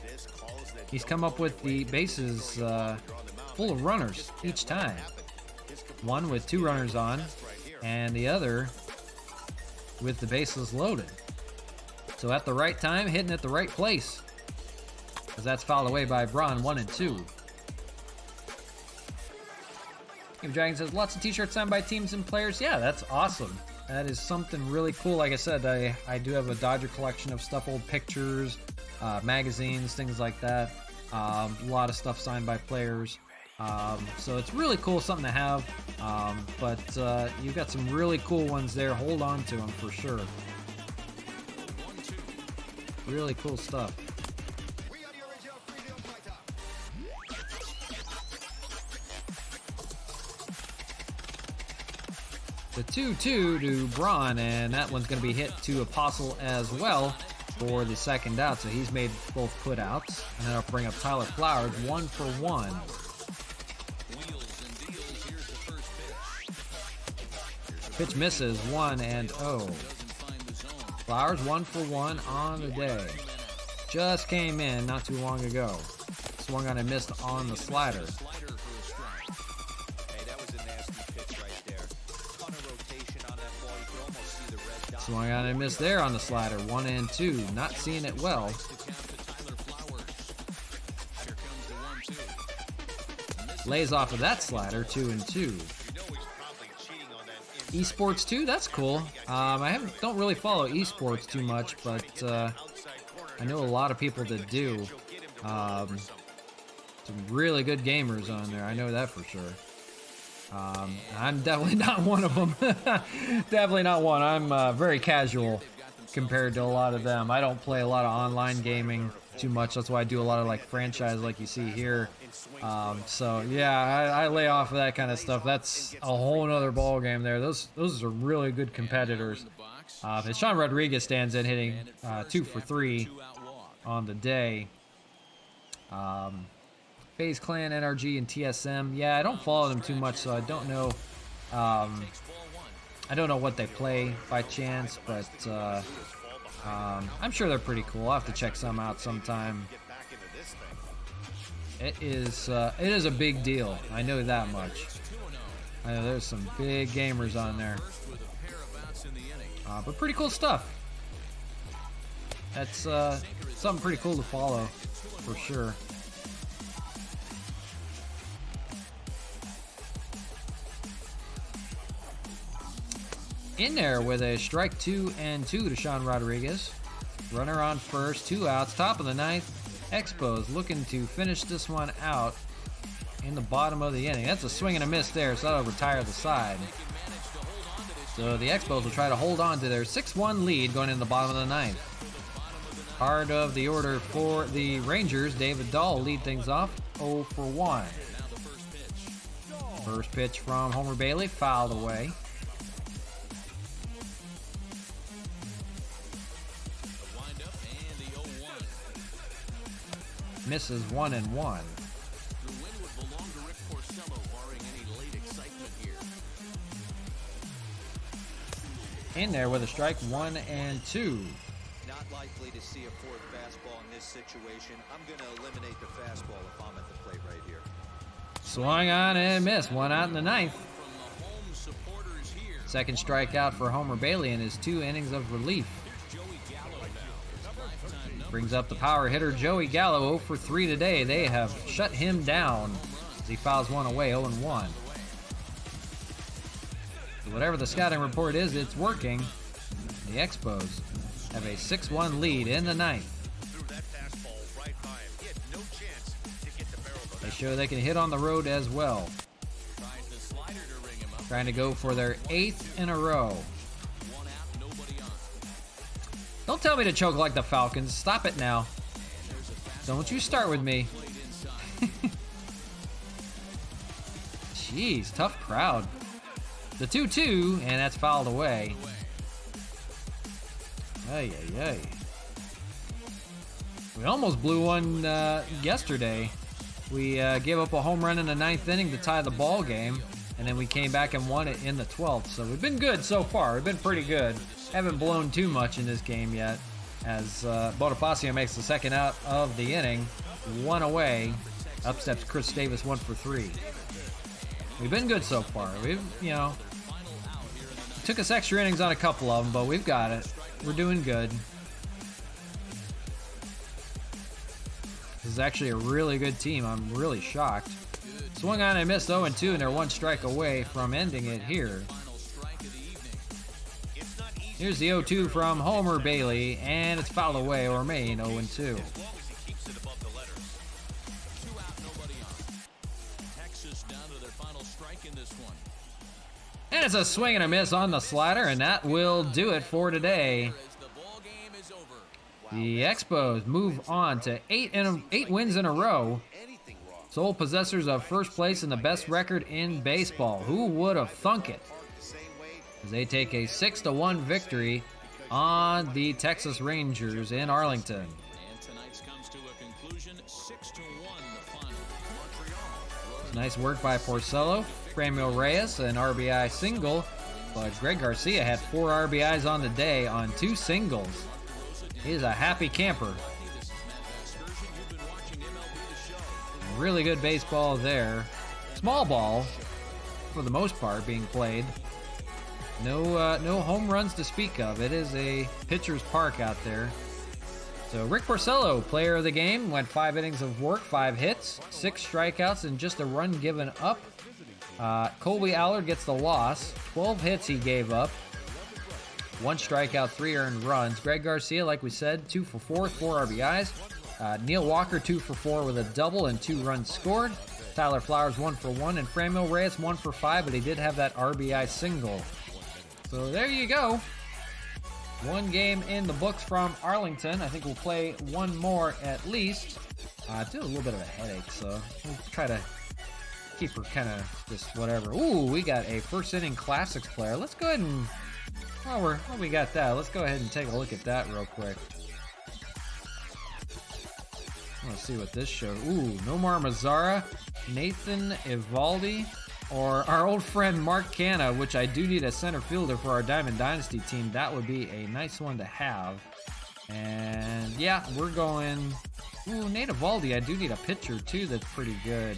He's come up with the bases full of runners each time. One with 2 runners on, and the other with the bases loaded. So at the right time, hitting at the right place. As that's fouled away by Braun, 1-2. Game Dragon says, lots of t-shirts signed by teams and players. Yeah, that's awesome. That is something really cool. Like I said, I do have a Dodger collection of stuff, old pictures, magazines, things like that. A lot of stuff signed by players. So it's really cool, something to have. But you've got some really cool ones there. Hold on to them for sure. Really cool stuff. The 2-2 to Braun, and that one's going to be hit to Apostle as well for the second out. So he's made both putouts. And then I'll bring up Tyler Flowers, 1 for 1. Pitch misses, 1-0. Flowers 1 for 1 on the day. Just came in not too long ago. Swung on and missed on the slider. Swung on and missed there on the slider. 1-2. Not seeing it well. Lays off of that slider. 2-2. Esports 2, that's cool. I don't really follow esports too much, but I know a lot of people that do. Some really good gamers on there. I know that for sure. I'm definitely not one of them. Definitely not one. I'm very casual compared to a lot of them. I don't play a lot of online gaming too much. That's why I do a lot of like franchise like you see here. So yeah, I lay off of that kind of stuff. That's a whole nother ball game there. Those are really good competitors. As Sean Rodriguez stands in hitting 2 for 3 on the day. FaZe Clan, NRG, and TSM. Yeah, I don't follow them too much, so I don't know. I don't know what they play by chance, but I'm sure they're pretty cool. I'll have to check some out sometime. It is a big deal. I know that much. I know there's some big gamers on there. But pretty cool stuff. That's something pretty cool to follow, for sure. In there with a strike 2 and 2 to Sean Rodriguez. Runner on first, 2 outs, top of the ninth. EXPOS looking to finish this one out in the bottom of the inning. That's a swing and a miss there, so that'll retire the side. So the EXPOS will try to hold on to their 6-1 lead going in the bottom of the ninth. Part of the order for the Rangers, David Dahl will lead things off 0 for 1. First pitch from Homer Bailey, fouled away. Misses 1-1. The win would belong to Rick Porcello, barring any late excitement here. In there with a strike 1 and 2. Not likely to see a fourth fastball in this situation. I'm going to eliminate the fastball if I'm at the plate right here. Swung on and missed. 1 out in the ninth. From the home supporters here. Second strikeout for Homer Bailey in his 2 innings of relief. Joey Gallo now. His lifetime number. Brings up the power hitter Joey Gallo, 0 for 3 today. They have shut him down as he fouls one away, 0-1. So whatever the scouting report is, it's working. The EXPOS have a 6-1 lead in the ninth. They show they can hit on the road as well. Trying to go for their 8th in a row. Don't tell me to choke like the Falcons. Stop it now. Don't you start with me. Jeez, tough crowd. The 2-2, and that's fouled away. Ay, ay, ay. We almost blew one yesterday. We gave up a home run in the 9th inning to tie the ball game, and then we came back and won it in the 12th. So we've been good so far. We've been pretty good. Haven't blown too much in this game yet, as Bonifacio makes the second out of the inning. 1 away. Up steps Chris Davis, 1 for 3. We've been good so far. We've, took us extra innings on a couple of them, but we've got it. We're doing good. This is actually a really good team. I'm really shocked. Swung on and missed 0-2, and they're 1 strike away from ending it here. Here's the 0-2 from Homer Bailey, and it's fouled away or remain 0-2. And it's a swing and a miss on the slider, and that will do it for today. The EXPOS move on to 8 wins in a row. Sole possessors of first place and the best record in baseball. Who would have thunk it? As they take a 6-1 victory on the Texas Rangers in Arlington. And tonight's comes to a conclusion, 6-1 the final. Nice work by Porcello. Franmil Reyes, an RBI single, but Greg Garcia had 4 RBIs on the day on 2 singles. He's a happy camper. Really good baseball there. Small ball, for the most part, being played. No home runs to speak of. It is a pitcher's park out there. So Rick Porcello, player of the game, went 5 innings of work, 5 hits, 6 strikeouts, and just a run given up. Colby Allard gets the loss. 12 hits he gave up. 1 strikeout, 3 earned runs. Greg Garcia, like we said, 2 for 4, 4 RBIs. Neil Walker, 2 for 4 with a double and 2 runs scored. Tyler Flowers 1 for 1, and Franmil Reyes 1 for 5, but he did have that RBI single. So there you go. One game in the books from Arlington. I think we'll play one more at least. I do a little bit of a headache, so we'll try to keep her kind of just whatever. Ooh, we got a first inning classics player. Let's go ahead and, while we got that, let's go ahead and take a look at that real quick. Let's see what this shows. Ooh, Nomar Mazara, Nathan Evaldi, or our old friend Mark Canha, which I do need a center fielder for our Diamond Dynasty team. That would be a nice one to have. And yeah, we're going... Ooh, Nate Evaldi, I do need a pitcher too that's pretty good.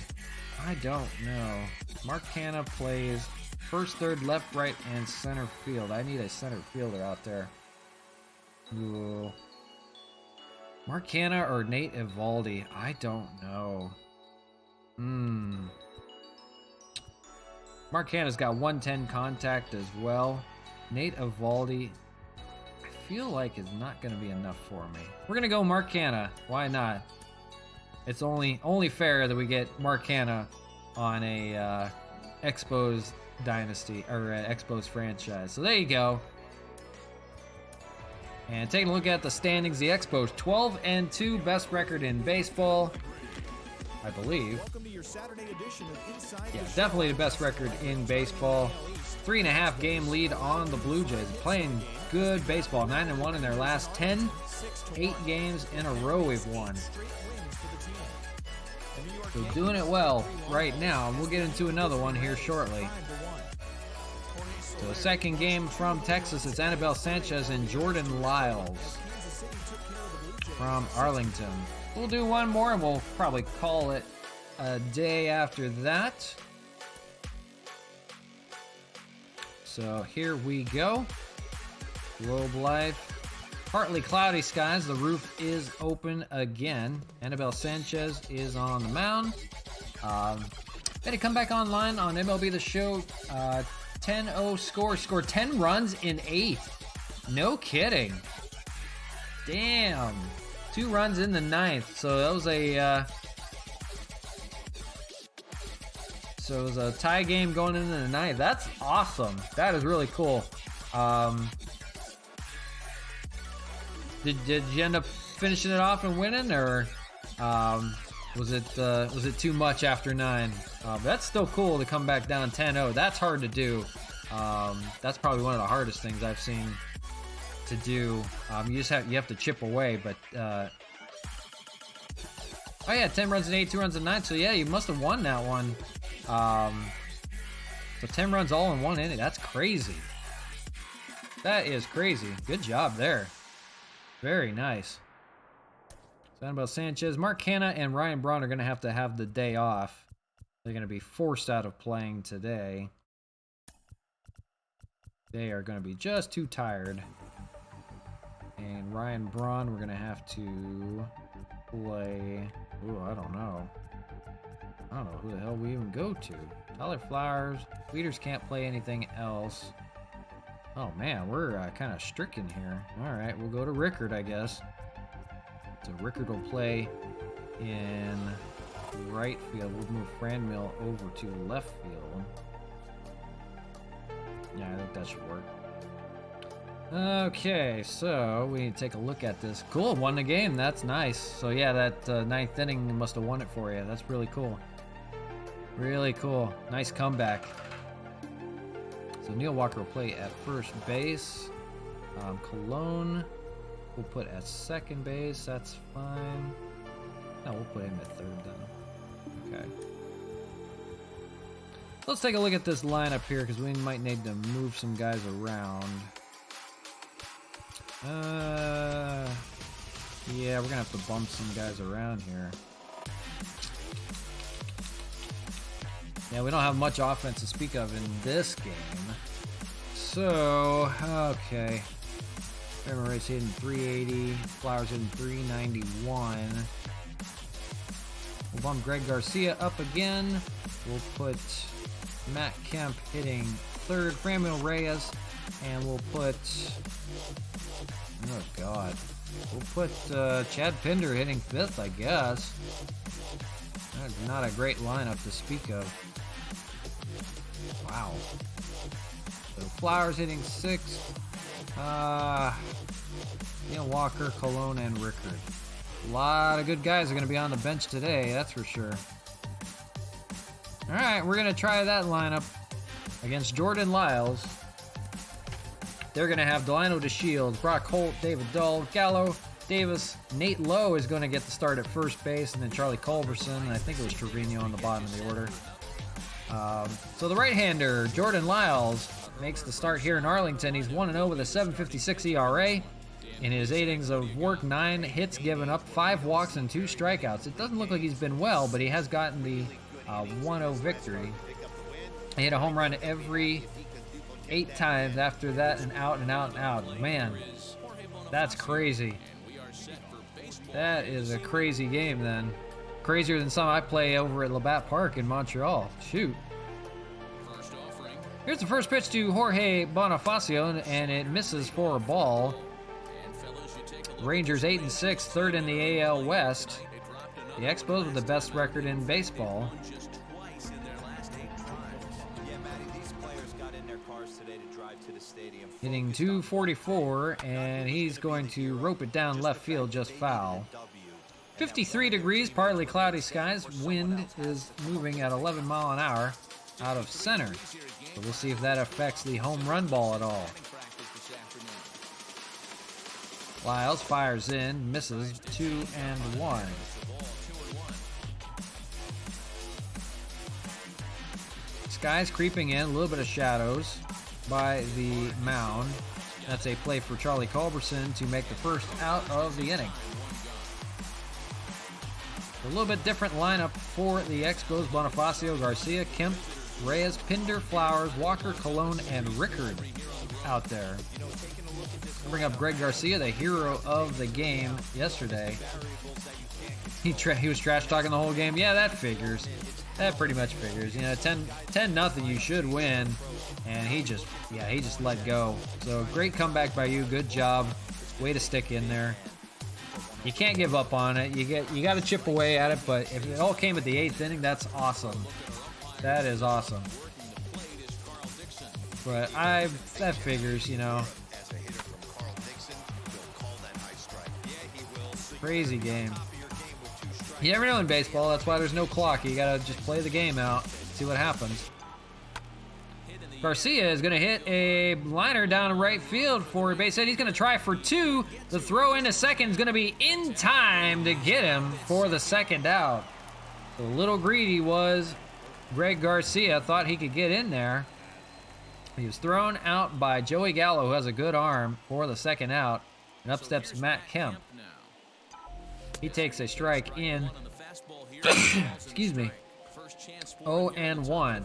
I don't know. Mark Canha plays first, third, left, right, and center field. I need a center fielder out there. Ooh. Mark Canha or Nate Evaldi? I don't know. Mark Canha's got 110 contact as well. Nate Evaldi, I feel like is not going to be enough for me. We're going to go Mark Canha. Why not? It's only fair that we get Mark Canha on a EXPOS dynasty or EXPOS franchise. So there you go. And taking a look at the standings, the Expos 12-2, best record in baseball, I believe. Yeah, definitely the best record in baseball. 3.5 game lead on the Blue Jays. Playing good baseball. 9-1 in their last 10. 8 games in a row we've won. So doing it well right now. We'll get into another one here shortly. So second game from Texas, it's Anibal Sanchez and Jordan Lyles from Arlington. We'll do one more and we'll probably call it a day after that. So here we go. Globe Life. Partly cloudy skies. The roof is open again. Anibal Sanchez is on the mound. Had to come back online on MLB The Show. 10-0 score. Scored 10 runs in 8. No kidding. Damn. 2 runs in the 9th. So that was a tie game going into the 9th. That's awesome. That is really cool. Did you end up finishing it off and winning, or was it too much after 9? That's still cool to come back down 10-0. That's hard to do. That's probably one of the hardest things I've seen to do. You have to chip away, but oh yeah, 10 runs in 8, 2 runs in 9. So yeah, you must have won that one. So 10 runs all in 1 inning. That's crazy. That is crazy. Good job there. Very nice. Anibal Sanchez, Mark Canha, and Ryan Braun are going to have the day off. They're going to be forced out of playing today. They are going to be just too tired. And Ryan Braun, we're going to have to play... Ooh, I don't know. I don't know who the hell we even go to. Tyler Flowers. Leaders can't play anything else. Oh man, we're kind of stricken here. Alright, we'll go to Rickard, I guess. So Rickard will play in right field. We'll move Franmil over to left field. Yeah, I think that should work. Okay, so we need to take a look at this. Cool, won the game. That's nice. So yeah, that 9th inning must have won it for you. That's really cool. Really cool. Nice comeback. So Neil Walker will play at first base. Cologne we'll put at second base. That's fine. No, we'll put him at third then. Okay. Let's take a look at this lineup here because we might need to move some guys around. Yeah, we're gonna have to bump some guys around here. Yeah, we don't have much offense to speak of in this game. So, okay. Ray's hitting 380. Flowers hitting 391. We'll bump Greg Garcia up again. We'll put Matt Kemp hitting third. Franmil Reyes. And we'll put... Oh, God. We'll put Chad Pinder hitting fifth, I guess. Not a great lineup to speak of. Wow. So Flowers hitting 6. Walker, Colon, and Rickard. A lot of good guys are going to be on the bench today, that's for sure. All right, we're going to try that lineup against Jordan Lyles. They're going to have Delino DeShields, Brock Holt, David Dahl, Gallo, Davis. Nate Lowe is going to get the start at first base, and then Charlie Culberson, and I think it was Trevino on the bottom of the order. So the right-hander, Jordan Lyles, makes the start here in Arlington. He's 1-0 with a 7.56 ERA. In his 8 innings of work, 9 hits given up, 5 walks, and 2 strikeouts. It doesn't look like he's been well, but he has gotten the 1-0 victory. He hit a home run every 8 times after that, and out and out and out. Man, that's crazy. That is a crazy game then. Crazier than some I play over at Labatt Park in Montreal. Shoot. Here's the first pitch to Jorge Bonifacio, and it misses for a ball. Rangers 8-6, third in the AL West. The Expos with the best record in baseball. Hitting 244, and he's going to rope it down left field, just foul. 53 degrees, partly cloudy skies. Wind is moving at 11 mile an hour out of center. So we'll see if that affects the home run ball at all. Lyles fires in, misses, 2-1. Skies creeping in, a little bit of shadows by the mound. That's a play for Charlie Culberson to make the first out of the inning. A little bit different lineup for the Expos. Bonifacio, Garcia, Kemp, Reyes, Pinder, Flowers, Walker, Colon, and Rickard out there. Bring up Greg Garcia, the hero of the game yesterday. He was trash talking the whole game. Yeah, that figures. That pretty much figures. 10-0, you should win. And he just let go. So great comeback by you. Good job. Way to stick in there. You can't give up on it. You got to chip away at it. But if it all came at the 8th inning, that's awesome. That is awesome. But that figures, Crazy game. You never know in baseball. That's why there's no clock. You gotta just play the game out, see what happens. Garcia is gonna hit a liner down right field for a base hit. He's gonna try for 2. The throw into second is gonna be in time to get him for the second out. A little greedy was Greg Garcia. Thought he could get in there. He was thrown out by Joey Gallo, who has a good arm, for the second out. And up steps Matt Kemp. He takes a strike in. Excuse me. 0-1.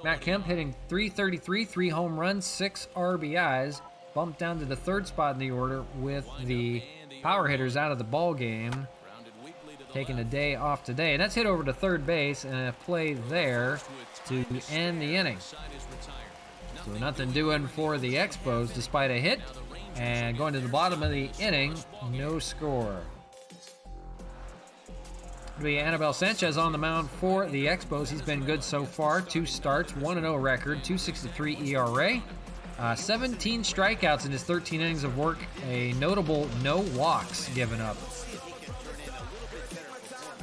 Matt Kemp hitting .333, 3 home runs, 6 RBIs. Bumped down to the 3rd spot in the order with the power hitters out of the ball game. Taking a day off today. And that's hit over to third base and a play there to end the inning. So nothing doing for the Expos despite a hit. And going to the bottom of the inning, no score. It'll be Anibal Sanchez on the mound for the Expos. He's been good so far. 2 starts, 1-0 record, 2.63 ERA. 17 strikeouts in his 13 innings of work. A notable no walks given up.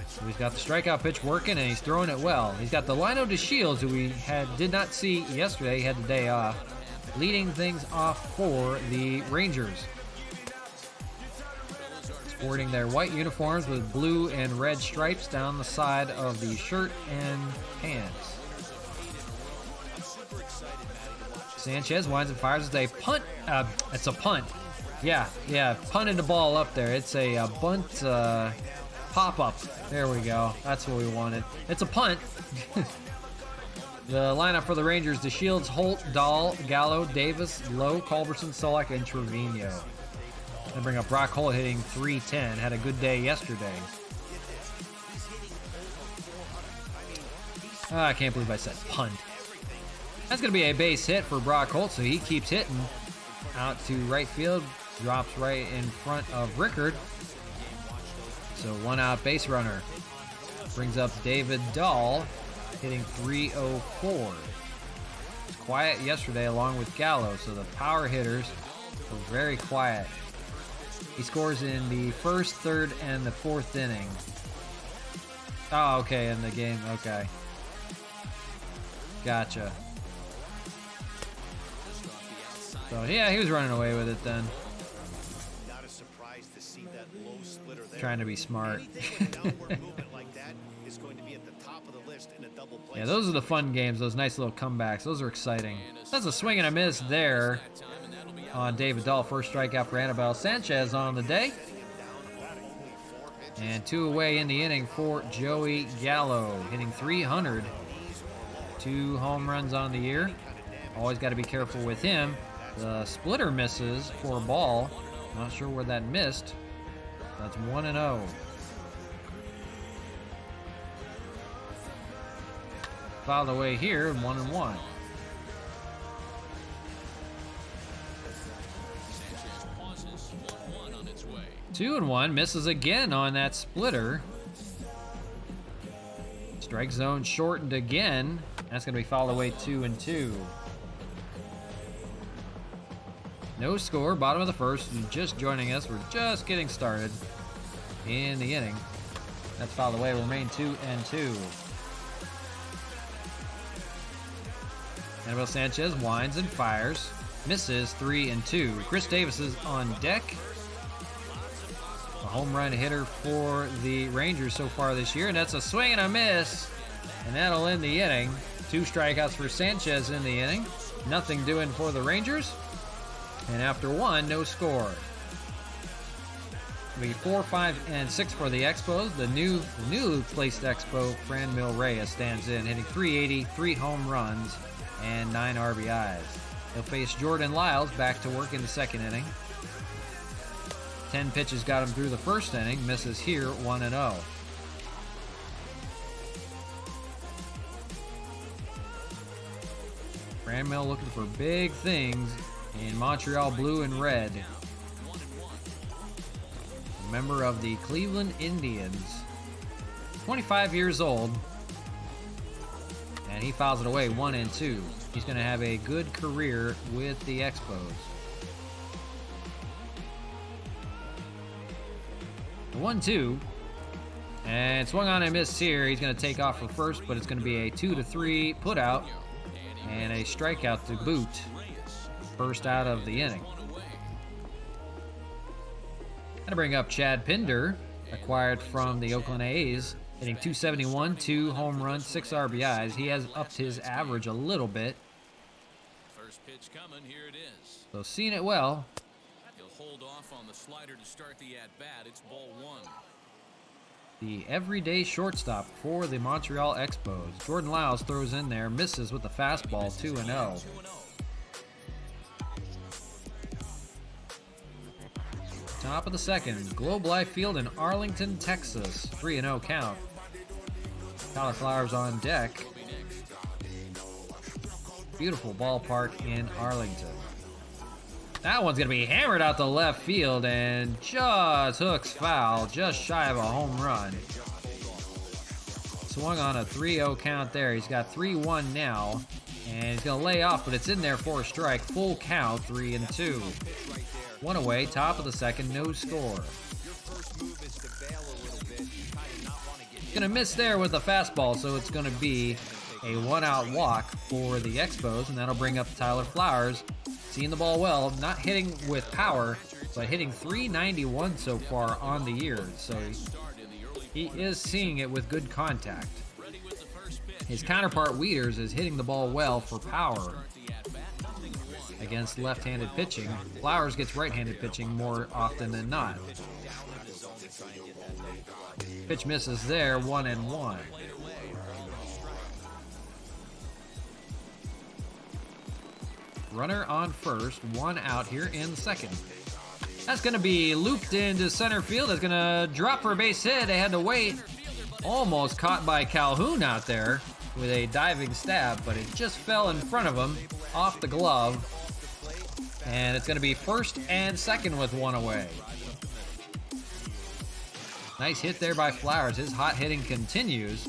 So he's got the strikeout pitch working, and he's throwing it well. He's got Delino DeShields, who we did not see yesterday. He had the day off. Leading things off for the Rangers. Sporting their white uniforms with blue and red stripes down the side of the shirt and pants. Sanchez winds and fires. It's a punt. It's a punt. Yeah, punted the ball up there. It's a bunt pop-up. There we go. That's what we wanted. It's a punt. The lineup for the Rangers: DeShields, Holt, Dahl, Gallo, Davis, Lowe, Culberson, Solak, and Trevino. Gonna bring up Brock Holt hitting .310. Had a good day yesterday. I can't believe I said punt. That's gonna be a base hit for Brock Holt, so he keeps hitting out to right field. Drops right in front of Rickard. So 1 out base runner. Brings up David Dahl, hitting 304. It's quiet yesterday along with Gallo, so the power hitters were very quiet. He scores in the first, third, and the fourth inning. Oh, okay, in the game. Okay. Gotcha. So, yeah, he was running away with it then. Not a surprise to see that low splitter there. Trying to be smart. Anything with downward movement like that is going to be at the top of the list in a double play. Yeah, those are the fun games, those nice little comebacks. Those are exciting. That's a swing and a miss there on David Dahl. First strikeout for Anibal Sanchez on the day. And 2 away in the inning for Joey Gallo, hitting 300. 2 home runs on the year. Always got to be careful with him. The splitter misses for a ball. Not sure where that missed. That's 1-0. Fouled away here, 1-1. Sanchez pauses, 1-1 on its way. 2-1, misses again on that splitter. Strike zone shortened again. That's going to be fouled away, 2-2. No score, bottom of the first. And just joining us, we're just getting started in the inning. That's fouled away, remain 2-2. Anibal Sanchez winds and fires. Misses, 3-2. Chris Davis is on deck. A home run hitter for the Rangers so far this year, and that's a swing and a miss, and that'll end the inning. 2 strikeouts for Sanchez in the inning. Nothing doing for the Rangers, and after 1, no score. It'll be 4, 5, and 6 for the Expos. The newly placed Expo, Franmil Reyes, stands in, hitting 380, 3 home runs, and 9 RBIs. He'll face Jordan Lyles back to work in the second inning. 10 pitches got him through the first inning. Misses here, 1-0. Franmil looking for big things in Montreal blue and red. A member of the Cleveland Indians. 25 years old. And he fouls it away, 1-2. He's going to have a good career with the Expos. 1-2, and swung on and missed here. He's going to take off for first, but it's going to be a 2-3 put out and a strikeout to boot. First out of the inning. Going to bring up Chad Pinder, acquired from the Oakland A's, hitting 271, 2 home runs, 6 RBIs. He has upped his average a little bit. First pitch coming, here it is. So seeing it well. He'll hold off on the slider to start the at-bat. It's ball 1. The everyday shortstop for the Montreal Expos. Jordan Lyles throws in there, misses with the fastball, 2-0. Top of the second, Globe Life Field in Arlington, Texas. 3-0 count. Tyler Flowers on deck. Beautiful ballpark in Arlington. That one's going to be hammered out to left field and just hooks foul, just shy of a home run. Swung on a 3-0 count there. He's got 3-1 now, and he's going to lay off, but it's in there for a strike. Full count, 3-2. 1 away, top of the second, no score. Going to miss there with the fastball, so it's going to be a 1-out walk for the Expos, and that'll bring up Tyler Flowers. Seeing the ball well, not hitting with power, but hitting 391 so far on the year. So he is seeing it with good contact. His counterpart, Wieters, is hitting the ball well for power against left-handed pitching. Flowers gets right-handed pitching more often than not. Pitch misses there, 1-1. Runner on first, 1 out here in second. That's going to be looped into center field. It's going to drop for a base hit. They had to wait. Almost caught by Calhoun out there with a diving stab, but it just fell in front of him, off the glove. And it's going to be first and second with 1 away. Nice hit there by Flowers. His hot hitting continues.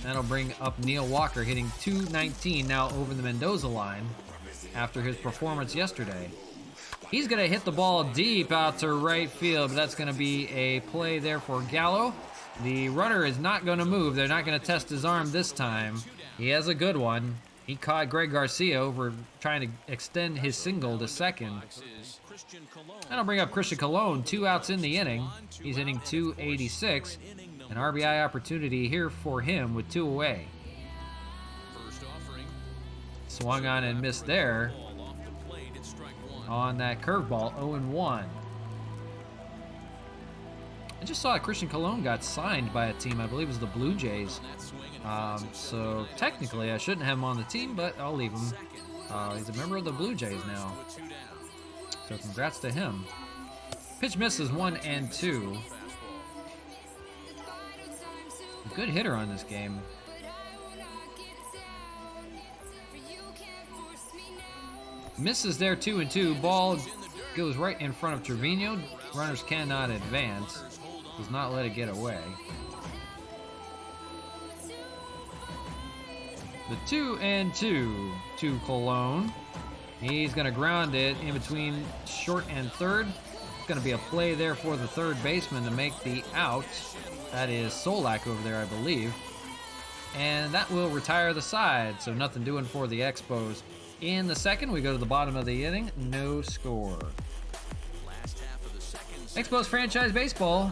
That'll bring up Neil Walker, hitting 219 now over the Mendoza line after his performance yesterday. He's going to hit the ball deep out to right field, but that's going to be a play there for Gallo. The runner is not going to move. They're not going to test his arm this time. He has a good one. He caught Greg Garcia over trying to extend his single to second. That'll bring up Christian Colon, 2 outs in the inning. He's hitting 286. An RBI opportunity here for him with 2 away. Swung on and missed there on that curveball, 0-1. I just saw Christian Colon got signed by a team, I believe it was the Blue Jays. So technically I shouldn't have him on the team, but I'll leave him. He's a member of the Blue Jays now. So congrats to him. Pitch misses 1-2. A good hitter on this game. Misses there 2-2. Ball goes right in front of Trevino. Runners cannot advance. Does not let it get away. The 2-2 to Colon. He's going to ground it in between short and third. It's going to be a play there for the third baseman to make the out. That is Solak over there, I believe. And that will retire the side. So nothing doing for the Expos. In the second, we go to the bottom of the inning. No score. Expos Franchise Baseball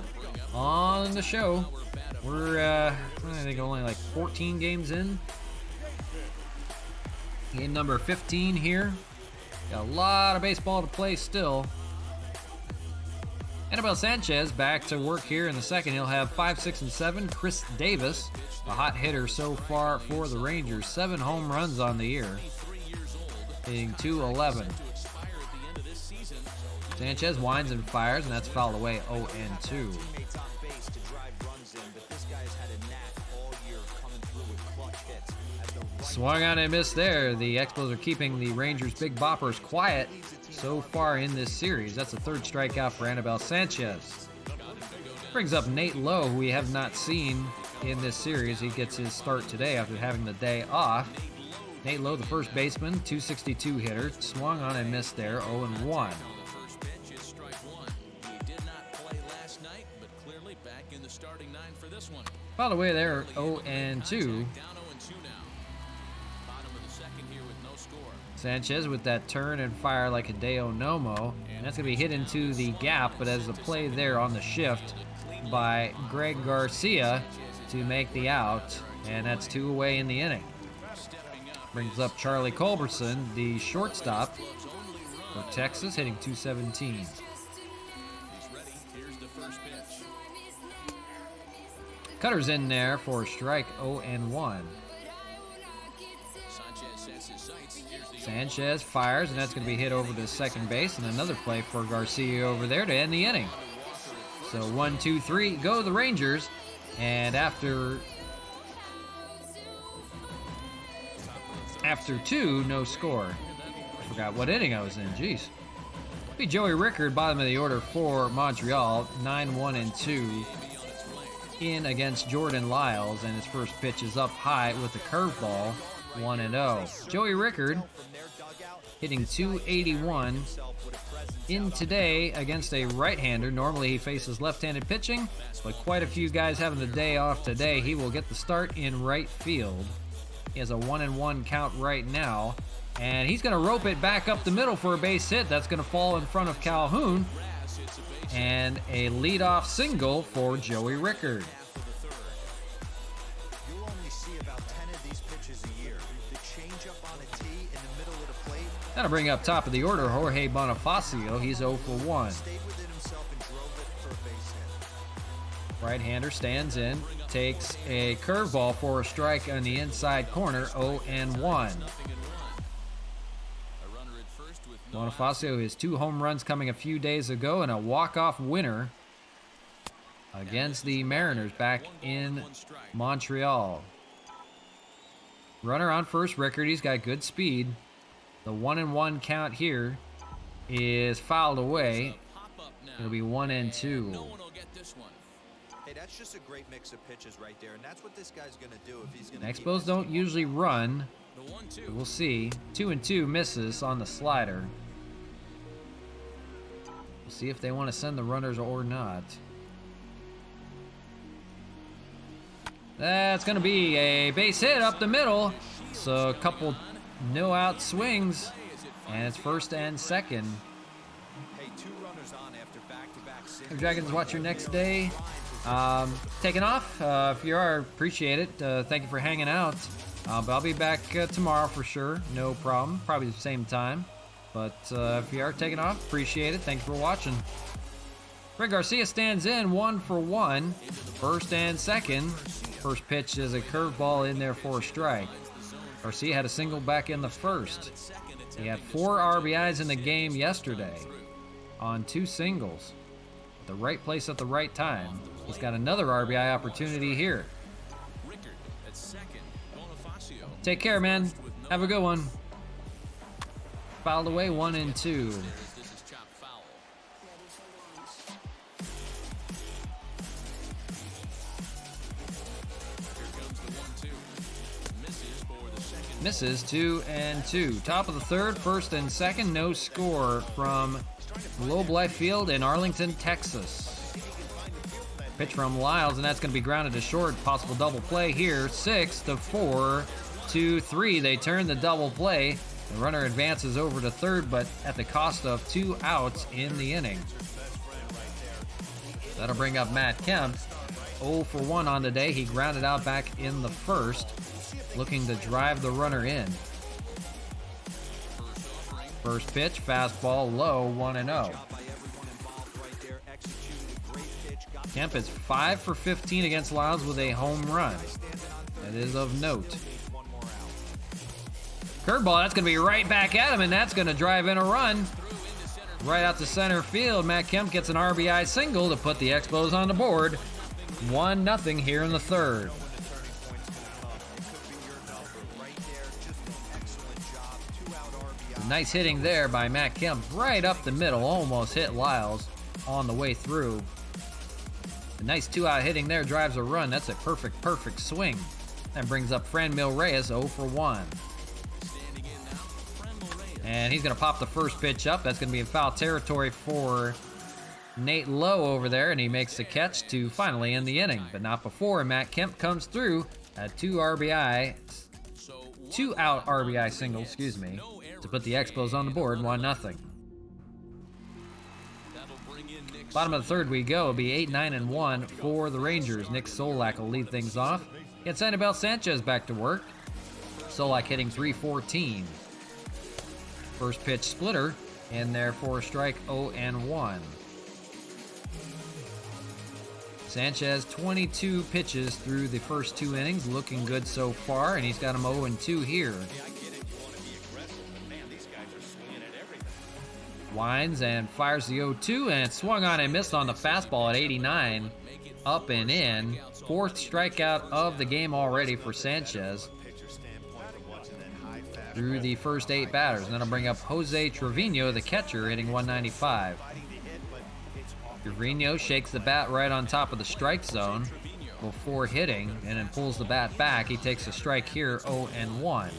on the show. We're, I think, only like 14 games in. Game number 15 here. Got a lot of baseball to play still. Anibal Sanchez back to work here in the second. He'll have 5, 6, and 7. Chris Davis, a hot hitter so far for the Rangers. 7 home runs on the year. Hitting 211. Sanchez winds and fires, and that's fouled away 0-2. Swung on and missed there. The Expos are keeping the Rangers' big boppers quiet so far in this series. That's the third strikeout for Anibal Sanchez. Brings up Nate Lowe, who we have not seen in this series. He gets his start today after having the day off. Nate Lowe, the first baseman, 262 hitter. Swung on and missed there, 0-1. Fouled away there, 0-2. Sanchez with that turn and fire like Hideo Nomo. And that's going to be hit into the gap, but as a play there on the shift by Greg Garcia to make the out. And that's 2 away in the inning. Brings up Charlie Culberson, the shortstop for Texas, hitting 217. Cutter's in there for a strike, 0-1. Sanchez fires, and that's going to be hit over to second base, and another play for Garcia over there to end the inning. So 1, 2, 3, go the Rangers, and after 2, no score. I forgot what inning I was in, jeez. Be Joey Rickard, bottom of the order for Montreal, 9-1-2 in against Jordan Lyles, and his first pitch is up high with the curveball, 1-0. Joey Rickard hitting 281 in today against a right-hander. Normally he faces left-handed pitching, but quite a few guys having the day off today. He will get the start in right field. He has a 1-1 count right now, and he's going to rope it back up the middle for a base hit. That's going to fall in front of Calhoun, and a leadoff single for Joey Rickard. You'll only see about 10 of these pitches a year. The change-up on a tee in the middle of the plate. That'll bring up top of the order Jorge Bonifacio. He's 0 for 1. Stayed within himself and drove it for a base hit. Right-hander stands in, takes a curveball for a strike on the inside corner, 0-1. Bonifacio, his 2 home runs coming a few days ago, and a walk-off winner against the Mariners back in Montreal. Runner on first, Rickard. He's got good speed. The 1-1 count here is fouled away. It'll be 1-2. Hey, that's just a great mix of pitches right there, and that's what this guy's going to do if he's going to. Expos don't usually run. We'll see. 2-2 misses on the slider. We'll see if they want to send the runners or not. That's going to be a base hit up the middle. So a couple no-out swings, and it's first and second. Hey, 2 runners on after back-to-back singles. Dragons, watch your next day. Taking off. If you are, appreciate it. Thank you for hanging out. But I'll be back tomorrow for sure. No problem. Probably the same time. But if you are taking off, appreciate it. Thank you for watching. Rick Garcia stands in 1 for 1. First and second. First pitch is a curveball in there for a strike. Garcia had a single back in the first. He had 4 RBIs in the game yesterday on 2 singles. At the right place at the right time. He's got another RBI opportunity here. Take care, man. Have a good one. Fouled away, 1-2. Misses, 2-2. Top of the third, first and second. No score from Globe Life Field in Arlington, Texas. Pitch from Lyles, and that's going to be grounded to short. Possible double play here. 6-4, 2-3. They turn the double play. The runner advances over to third, but at the cost of 2 outs in the inning. That'll bring up Matt Kemp. 0 for 1 on the day. He grounded out back in the first, looking to drive the runner in. First pitch, fastball low, 1-0. Kemp is 5 for 15 against Lyles with a home run. That is of note. Curveball, that's going to be right back at him, and that's going to drive in a run. Right out to center field, Matt Kemp gets an RBI single to put the Expos on the board. 1-0 here in the third. Nice hitting there by Matt Kemp, right up the middle, almost hit Lyles on the way through. A nice 2-out hitting there drives a run. That's a perfect swing. That brings up Franmil Reyes, 0 for 1. And he's going to pop the first pitch up. That's going to be in foul territory for Nate Lowe over there, and he makes the catch to finally end the inning, but not before Matt Kemp comes through at 2-out RBI single, to put the Expos on the board, 1-0. Bottom of the third we go. It'll be 8-9-1 for the Rangers. Nick Solak will lead things off. Get Sanibel Sanchez back to work. Solak hitting .314. First pitch splitter in there for a strike, 0-1. Sanchez, 22 pitches through the first 2 innings, looking good so far, and he's got him 0-2 here. Winds and fires the 0-2, and swung on and missed on the fastball at 89. Up and in. 4th strikeout of the game already for Sanchez through the first 8 batters. And then I'll bring up Jose Trevino, the catcher, hitting .195. Trevino shakes the bat right on top of the strike zone before hitting, and then pulls the bat back. He takes a strike here, 0-1.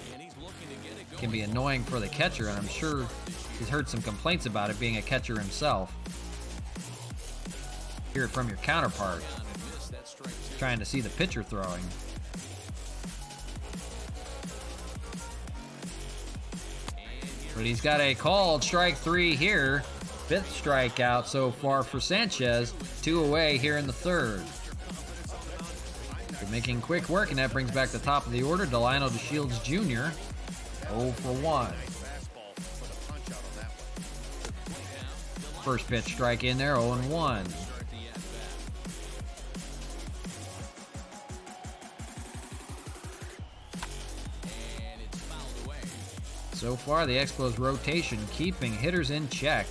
Can be annoying for the catcher, and I'm sure he's heard some complaints about it, being a catcher himself. Hear it from your counterpart. Trying to see the pitcher throwing. But he's got a called strike 3 here. 5th strikeout so far for Sanchez. 2 away here in the third. They're making quick work, and that brings back the top of the order. Delino DeShields Jr. 0 for 1. First pitch strike in there, 0-1. So far, the Expos rotation keeping hitters in check.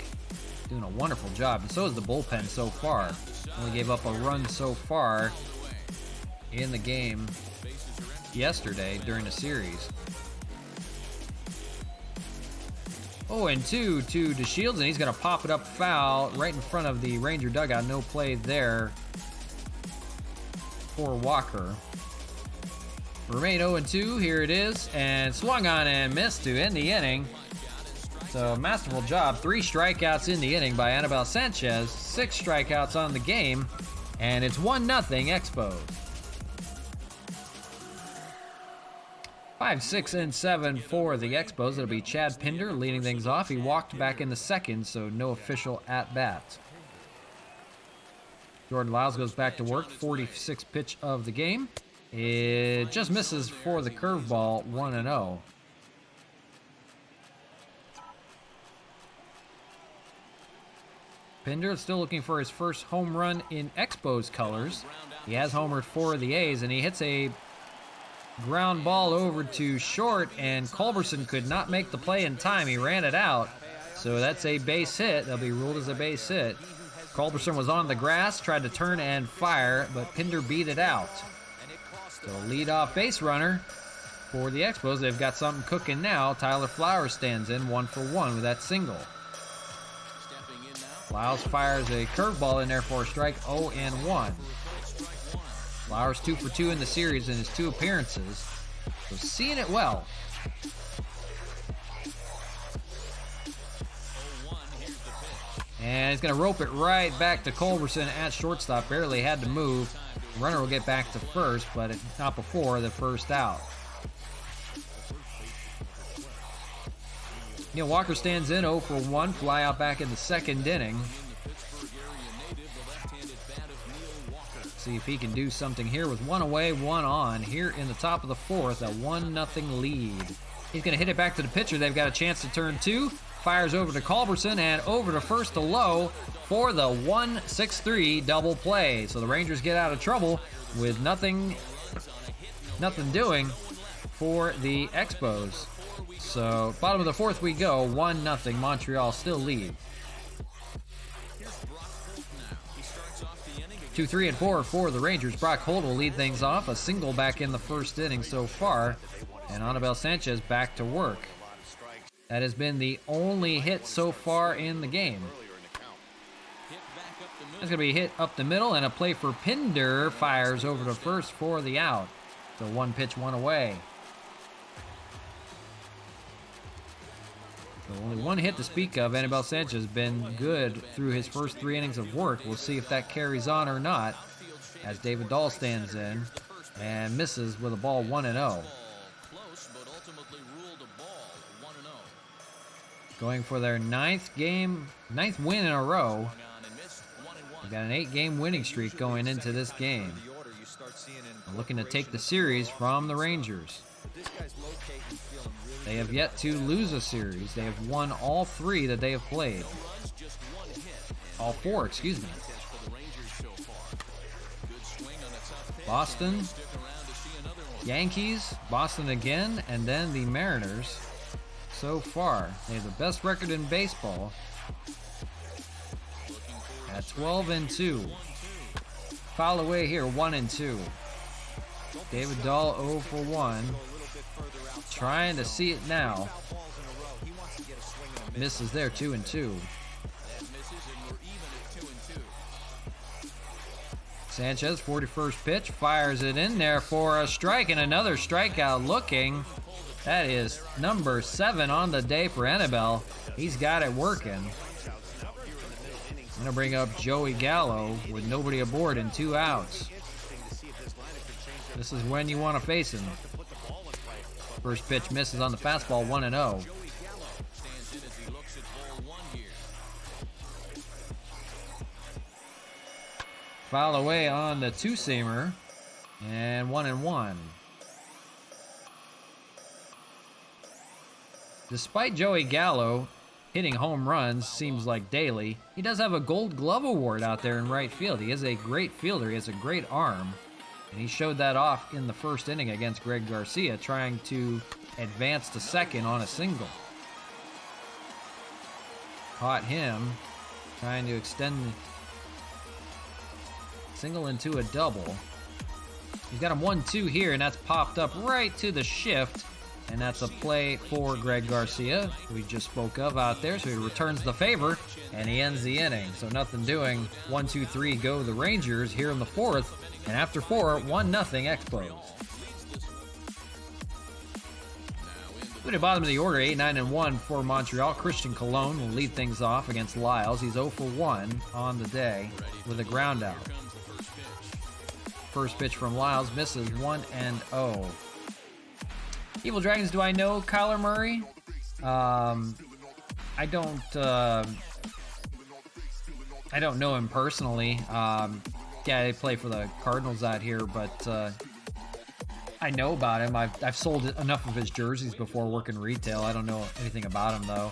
Doing a wonderful job, and so is the bullpen so far. Only gave up a run so far in the game yesterday during the series. 0-2 to DeShields, and he's going to pop it up foul right in front of the Ranger dugout. No play there for Walker. Remain 0-2, here it is, and swung on and missed to end the inning. So masterful job, 3 strikeouts in the inning by Anibal Sanchez, 6 strikeouts on the game, and it's 1-0 Expos. 5, 6, and 7 for the Expos. It'll be Chad Pinder leading things off. He walked back in the second, so no official at-bat. Jordan Lyles goes back to work, 46th pitch of the game. It just misses for the curveball, 1-0. Pinder is still looking for his first home run in Expos colors. He has homered for the A's, and he hits a ground ball over to short, and Culberson could not make the play in time. He ran it out, so that's a base hit. That'll be ruled as a base hit. Culberson was on the grass, tried to turn and fire, but Pinder beat it out. So leadoff base runner for the Expos. They've got something cooking now. Tyler Flowers stands in 1-for-1 with that single. Flowers fires a curveball in there for a strike, 0-1. Flowers 2-for-2 in the series in his 2 appearances. So seeing it well. And he's going to rope it right back to Culberson at shortstop. Barely had to move. The runner will get back to first, but not before the first out. Neil Walker stands in 0-for-1, fly out back in the second inning. See if he can do something here with 1 away, 1 on. Here in the top of the 4th, a 1-0 lead. He's going to hit it back to the pitcher. They've got a chance to turn 2. Fires over to Culberson and over to first to Lowe for the 1-6-3 double play. So the Rangers get out of trouble with nothing doing for the Expos. So bottom of the 4th we go, 1-0. Montreal still lead. 2, 3, and 4 for the Rangers. Brock Holt will lead things off. A single back in the first inning so far. And Anibal Sanchez back to work. That has been the only hit so far in the game. That's going to be a hit up the middle and a play for Pinder. Fires over to first for the out. So 1 pitch, 1 away. So only 1 hit to speak of. Anibal Sanchez has been good through his first 3 innings of work. We'll see if that carries on or not as David Dahl stands in and misses with a ball 1-0. Going for their 9th win in a row. They've got an 8-game winning streak going into this game. They're looking to take the series from the Rangers. They have yet to lose a series. They have won all 3 that they have played. All 4, excuse me. Boston, Yankees, Boston again, and then the Mariners. So far, they have the best record in baseball at 12-2. Foul away here, 1-2. David Dahl 0-for-1. Trying to see it now. Misses there, 2-2. Sanchez, 41st pitch, fires it in there for a strike and another strikeout looking. That is number 7 on the day for Anibal. He's got it working. I'm going to bring up Joey Gallo with nobody aboard and 2 outs. This is when you want to face him. First pitch misses on the fastball, 1-0. Foul away on the 2-seamer, and 1-1. Despite Joey Gallo hitting home runs, seems like daily, he does have a Gold Glove Award out there in right field. He is a great fielder. He has a great arm. And he showed that off in the first inning against Greg Garcia, trying to advance to second on a single. Caught him trying to extend the single into a double. He's got him 1-2 here, and that's popped up right to the shift. and that's a play for Greg Garcia, who we just spoke of out there. So he returns the favor, and he ends the inning. So nothing doing. 1-2-3 go the Rangers here in the fourth, and after 4, 1-0 Expos. At the bottom of the order, 8-9-1 for Montreal. Christian Colon will lead things off against Lyles. He's 0 for 1 on the day with a ground out. First pitch from Lyles misses 1-0. Evil Dragons, do I know Kyler Murray? I don't know him personally. Yeah, they play for the Cardinals out here, but I know about him. I've sold enough of his jerseys before working retail. I don't know anything about him though.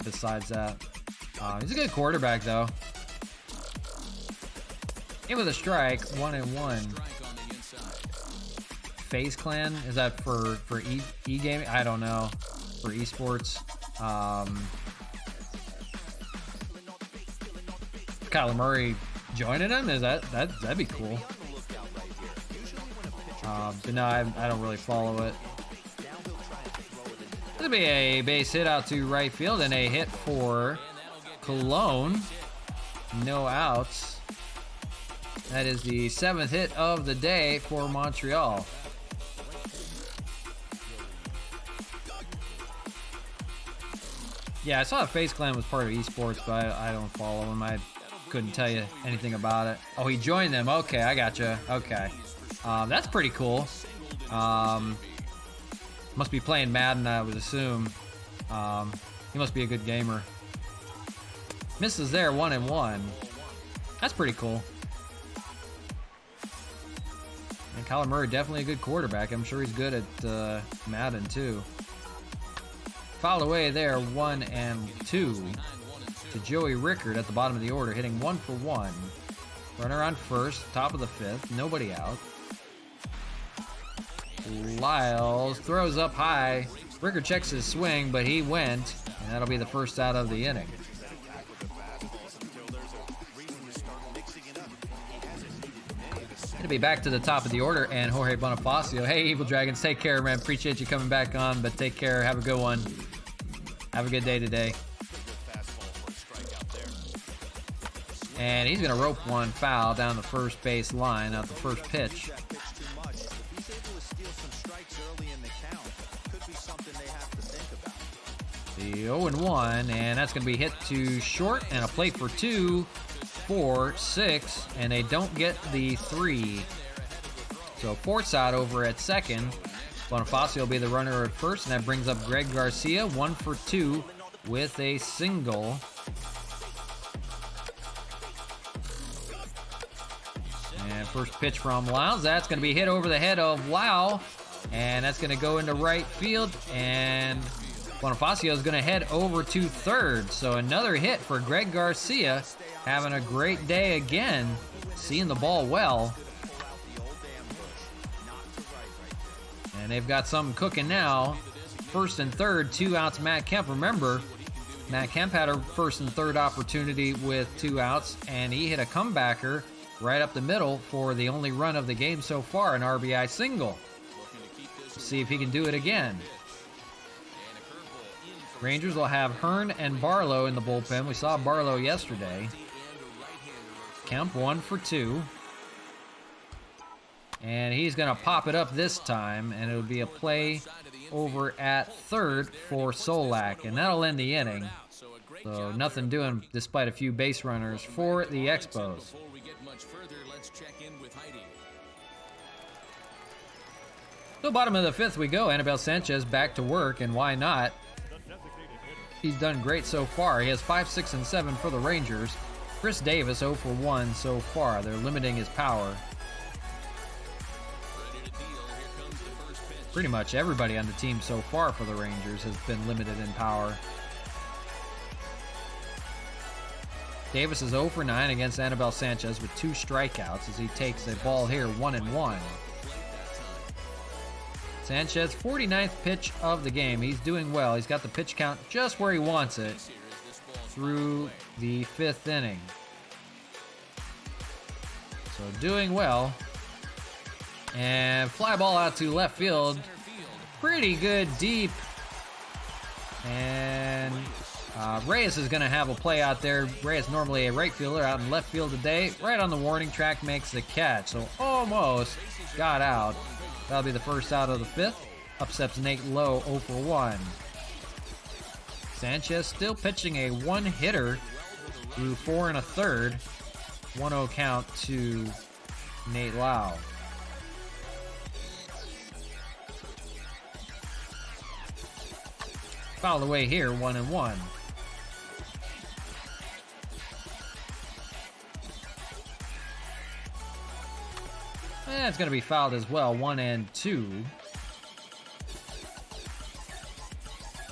Besides that, he's a good quarterback though. In with a strike, 1-1. FaZe Clan, is that for e-gaming? I don't know. For esports. Kyler Murray joining him? That'd be cool. But no, I don't really follow it. This will be a base hit out to right field and a hit for Cologne. No outs. That is the 7th hit of the day for Montreal. Yeah, I saw that FaZe Clan was part of esports, but I don't follow him. I couldn't tell you anything about it. Oh, he joined them. Okay, I gotcha. Okay. That's pretty cool. Must be playing Madden, I would assume. He must be a good gamer. Misses there, 1-1. That's pretty cool. And Kyler Murray, definitely a good quarterback. I'm sure he's good at Madden, too. Fouled away there, 1-2 to Joey Rickard at the bottom of the order, hitting 1 for 1. Runner on first, top of the 5th, nobody out. Lyles throws up high. Rickard checks his swing, but he went, and that'll be the first out of the inning. It'll be back to the top of the order, and Jorge Bonifacio. Hey, Evil Dragons, take care, man. Appreciate you coming back on, but take care. Have a good one. Have a good day today. And he's going to rope one foul down the first base line out the first pitch. The 0-1, and that's going to be hit to short, and a play for 2, 4, 6, and they don't get the 3. So Fort's out over at second. Bonifacio will be the runner at first, and that brings up Greg Garcia, 1 for 2 with a single. And first pitch from Lyles, that's going to be hit over the head of Lau, and that's going to go into right field, and Bonifacio is going to head over to third. So another hit for Greg Garcia, having a great day again, seeing the ball well. And they've got something cooking now. First and third, 2 outs, Matt Kemp. Remember, Matt Kemp had a first and third opportunity with 2 outs, and he hit a comebacker right up the middle for the only run of the game so far, an RBI single. See if he can do it again. Rangers will have Hearn and Barlow in the bullpen. We saw Barlow yesterday. Kemp 1 for 2. And he's going to pop it up this time, and it'll be a play over at third for Solak, and that'll end the inning. So nothing doing despite a few base runners for the Expos. So bottom of the 5th we go. Anibal Sanchez back to work, and why not? He's done great so far. He has 5, 6, and 7 for the Rangers. Chris Davis 0 for 1 so far. They're limiting his power. Pretty much everybody on the team so far for the Rangers has been limited in power. Davis is 0 for 9 against Anibal Sanchez with 2 strikeouts as he takes the ball here 1-1. Sanchez, 49th pitch of the game. He's doing well. He's got the pitch count just where he wants it through the 5th inning. So doing well. And fly ball out to left field. pretty good deep. And Reyes is going to have a play out there. Reyes normally a right fielder out in left field today. Right on the warning track, makes the catch. So almost got out. That'll be the first out of the fifth. Upsets Nate Lowe 0 for 1. Sanchez still pitching a one-hitter through 4 1/3. 1-0 count to Nate Lowe. Fouled away here, 1-1. It's going to be fouled as well, 1-2.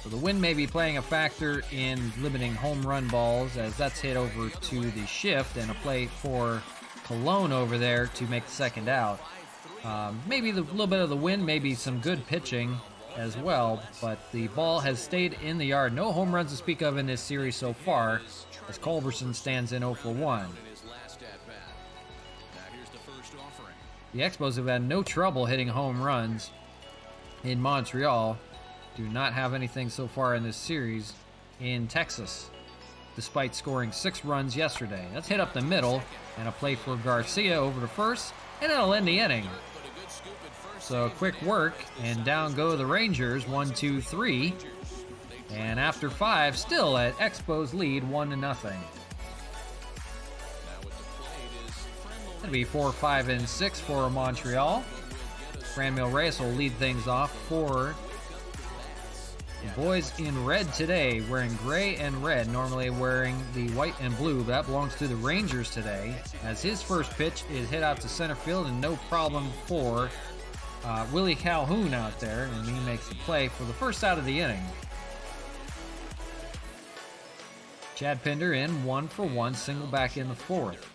So the wind may be playing a factor in limiting home run balls, as that's hit over to the shift, and a play for Colon over there to make the second out. Maybe a little bit of the wind, maybe some good pitching as well, but the ball has stayed in the yard. No home runs to speak of in this series so far, as Culberson stands in 0 for 1. The Expos have had no trouble hitting home runs in Montreal. Do not have anything so far in this series in Texas, despite scoring 6 runs yesterday. That's hit up the middle, and a play for Garcia over to first, and it'll end the inning. So quick work, and down go the Rangers, 1-2-3. And after 5, still at Expos lead 1-0. It'll be 4, 5, and 6 for Montreal. Franmil Reyes will lead things off for the boys in red today, wearing gray and red, normally wearing the white and blue, but that belongs to the Rangers today, as his first pitch is hit out to center field, and no problem for Willie Calhoun out there, and he makes the play for the first out of the inning. Chad Pinder in 1 for 1, single back in the 4th.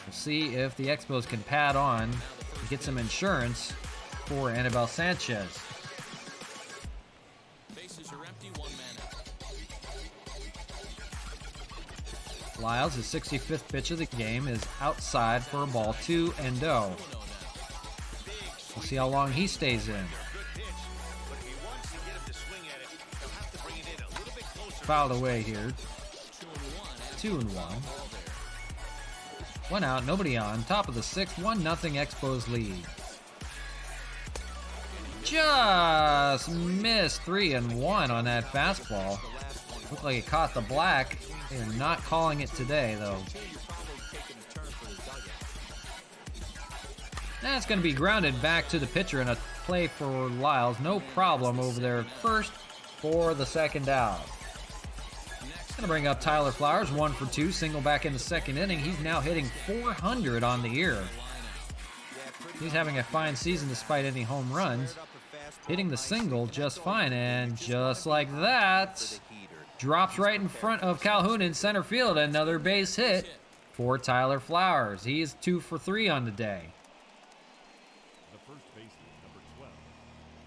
We'll see if the Expos can pad on and get some insurance for Anibal Sanchez. Lyles, his 65th pitch of the game, is outside for a ball, 2-0. We'll see how long he stays in. Fouled away here. 2-1. 1 out, nobody on. Top of the 6th, 1-0 Expos lead. Just missed 3-1 on that fastball. Looked like it caught the black. They're not calling it today, though. That's going to be grounded back to the pitcher, and a play for Lyles. No problem over there at first for the second out. Going to bring up Tyler Flowers, 1 for 2, single back in the second inning. He's now hitting 400 on the year. He's having a fine season despite any home runs. Hitting the single just fine, and just like that, drops right in front of Calhoun in center field. Another base hit for Tyler Flowers. He is 2 for 3 on the day.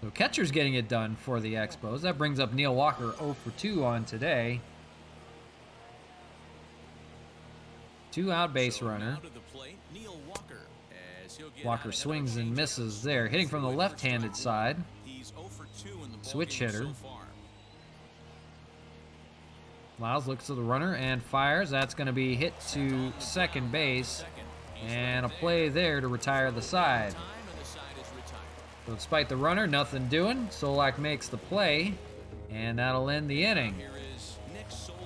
So catcher's getting it done for the Expos. That brings up Neil Walker 0 for 2 on today. 2 out base runner. Walker swings and misses there. Hitting from the left-handed side. Switch hitter. Lyles looks to the runner and fires. That's going to be hit to second base. And a play there to retire the side. So despite the runner, nothing doing. Solak makes the play. And that'll end the inning.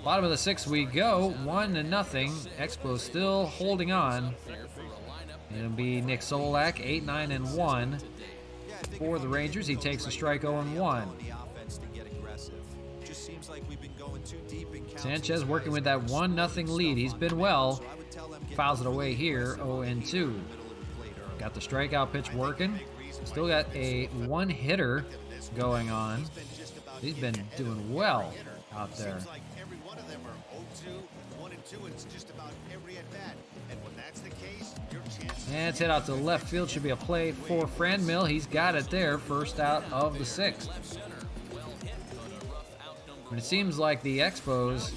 Bottom of the 6th we go. 1-0. Expos still holding on. It'll be Nick Solak, 8, 9, and 1 for the Rangers. He takes a strike 0-1. Sanchez working with that 1-0 lead. He's been well. Fouls it away here, 0-2. Got the strikeout pitch working. Still got a one-hitter going on. He's been doing well out there. And it's hit out to left field. Should be a play for Franmil. He's got it there. First out of the 6th. But it seems like the Expos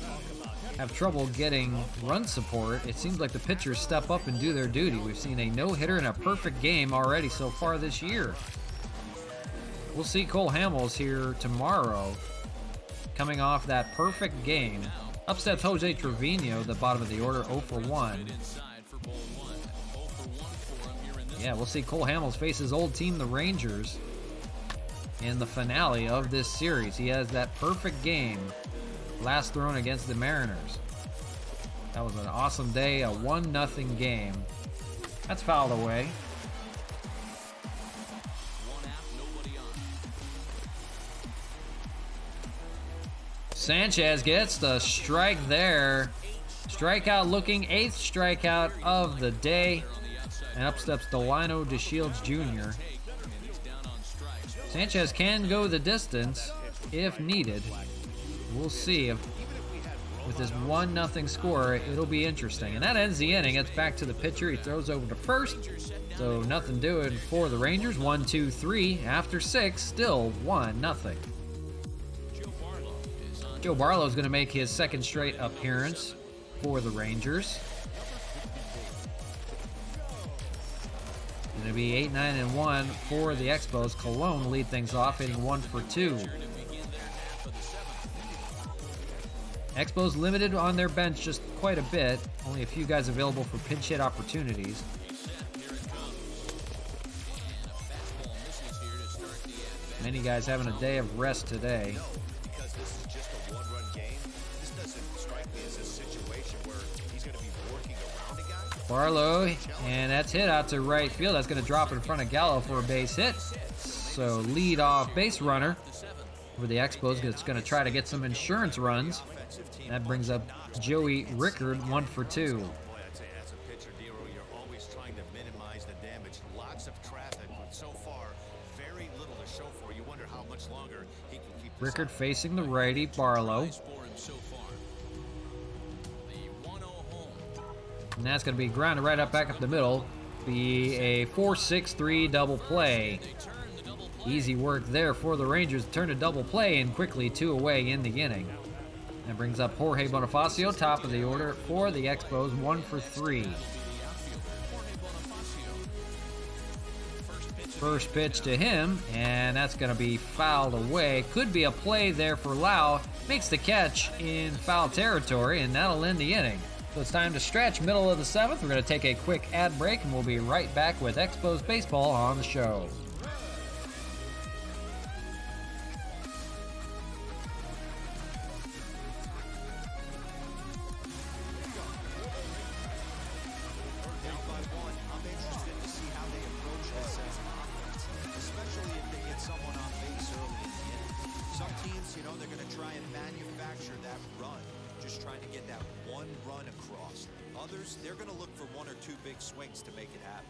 have trouble getting run support. It seems like the pitchers step up and do their duty. We've seen a no-hitter and a perfect game already so far this year. We'll see Cole Hamels here tomorrow, coming off that perfect game. Upsets Jose Trevino, the bottom of the order, 0 for 1. Yeah, we'll see Cole Hamels face his old team, the Rangers, in the finale of this series. He has that perfect game last thrown against the Mariners. That was an awesome day, a 1-0 game. That's fouled away. Sanchez gets the strike there. Strikeout looking, 8th strikeout of the day. And up steps Delino DeShields Jr. Sanchez can go the distance if needed. We'll see if with this 1-0 score, it'll be interesting. And that ends the inning. It's back to the pitcher. He throws over to first. So nothing doing for the Rangers. 1, 2, 3. After 6, still 1-0. Joe Barlow is going to make his second straight appearance for the Rangers. Going to be 8, 9, and 1 for the Expos. Colon lead things off, hitting 1 for 2. Expos limited on their bench just quite a bit. Only a few guys available for pinch hit opportunities. Many guys having a day of rest today. Because this is just a one-run game, this doesn't strike me as a situation where he's going to be working around a guy. Barlow, and that's hit out to right field. That's going to drop in front of Gallo for a base hit. So lead off base runner for the Expos. It's going to try to get some insurance runs. That brings up Joey Rickard, 1 for 2. Boy, I'd say as a pitcher, Dero, you're always trying to minimize the damage. Lots of traffic, but so far, very little to show for. You wonder how much longer he can keep this Rickard up. facing the righty, Barlow. And that's going to be grounded right up back up the middle. Be a 4-6-3 double play. Easy work there for the Rangers. Turn a double play and quickly 2 away in the inning. That brings up Jorge Bonifacio, top of the order for the Expos, 1 for 3. First pitch to him, and that's going to be fouled away. Could be a play there for Lau. Makes the catch in foul territory, and that'll end the inning. So it's time to stretch. Middle of the 7th. We're going to take a quick ad break, and we'll be right back with Expos Baseball on the show. Others, they're going to look for 1 or 2 big swings to make it happen.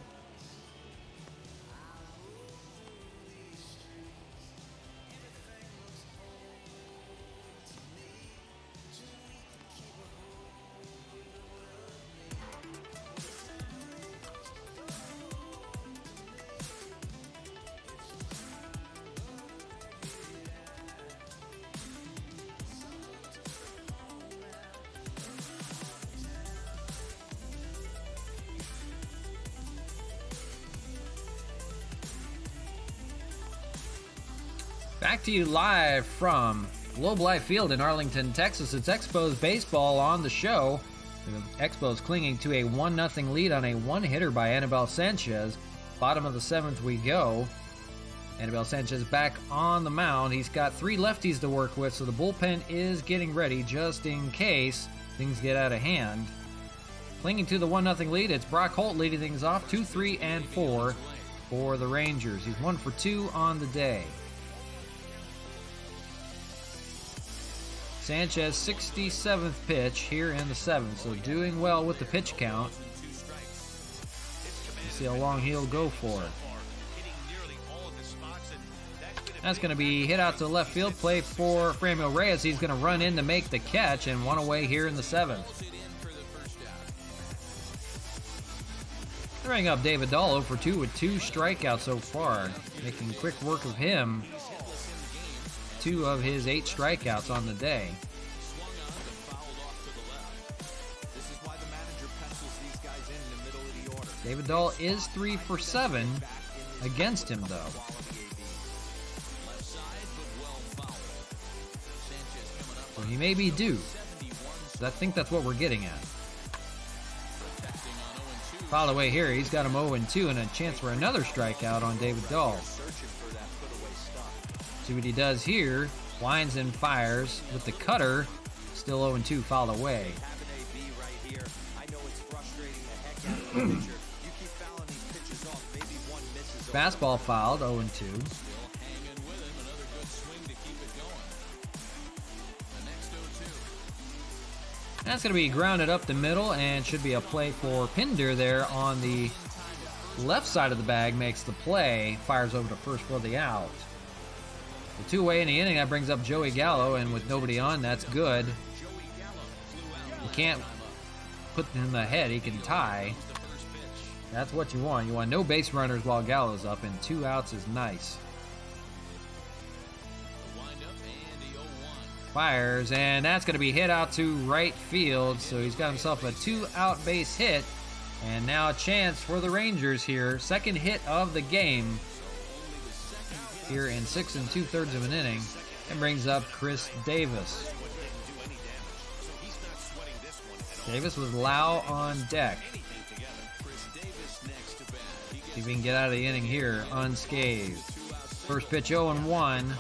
Back to you live from Globe Life Field in Arlington, Texas. It's Expos Baseball on the show. The Expos clinging to a 1-0 lead on a one-hitter by Anibal Sanchez. Bottom of the 7th we go. Anibal Sanchez back on the mound. He's got 3 lefties to work with, so the bullpen is getting ready just in case things get out of hand. Clinging to the 1-0 lead, it's Brock Holt leading things off, 2, 3, and 4 for the Rangers. He's 1 for 2 on the day. Sanchez, 67th pitch here in the 7th, so doing well with the pitch count. Let's see how long he'll go for it. That's going to be hit out to left field, play for Franmil Reyes. He's going to run in to make the catch, and 1 away here in the 7th. Throwing up David Dahl 0 for 2 with 2 strikeouts so far, making quick work of him. 2 of his 8 strikeouts on the day. David Dahl is 3 for 7 against him, though. He may be due. I think that's what we're getting at. Fouled away here. He's got him 0-2 and a chance for another strikeout on David Dahl. See what he does here. Winds and fires with the cutter. Still 0-2, fouled away. Fastball fouled, 0-2. That's going to be grounded up the middle and should be a play for Pinder there on the left side of the bag. Makes the play, fires over to first for the out. The two-way in the inning, that brings up Joey Gallo, and with nobody on, that's good. You can't put him ahead, he can tie. That's what you want. You want no base runners while Gallo's up, and 2 outs is nice. Fires, and that's going to be hit out to right field, so he's got himself a 2-out base hit, and now a chance for the Rangers here. Second hit of the game here in 6 2/3 of an inning, and brings up Chris Davis. Davis with Lau on deck. See if he can get out of the inning here unscathed. First pitch 0-1.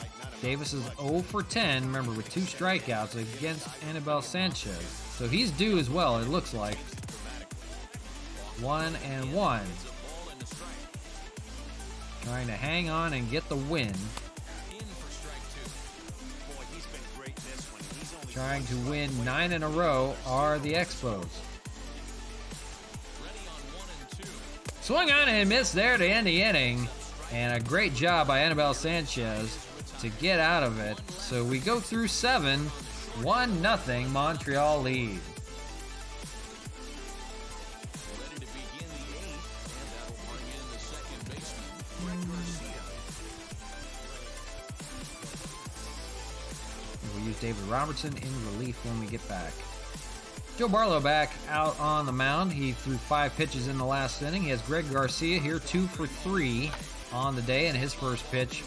Davis is 0-10, remember, with 2 strikeouts against Anibal Sanchez. So he's due as well, it looks like. 1-1. Trying to hang on and get the win. Trying to win 9 in a row are the Expos. Swung on and missed there to end the inning. And a great job by Anibal Sanchez to get out of it. So we go through 7, 1-0 Montreal lead. We'll use David Robertson in relief when we get back. Joe Barlow back out on the mound. He threw 5 pitches in the last inning. He has Greg Garcia here, 2 for 3 on the day, and his first pitch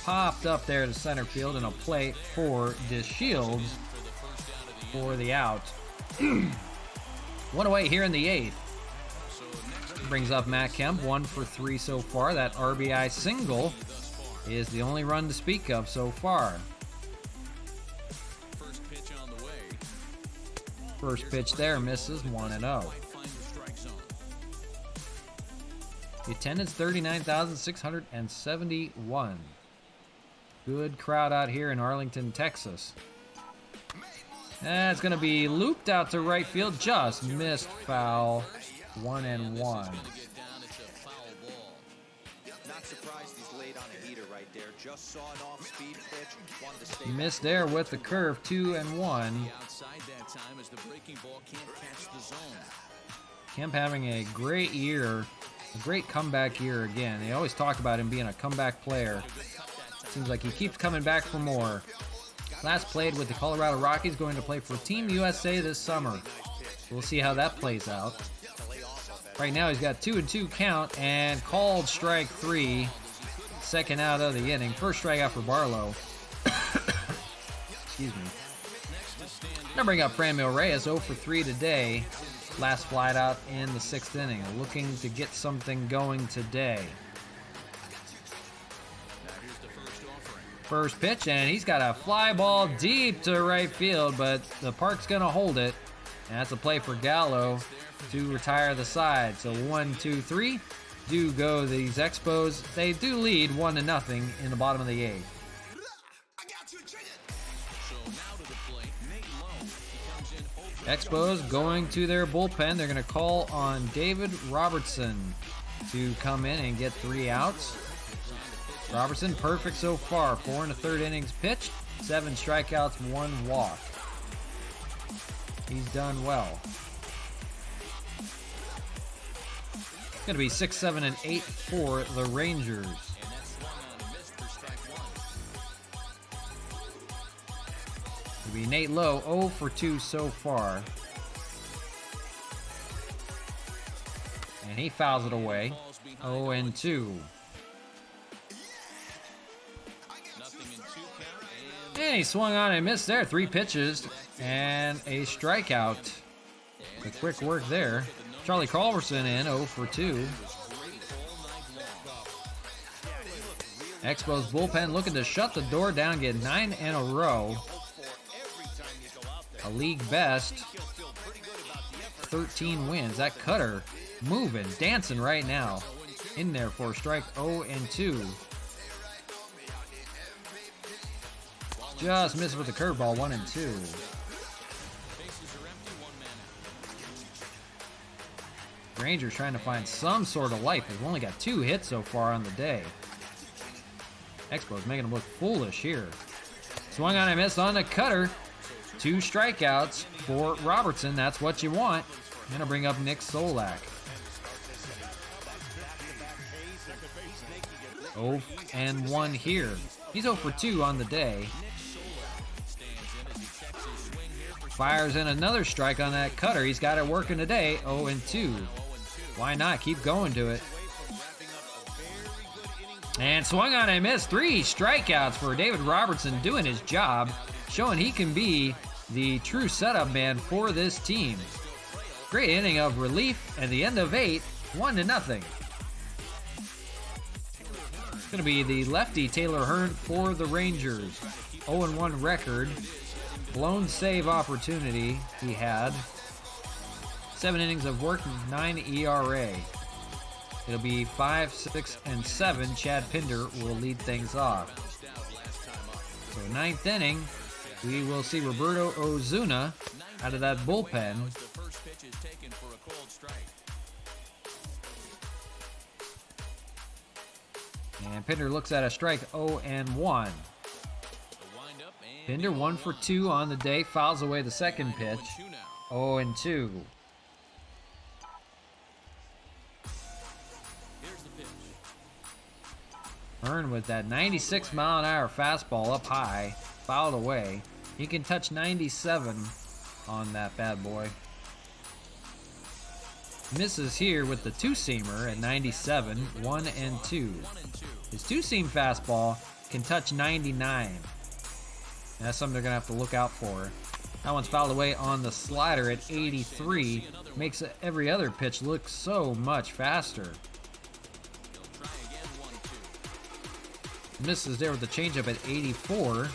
popped up there to center field, and a play for DeShields for the out. 1 away here in the 8th. Brings up Matt Kemp, 1 for 3 so far. That RBI single is the only run to speak of so far. First pitch there misses, 1-0. The attendance 39,671. Good crowd out here in Arlington, Texas. That's going to be looped out to right field. Just missed foul. 1-1. Not surprised he's laid on a heater right there. Just saw an off-speed pitch. Wanted to stay Missed there with the curve. 2-1. Kemp having a great year. A great comeback year again. They always talk about him being a comeback player. Seems like he keeps coming back for more. Last played with the Colorado Rockies, going to play for Team USA this summer. We'll see how that plays out. Right now he's got 2-2 count and called strike 3. Second out of the inning. First strikeout for Barlow. Excuse me. Now bring up Franmil Reyes, 0 for 3 today. Last flight out in the 6th inning. Looking to get something going today. First pitch, and he's got a fly ball deep to right field, but the park's going to hold it. And that's a play for Gallo to retire the side. So 1, 2, 3 do go these Expos. They do lead 1-0 in the bottom of the 8th. Expos going to their bullpen. They're going to call on David Robertson to come in and get 3 outs. Robertson, perfect so far. 4 1/3 innings pitched, 7 strikeouts, 1 walk. He's done well. It's going to be 6, 7, and 8 for the Rangers. It'll be Nate Lowe, 0 for 2 so far. And he fouls it away. 0-2. And he swung on and missed there. 3 pitches and a strikeout. The quick work there. Charlie Culberson in 0 for 2. Expos bullpen looking to shut the door down, get 9 in a row. A league best 13 wins. That cutter moving, dancing right now. In there for strike 0 and 2. Just missed with the curveball, 1 and 2. Rangers trying to find some sort of life. They've only got 2 hits so far on the day. Expos making them look foolish here. Swung on and missed on the cutter. 2 strikeouts for Robertson. That's what you want. Gonna bring up Nick Solak. 0 and 1 here. He's 0 for 2 on the day. Fires in another strike on that cutter. He's got it working today. 0 and 2. Why not? Keep going to it. And swung on and missed. 3 strikeouts for David Robertson, doing his job, showing he can be the true setup man for this team. Great inning of relief, and the end of 8, 1-0. It's going to be the lefty Taylor Hearn for the Rangers. 0-1 record. Blown save opportunity he had. 7 innings of work, 9 ERA. It'll be 5, 6, and 7. Chad Pinder will lead things off. So 9th inning, we will see Roberto Ozuna out of that bullpen. And Pinder looks at a strike, 0 and 1. Pinder 1 for 2 on the day, fouls away the second pitch, 0 and 2. Hearn with that 96 mile an hour fastball up high, fouled away. He can touch 97 on that bad boy. Misses here with the 2-seamer at 97, 1 and 2. His 2-seam fastball can touch 99. And that's something they're going to have to look out for. That one's fouled away on the slider at 83. Makes every other pitch look so much faster. Misses there with the changeup at 84.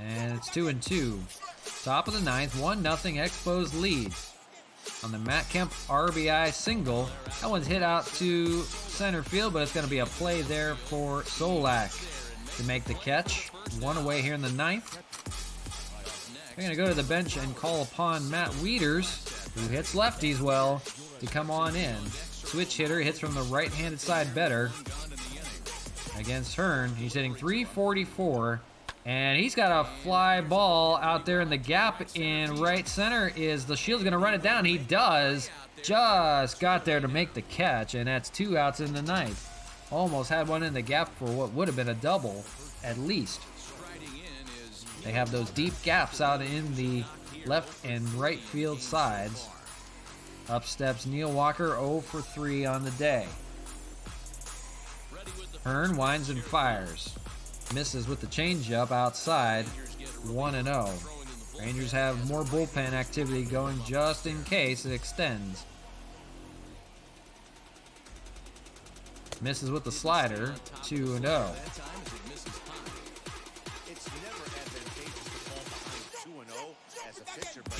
And it's 2 and 2. Top of the 9th, 1-0 Expos lead. On the Matt Kemp RBI single. That one's hit out to center field, but it's going to be a play there for Solak to make the catch. 1 away here in the 9th. They're going to go to the bench and call upon Matt Wieters, who hits lefties well, to come on in. Switch hitter, hits from the right-handed side better. Against Hearn, he's hitting .344, and he's got a fly ball out there in the gap in right center. Is the Shield's going to run it down? He does. Just got there to make the catch, and that's 2 outs in the 9th. Almost had one in the gap for what would have been a double, at least. They have those deep gaps out in the left and right field sides. Up steps Neil Walker, 0 for 3 on the day. Hearn winds and fires. Misses with the changeup outside, 1-0. Rangers have more bullpen activity going just in case it extends. Misses with the slider, 2-0.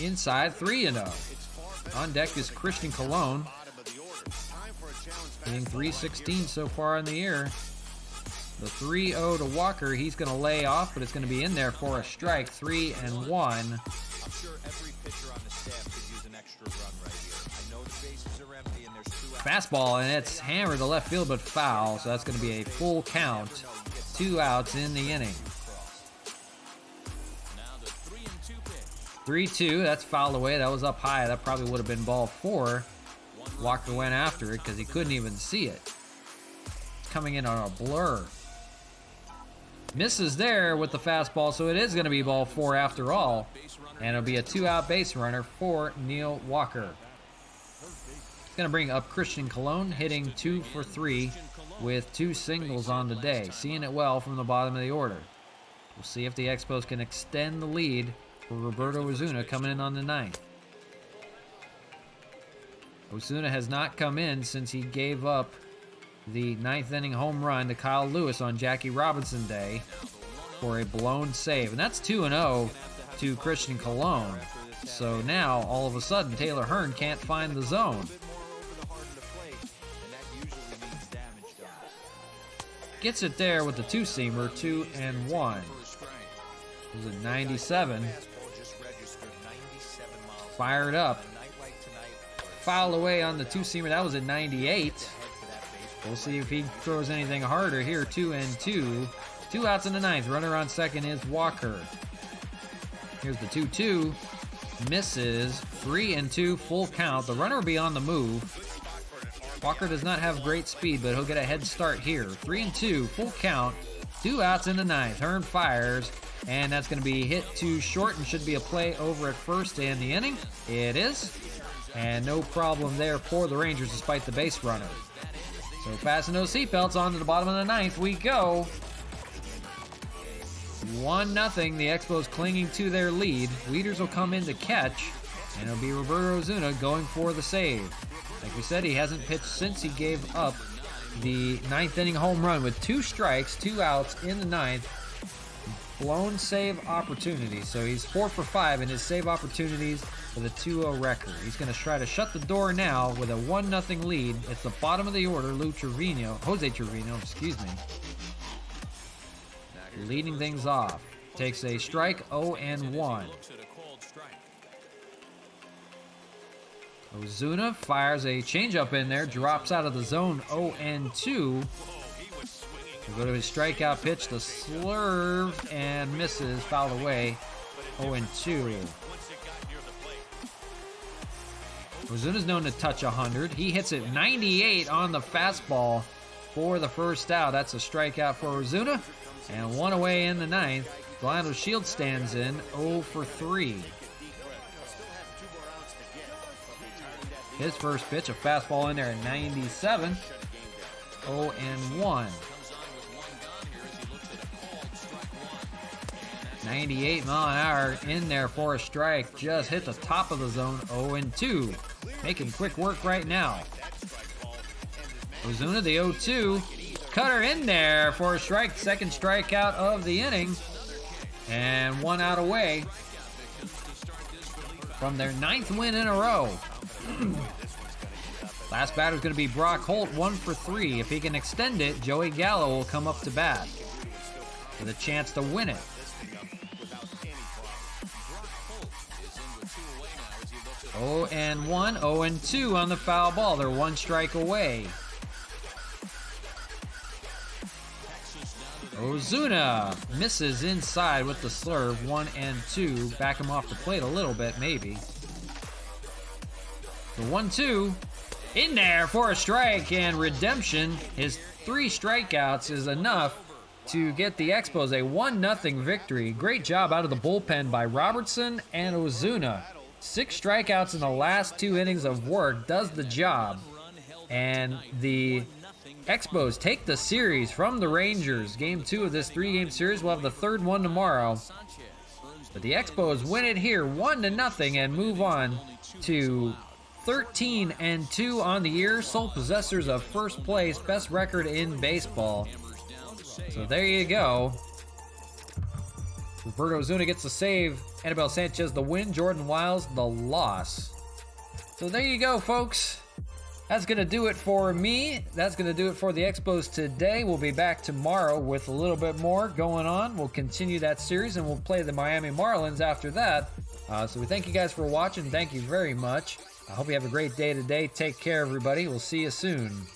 Inside, 3-0. On deck is Christian Colon. Hitting .316 so far in the year. The 3-0 to Walker, he's going to lay off, but it's going to be in there for a strike, 3-1. I'm sure every pitcher on the staff could use an extra run right here. I know the bases are empty and there's 2 outs. Fastball, and it's hammered to left field, but foul, so that's going to be a full count. 2 outs in the inning. 3-2, that's fouled away. That was up high. That probably would have been ball 4. Walker went after it because he couldn't even see it. It's coming in on a blur. Misses there with the fastball, so it is going to be ball 4 after all. And it'll be a 2-out base runner for Neil Walker. It's going to bring up Christian Colon, hitting 2 for 3 with 2 singles on the day. Seeing it well from the bottom of the order. We'll see if the Expos can extend the lead for Roberto Osuna coming in on the 9th. Osuna has not come in since he gave up the 9th inning home run to Kyle Lewis on Jackie Robinson Day for a blown save. And that's 2-0 to Christian Colon. So now, all of a sudden, Taylor Hearn can't find the zone. Gets it there with the two-seamer, 2-1. It was a 97. Fired up. Fouled away on the two-seamer. That was a 98. We'll see if he throws anything harder here. 2-2. 2 outs in the 9th. Runner on second is Walker. Here's the 2-2. Misses. 3-2. Full count. The runner will be on the move. Walker does not have great speed, but he'll get a head start here. 3-2. Full count. 2 outs in the 9th. Hearn fires. And that's going to be hit to short and should be a play over at first in the inning. It is. And no problem there for the Rangers despite the base runner. So fasten those seatbelts on to the bottom of the 9th we go. 1-0. The Expos clinging to their lead. Leaders will come in to catch. And it'll be Roberto Osuna going for the save. Like we said, he hasn't pitched since he gave up the 9th inning home run with 2 strikes, 2 outs in the 9th. Blown save opportunity. So he's 4 for 5 in his save opportunities with a 2-0 record. He's going to try to shut the door now with a 1-0 lead. It's the bottom of the order. Jose Trevino, excuse me. Leading things off. Takes a strike, 0-1. Osuna fires a changeup in there, drops out of the zone, 0-2. We'll go to his strikeout pitch, the slurve, and misses, fouled away, 0-2. Ozuna's known to touch 100. He hits it 98 on the fastball for the first out. That's a strikeout for Osuna, and 1 away in the 9th. Delano Shields stands in, 0 for 3. His first pitch, a fastball in there at 97, 0-1. 98 mile an hour in there for a strike. Just hit the top of the zone, 0-2. Making quick work right now. Osuna, the 0-2. Cutter in there for a strike. Second strikeout of the inning. And 1 out away from their 9th win in a row. Last batter is going to be Brock Holt, 1 for 3. If he can extend it, Joey Gallo will come up to bat with a chance to win it. 0-1, 0-2 on the foul ball. They're 1 strike away. Osuna misses inside with the slurve, 1-2. Back him off the plate a little bit, maybe. The 1-2 in there for a strike and redemption. His 3 strikeouts is enough to get the Expos a 1-0 victory. Great job out of the bullpen by Robertson and Osuna. 6 strikeouts in the last 2 innings of work does the job. And the Expos take the series from the Rangers. Game 2 of this 3-game series. We'll have the 3rd one tomorrow. But the Expos win it here 1-0 and move on to 13-2 on the year. Sole possessors of first place, best record in baseball. So there you go. Roberto Osuna gets the save. Anibal Sanchez the win. Jordan Wiles the loss. So there you go, folks. That's going to do it for me. That's going to do it for the Expos today. We'll be back tomorrow with a little bit more going on. We'll continue that series, and we'll play the Miami Marlins after that. So we thank you guys for watching. Thank you very much. I hope you have a great day today. Take care, everybody. We'll see you soon.